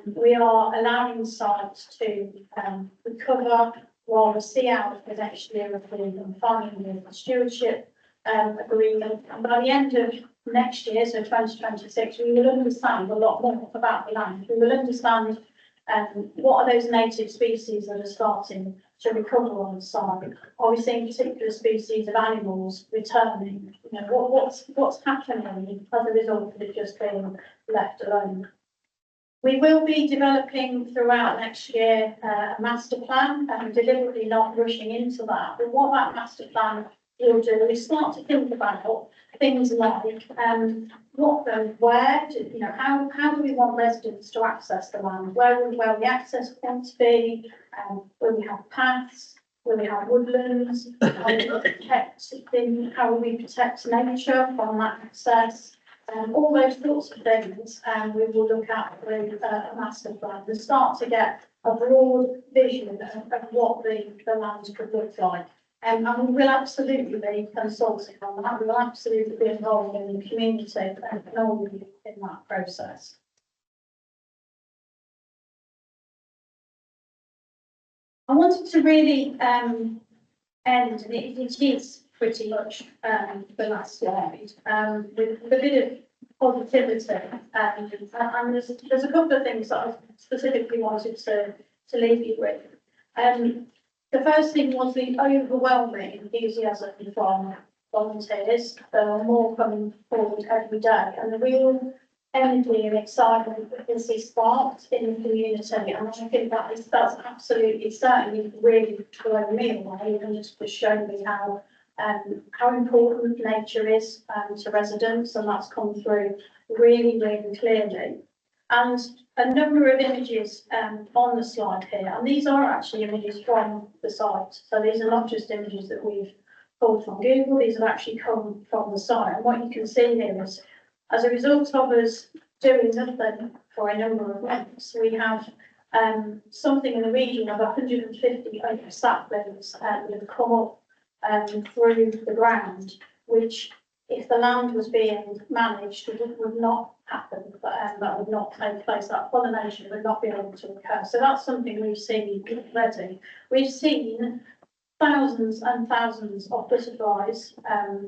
We are allowing sites to recover while we see out the next year of the final stewardship agreement. And by the end of next year, so 2026, we will understand a lot more about the land. We will understand what are those native species that are starting to recover on the site. Are we seeing particular species of animals returning? You know, what's happening as a result of it just being left alone? We will be developing throughout next year a master plan, and deliberately not rushing into that. But what that master plan will do is start to think about things like what and where, how do we want residents to access the land? Where will the access points be? Will we have paths? Will we have woodlands? How will we protect nature from that access? All those sorts of things we will look at with a master plan and start to get a broad vision of what the land could look like. And we will absolutely be consulting on that. We will absolutely be involved in the community and all in that process. I wanted to really end, and it is pretty much the last slide, with a bit of positivity. And there's a couple of things that I specifically wanted to leave you with. The first thing was the overwhelming enthusiasm from volunteers. There are more coming forward every day, and the real energy and excitement that this is sparked in the community. And I think that's absolutely certainly really blown me away, and just shown me how important nature is to residents, and that's come through really, really clearly. And a number of images on the slide here, and these are actually images from the site. So these are not just images that we've pulled from Google, these have actually come from the site. And what you can see here is, as a result of us doing nothing for a number of months, we have something in the region of 150 open saplings that have come up through the ground, which, if the land was being managed, would not happen, that would not take place, that pollination would not be able to occur. So that's something we've seen already. We've seen thousands and thousands of butterflies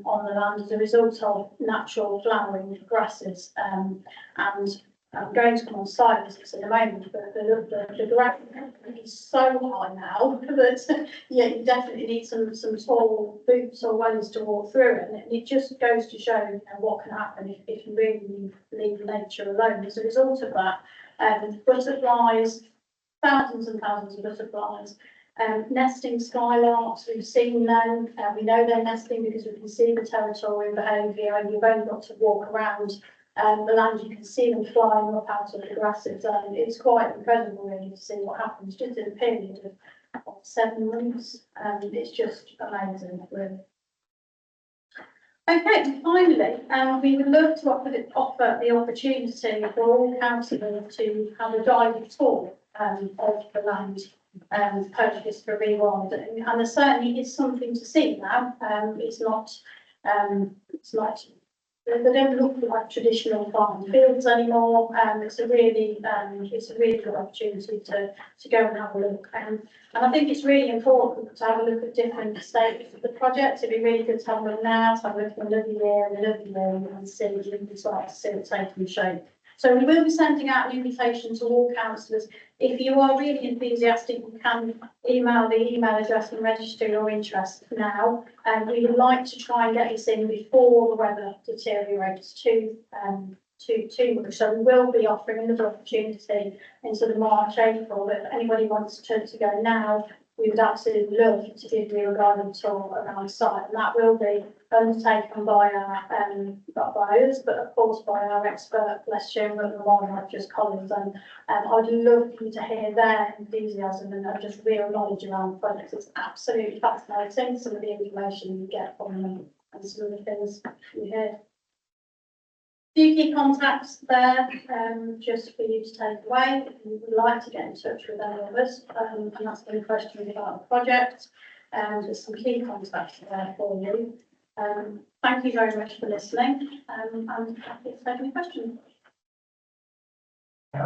on the land as a result of natural flowering grasses. And I'm going to come on site visits in a moment, but the grass is so high now that yeah, you definitely need some tall boots or wellies to walk through it. And it just goes to show, you know, what can happen if you really leave nature alone. As a result of that, butterflies, thousands and thousands of butterflies, nesting skylarks, we've seen them, we know they're nesting because we can see the territorial behaviour, and you've only got to walk around the land, you can see them flying up out of the grasses. It's quite incredible really to see what happens just in a period of 7 months. It's just amazing, really. Okay, finally, we would love to offer the opportunity for all councillors to have a guided tour of the land purchased for rewilding, and there certainly is something to see now. It's not they don't look like traditional farm fields anymore. It's a really good opportunity to go and have a look. And I think it's really important to have a look at different stages of the project. It'd be really good to have a look now, to have a look in another year, and see it taking shape. So we will be sending out an invitation to all councillors. If you are really enthusiastic, you can email the email address and register your interest now. We would like to try and get this in before the weather deteriorates too much. So we will be offering another opportunity in sort of March, April. But if anybody wants to go now, we would absolutely love to give you a guided tour around site, and that will be undertaken by our not by us, but of course by our expert, Les Schumer and the wildlife just Collins. And I'd love for you to hear their enthusiasm and just real knowledge around the project. It's absolutely fascinating, some of the information you get from them and some of the things you hear. Few key contacts there, just for you to take away if you would like to get in touch with any of us, and that's been a question about the project. There's some key contacts there for you. Thank you very much for listening, and happy to take any questions.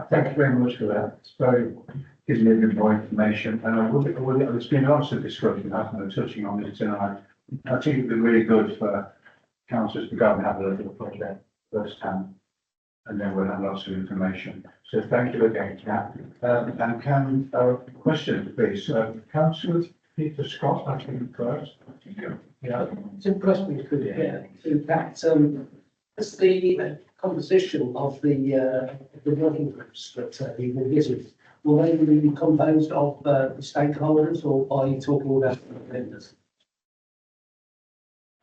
Thank you very much for that. It's very, gives me a bit more information. There's been lots of discussion, hasn't there, touching on this tonight. I think it'd be really good for councillors to go and have a look at the project first hand, and then we'll have lots of information. So thank you again, Kat. And can question, please, Councillor Peter Scott, I think first. Yeah. Two questions, could you hear? In fact, as the composition of the working groups that you've envisaged, will they be composed of the stakeholders, or are you talking about vendors?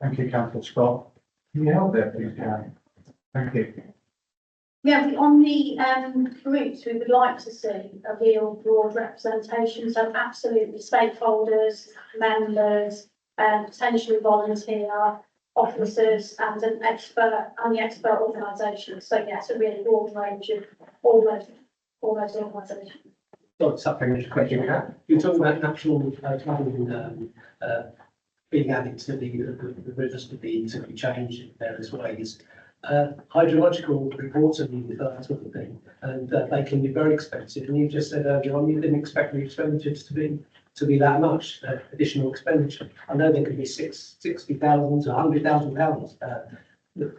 Thank you, Councillor Scott. Can you help there, please, Karen? Thank you. Yeah, on the groups, we would like to see a real broad representation, so absolutely stakeholders, members, potentially volunteer officers, and an expert and the expert organisations. So yes, a really broad range of all those organisations. So supplementary question. You're talking about natural flooding being added to the rivers to be changed in various ways. Hydrological reports are needed for that sort of thing, and they can be very expensive. And you just said earlier on you didn't expect the expenditures to be that much additional expenditure. I know there could be 60,000 to £100,000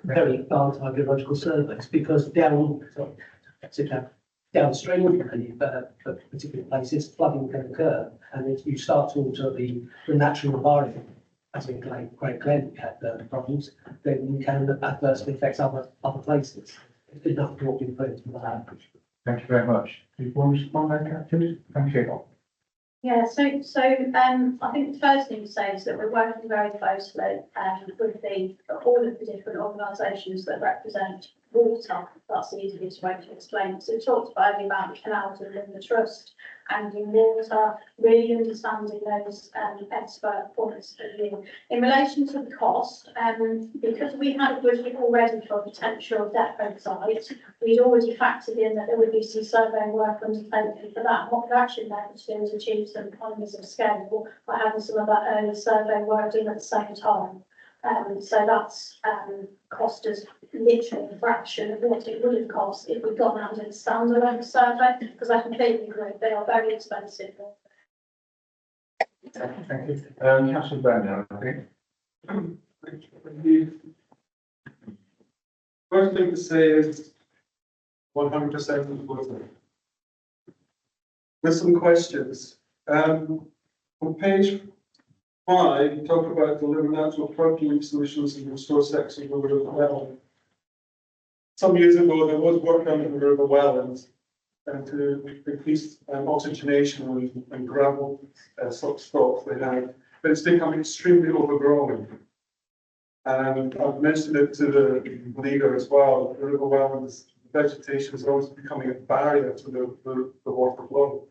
very advanced hydrological surveys, because downstream of particular places flooding can occur, and if you start to alter the natural environment, as in Great Glen had problems, then you can adversely affect other places. It's enough to walk in front of that. Thank you very much. Do you want to respond there, Kat? Thank you. Yeah, so I think the first thing to say is that we're working very closely with all of the different organisations that represent water. That's the easiest way to explain it. So we talked earlier about the canals within the trust and in water, really understanding those expert points of view. In relation to the cost, because we had a budget already for a potential depot site, we'd already factored in that there would be some survey work undertaken for that. What we've actually been able to do is achieve some economies of scale by having some of that early survey work done at the same time. So that's cost us literally a fraction of what it would have cost if we'd gone out and did a standalone survey, because I completely agree, they are very expensive. Thank you. Councillor Brandon, I think. First thing to say is 100% of water. With some questions. On page 5, you talk about deliver natural percolate solutions and restore sections of the river well. Some years ago, there was work done in the river wellands to increase oxygenation and gravel stocks they had, but it's become extremely overgrown. And I've mentioned it to the leader as well. The river wellands vegetation is always becoming a barrier to the water flow.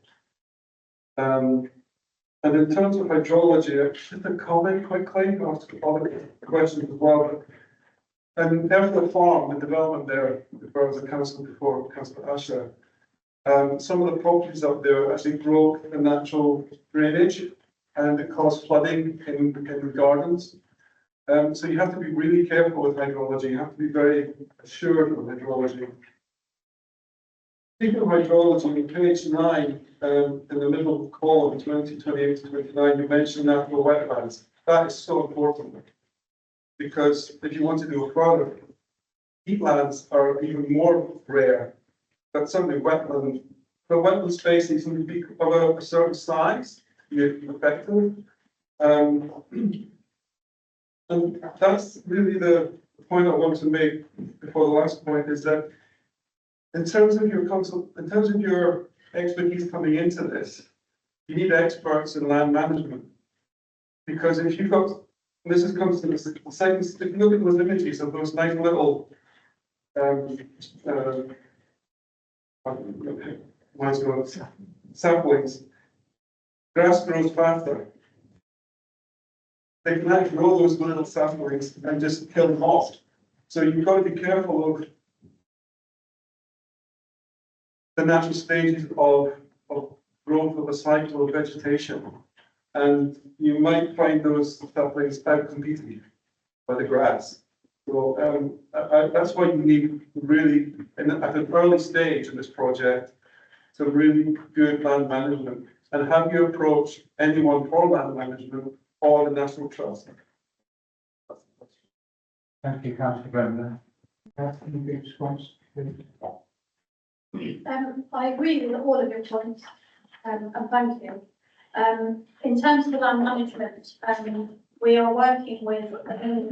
And in terms of hydrology, just a comment quickly, I'll ask other questions as well. And Airfield Farm, the development there, where I was a councillor before, Councillor Usher, some of the properties up there actually broke the natural drainage and it caused flooding in gardens. So you have to be really careful with hydrology. You have to be very assured of hydrology. Speaking of hydrology, on page 9, in the middle column, 2028 to 29, you mentioned natural wetlands. That is so important because if you want to go further, peatlands are even more rare. But certainly wetland, the wetland space needs to be of a certain size to be effective. And that's really the point I want to make before the last point is that in terms of your expertise coming into this, you need experts in land management. Because if you've got, this is comes to the second, if you look at those images of those nice little saplings, grass grows faster. They can actually grow those little saplings and just kill them off. So you've got to be careful of the natural stages of growth of a cycle of vegetation. And you might find those saplings outcompeted by the grass. So that's why you need really, at an early stage in this project, some really good land management. And have you approach anyone for land management or the National Trust? Thank you, Councillor Brandon. Any response? I agree with all of your points, and thank you. In terms of the land management, we are working with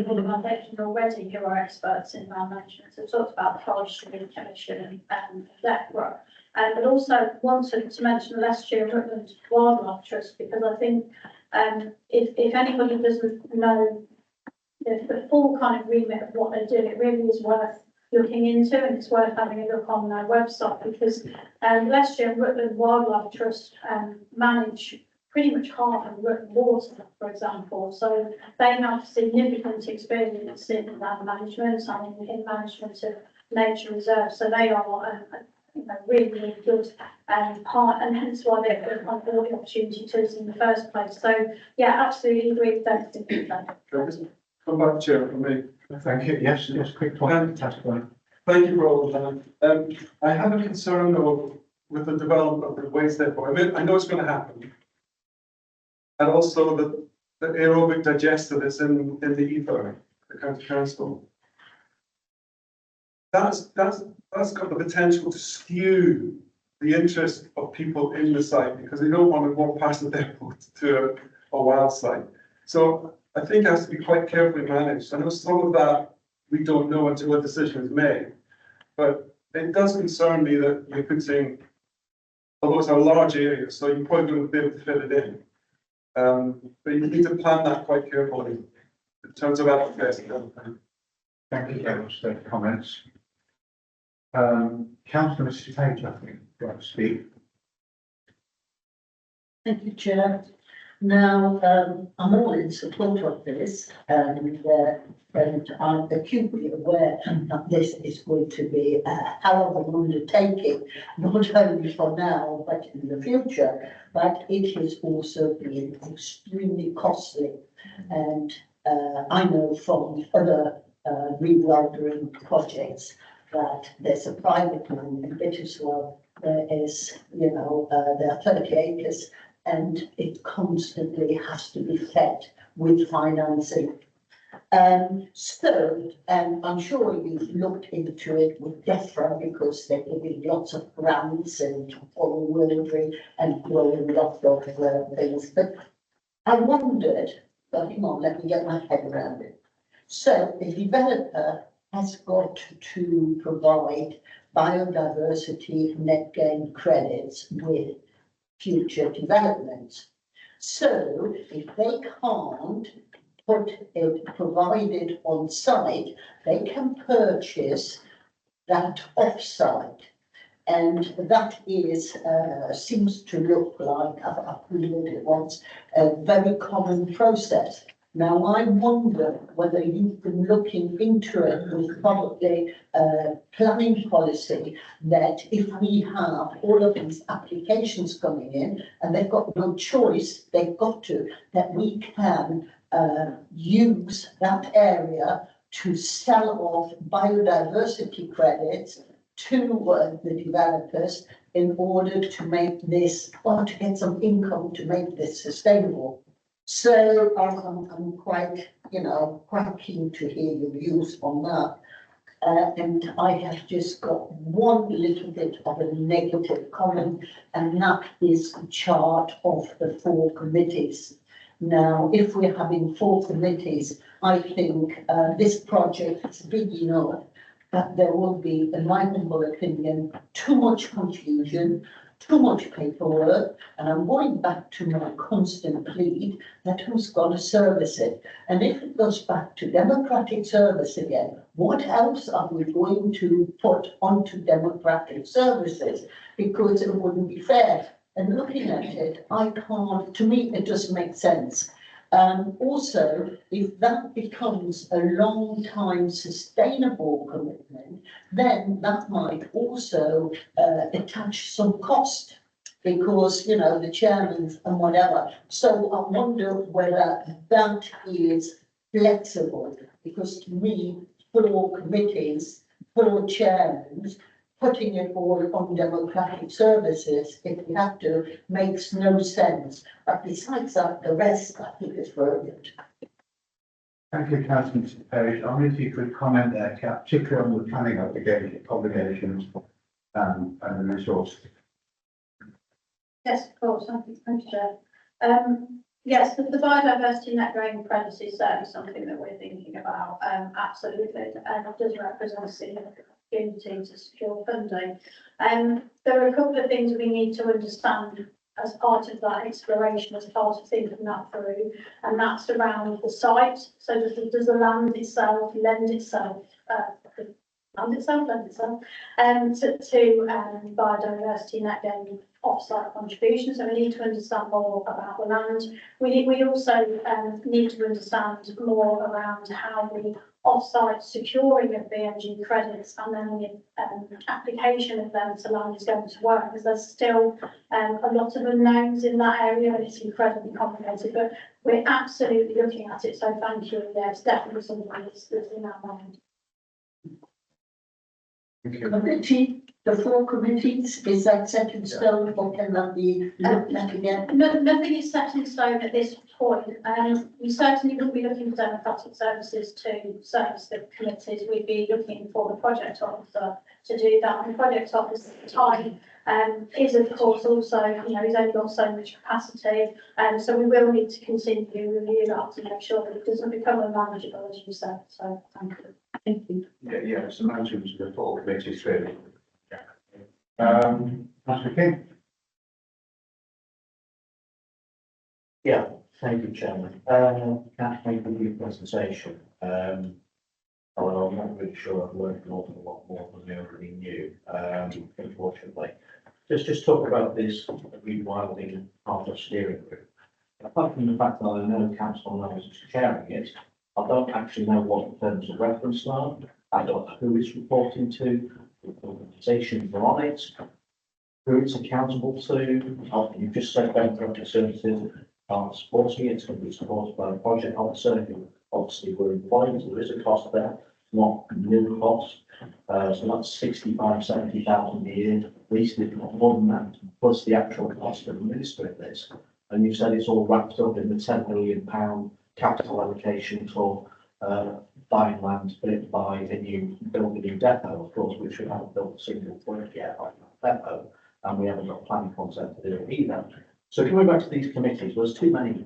organisations already who are experts in land management. So we talked about the Forestry Commission and DEFRA. But also wanted to mention the Leicestershire and Rutland Wildlife Trust, because I think if anybody doesn't know the full kind of remit of what they do, it really is worth looking into, and it's worth having a look on their website, because Leicestershire and Rutland Wildlife Trust manage pretty much half of Rutland Water, for example. So they have significant experience in land management and in management of nature reserves. So they are really, really good part, and hence why they've got the opportunity to us in the first place. So yeah, absolutely agree with everything you've done. Come back, Chair, for me. Thank you. Yes, quick point. Thank you for all of that. I have a concern though with the development of the waste depot. I mean, I know it's going to happen. And also the aerobic digester that's in the ether, the county council. That's got the potential to skew the interest of people in the site because they don't want to walk past the depot to a wild site. So I think it has to be quite carefully managed. I know some of that we don't know until a decision is made, but it does concern me that you're putting, although it's a large area, so you're probably going to be able to fit it in. But you need to plan that quite carefully in terms of access. Thank you very much for the comments. Councillor Mrs Page, I think, like to speak. Thank you, Chair. Now, I'm all in support of this and I'm acutely aware that this is going to be a hell of an undertaking, not only for now, but in the future. But it has also been extremely costly. And I know from other rewildering projects that there's a private one in Bitterswell. There is, there are 30 acres and it constantly has to be fed with financing. I'm sure you've looked into it with DEFRA because they're giving lots of grants and for wildering and growing lots of things. But I wondered, well, hang on, let me get my head around it. So the developer has got to provide biodiversity net gain credits with future developments. So if they can't provide it on site, they can purchase that off-site. And that is, seems to look like, I've read it once, a very common process. Now, I wonder whether you've been looking into it with probably planning policy that if we have all of these applications coming in and they've got no choice, they've got to, that we can use that area to sell off biodiversity credits to the developers in order to make this, or to get some income to make this sustainable. So I'm quite, quite keen to hear your views on that. And I have just got one little bit of a negative comment, and that is the chart of the 4 committees. Now, if we're having 4 committees, I think this project is big enough that there will be, in my humble opinion, too much confusion, too much paperwork, and I'm going back to my constant plea that who's going to service it? And if it goes back to democratic service again, what else are we going to put onto democratic services? Because it wouldn't be fair. And looking at it, I can't, to me, it doesn't make sense. Also, if that becomes a long time sustainable commitment, then that might also attach some cost because, the chairman and whatever. So I wonder whether that is flexible because to me, 4 committees, 4 chairmen, putting it all on democratic services, if we have to, makes no sense. But besides that, the rest, I think, is brilliant. Thank you, Councillor Mrs Page. I wonder if you could comment there, particularly on the planning obligations and the resource. Yes, of course, thank you, Chair. Yes, the biodiversity net gain credits is certainly something that we're thinking about, absolutely, and it does represent a significant opportunity to secure funding. There are a couple of things we need to understand as part of that exploration, as part of thinking that through, and that's around the site. So does the land itself lend itself to biodiversity net gain off-site contributions? So we need to understand more about the land. We also need to understand more around how the off-site securing of BMG credits and then the application of them to land is going to work, because there's still a lot of unknowns in that area and it's incredibly complicated, but we're absolutely looking at it. So thank you. Yeah, it's definitely something that's in our mind. Committee, the 4 committees, is that set in stone or can that be looked at again? Nothing is set in stone at this point. We certainly wouldn't be looking for democratic services to service the committees. We'd be looking for the project officer to do that. And the project officer time is of course also, he's only got so much capacity. So we will need to continue to review that to make sure that it doesn't become unmanageable, as you said. So thank you. Thank you. Yeah, so management of the 4 committees really. Councillor King. Yeah, thank you, Chairman. Thank you for your presentation. Although I'm not really sure I've learned an awful lot more than I already knew, unfortunately. Just talk about this rewilding part of steering group. Apart from the fact that I know council knows is chairing it, I don't actually know what the terms of reference are. I don't know who it's reporting to, the organisations are on it, who it's accountable to. You've just said benefit services are supporting it, it's going to be supported by a project officer who obviously were employed, so there is a cost there, not nil cost. So that's 70,000 a year, at least if not more than that, plus the actual cost of administering this. And you said it's all wrapped up in the £10 million capital allocation for buying land to buy build a new depot, of course, which we haven't built a single point yet on that depot, and we haven't got planning consent to do it either. So coming back to these committees, there's too many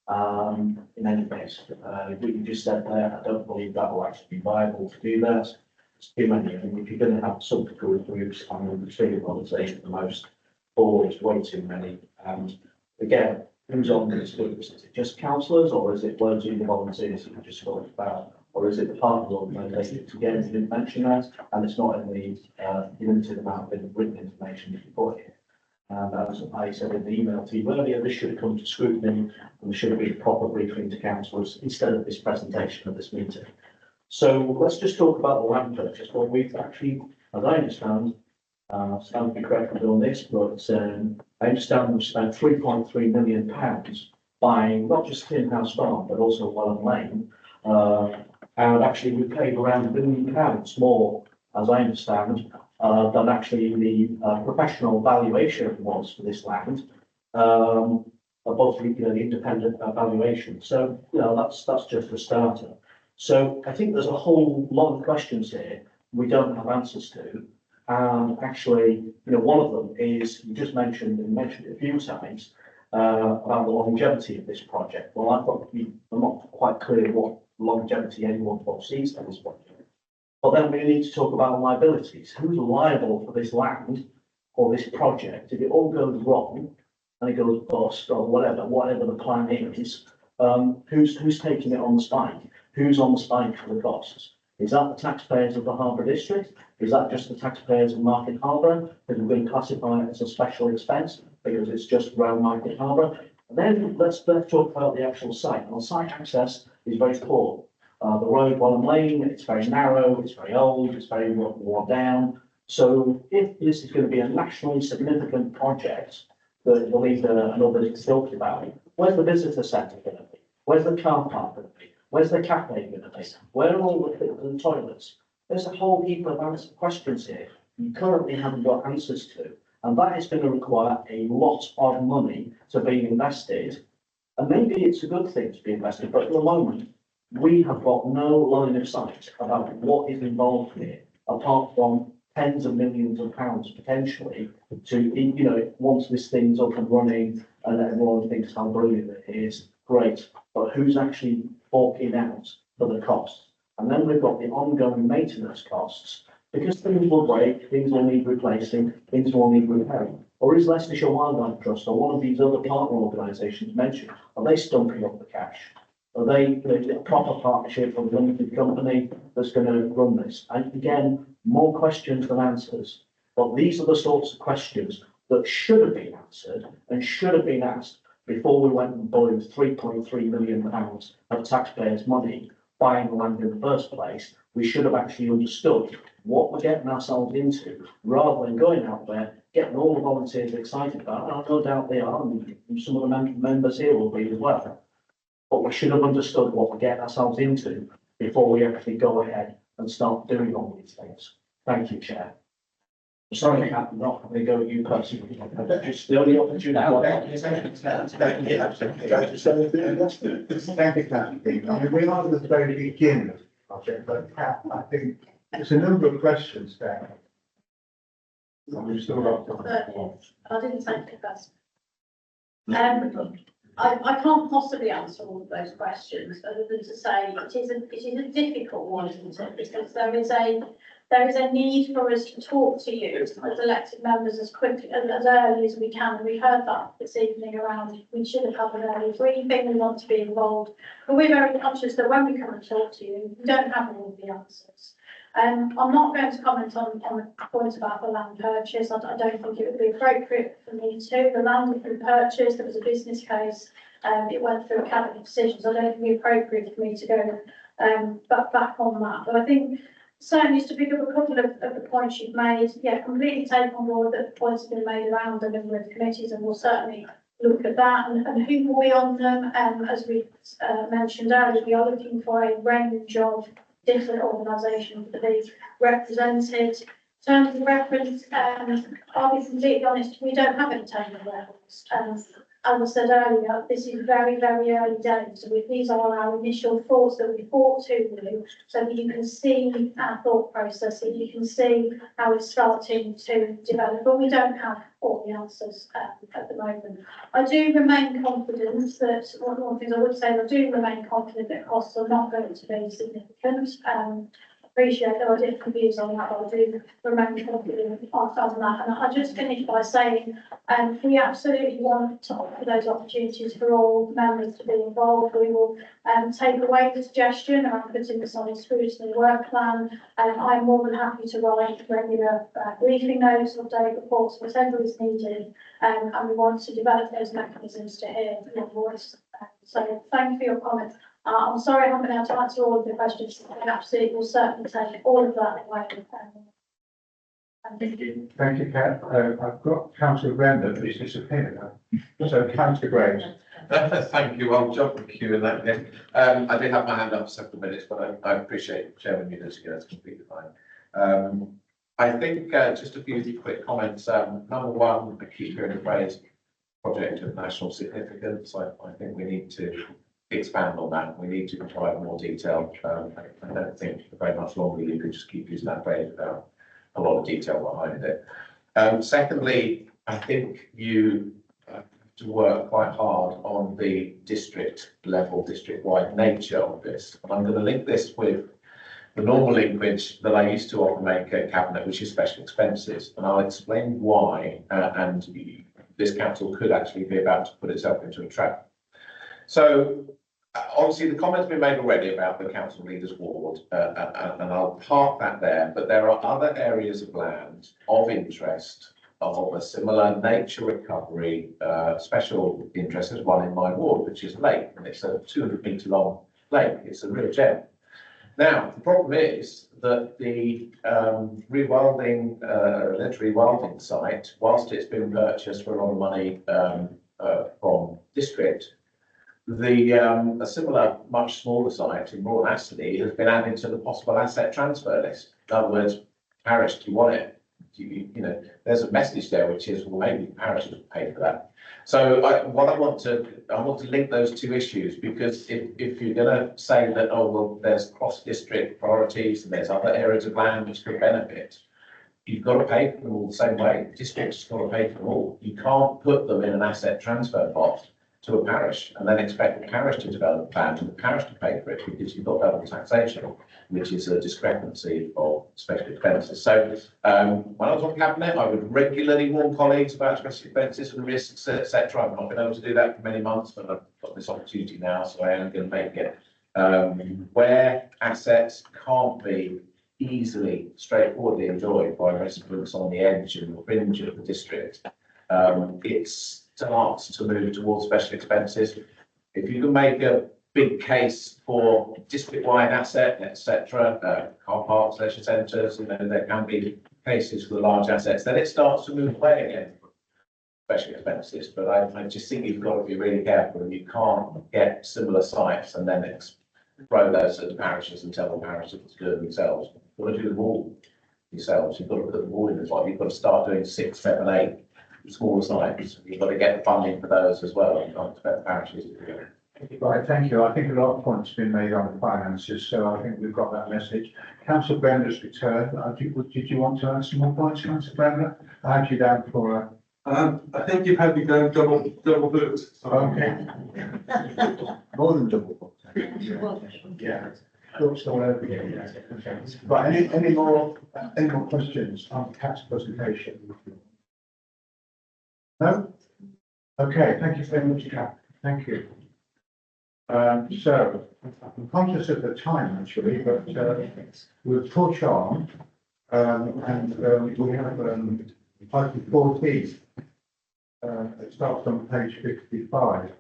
in any case. What you just said there, I don't believe that will actually be viable to do that. It's too many. I mean, if you're going to have subgroup groups, I'm going to say at the most, or it's way too many. And again, who's on these groups? Is it just councillors, or is it loads of volunteers that you just talked about? Or is it the partner organisations? Again, you didn't mention that, and it's not in the limited amount of written information that you put here. And as I said in the email to you earlier, this should come to scrutiny and there should be a proper briefing to councillors instead of this presentation of this meeting. So let's just talk about the land purchase. Well, we've actually, as I understand, stand to be corrected on this, but I understand we've spent £3.3 million buying not just Tinhouse Farm, but also Welland Lane. And actually we paid around £1 million more, as I understand, than actually the professional valuation was for this land, above the independent valuation. So, that's just a starter. So I think there's a whole lot of questions here we don't have answers to. And actually, one of them is, you just mentioned it a few times, about the longevity of this project. Well, I'm not quite clear what longevity anyone foresees for this project. But then we need to talk about liabilities. Who's liable for this land or this project? If it all goes wrong and it goes bust or whatever the plan is, who's taking it on the spike? Who's on the spike for the costs? Is that the taxpayers of the Harbour District? Is that just the taxpayers of Market Harbour? Because we're going to classify it as a special expense because it's just around Market Harbour. And then let's talk about the actual site. Well, site access is very poor. The road, Welland Lane, it's very narrow, it's very old, it's very worn down. So if this is going to be a nationally significant project that nobody's talked about, where's the visitor centre going to be? Where's the car park going to be? Where's the cafe going to be? Where are all the toilets? There's a whole heap of questions here you currently haven't got answers to. And that is going to require a lot of money to be invested. And maybe it's a good thing to be invested, but at the moment, we have got no line of sight about what is involved here, apart from tens of millions of pounds potentially to, once this thing's up and running and everyone thinks how brilliant it is, great. But who's actually forking out for the costs? And then we've got the ongoing maintenance costs, because things will break, things will need replacing, things will need repairing. Or is Leicestershire Wildlife Trust or one of these other partner organisations mentioned, are they stumping up the cash? Are they a proper partnership with a limited company that's going to run this? And again, more questions than answers. But these are the sorts of questions that should have been answered and should have been asked before we went and borrowed £3.3 million of taxpayers' money buying the land in the first place. We should have actually understood what we're getting ourselves into, rather than going out there, getting all the volunteers excited about it. And no doubt they are, and some of the members here will be as well. But we should have understood what we're getting ourselves into before we actually go ahead and start doing all these things. Thank you, Chair. Sorry, I'm not going to go at you personally. It's the only opportunity. Thank you, Kathleen. I mean, we are at the very beginning of the project, but I think there's a number of questions there. We've still got I didn't thank you first. I can't possibly answer all of those questions, other than to say it is a difficult one, isn't it? Because there is a need for us to talk to you as elected members as quickly, as early as we can. We heard that this evening around, we should have had an early briefing, we want to be involved. But we're very conscious that when we come and talk to you, we don't have all of the answers. I'm not going to comment on the point about the land purchase. I don't think it would be appropriate for me to. The land has been purchased, there was a business case, it went through a cabinet decision, so I don't think it would be appropriate for me to go back on that. But I think certainly just to pick up a couple of the points you've made, yeah, completely take on board that the points have been made around the number of committees, and we'll certainly look at that and who will be on them. As we mentioned earlier, we are looking for a range of different organisations to be represented. In terms of reference, I'll be completely honest, we don't have any table records. As I said earlier, this is very, very early days. So these are our initial thoughts that we thought to you, so that you can see our thought process, and you can see how it's starting to develop. But we don't have all the answers at the moment. I do remain confident that, one of the things I would say, I do remain confident that costs are not going to be significant. Appreciate there are different views on that, but I do remain confident on that. And I just finish by saying we absolutely want to offer those opportunities for all members to be involved. We will take away the suggestion around putting this on a scrutiny work plan. I'm more than happy to write regular briefing notes, update reports, whatever is needed. And we want to develop those mechanisms to hear your voice. So thank you for your comments. I'm sorry I haven't been able to answer all of the questions. I absolutely will certainly take all of that away. Thank you. Thank you, Kat. I've got Councillor Brenda, but he's disappeared. So Councillor Graves. Thank you. I'll jump the queue in that case. I did have my hand up for several minutes, but I appreciate Chairman Munoz again. It's completely fine. I think just a few quick comments. Number one, I keep hearing the phrase project of national significance. I think we need to expand on that. We need to provide more detail. I don't think for very much longer you could just keep using that phrase without a lot of detail behind it. Secondly, I think you have to work quite hard on the district level, district-wide nature of this. And I'm going to link this with the normal linkage that I used to often make at Cabinet, which is special expenses. And I'll explain why, and this council could actually be about to put itself into a trap. So obviously the comment's been made already about the council leaders ward, and I'll park that there, but there are other areas of land of interest of a similar nature recovery, special interest. There's one in my ward, which is a lake, and it's a 200-metre long lake. It's a real gem. Now, the problem is that the rewilding, rewilding site, whilst it's been purchased for a lot of money from district, a similar, much smaller site in Broad Astley has been added to the possible asset transfer list. In other words, parish, do you want it? You know, there's a message there which is, well, maybe the parish will pay for that. So I want to link those two issues, because if you're going to say that, oh well, there's cross-district priorities and there's other areas of land which could benefit, you've got to pay for them all the same way. The district's got to pay for them all. You can't put them in an asset transfer pot to a parish and then expect the parish to develop a plan and the parish to pay for it, because you've got double taxation, which is a discrepancy of special expenses. So when I was on Cabinet, I would regularly warn colleagues about special expenses and risks, etc. I've not been able to do that for many months, but I've got this opportunity now, so I am going to make it. Where assets can't be easily, straightforwardly enjoyed by residents on the edge and the fringe of the district, it starts to move towards special expenses. If you can make a big case for district-wide asset, etc., car parks, leisure centres, there can be cases for the large assets, then it starts to move away again from special expenses. But I just think you've got to be really careful. You can't get similar sites and then throw those at the parishes and tell the parishes to do it themselves. You've got to do them all yourselves. You've got to put them all in the pot. You've got to start doing 6, 7, 8 smaller sites. You've got to get the funding for those as well. You can't expect the parishes to do it. Right, thank you. I think a lot of points have been made on the finances, so I think we've got that message. Councillor Brenda's returned. Did you want to add some more points, Councillor Brenda? I had you down for I think you've had me down double booked. Okay. More than double. Yeah. Thoughts all over again, yeah. Okay. Right, any more questions on Kat's presentation? No? Okay, thank you very much, Kat. Thank you. So, I'm conscious of the time actually, but, we'll push on. We have, item 14. It starts on page 55.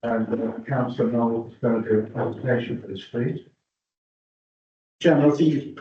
And, Councillor Noel is going to do a presentation for this, please. Chairman, I think you've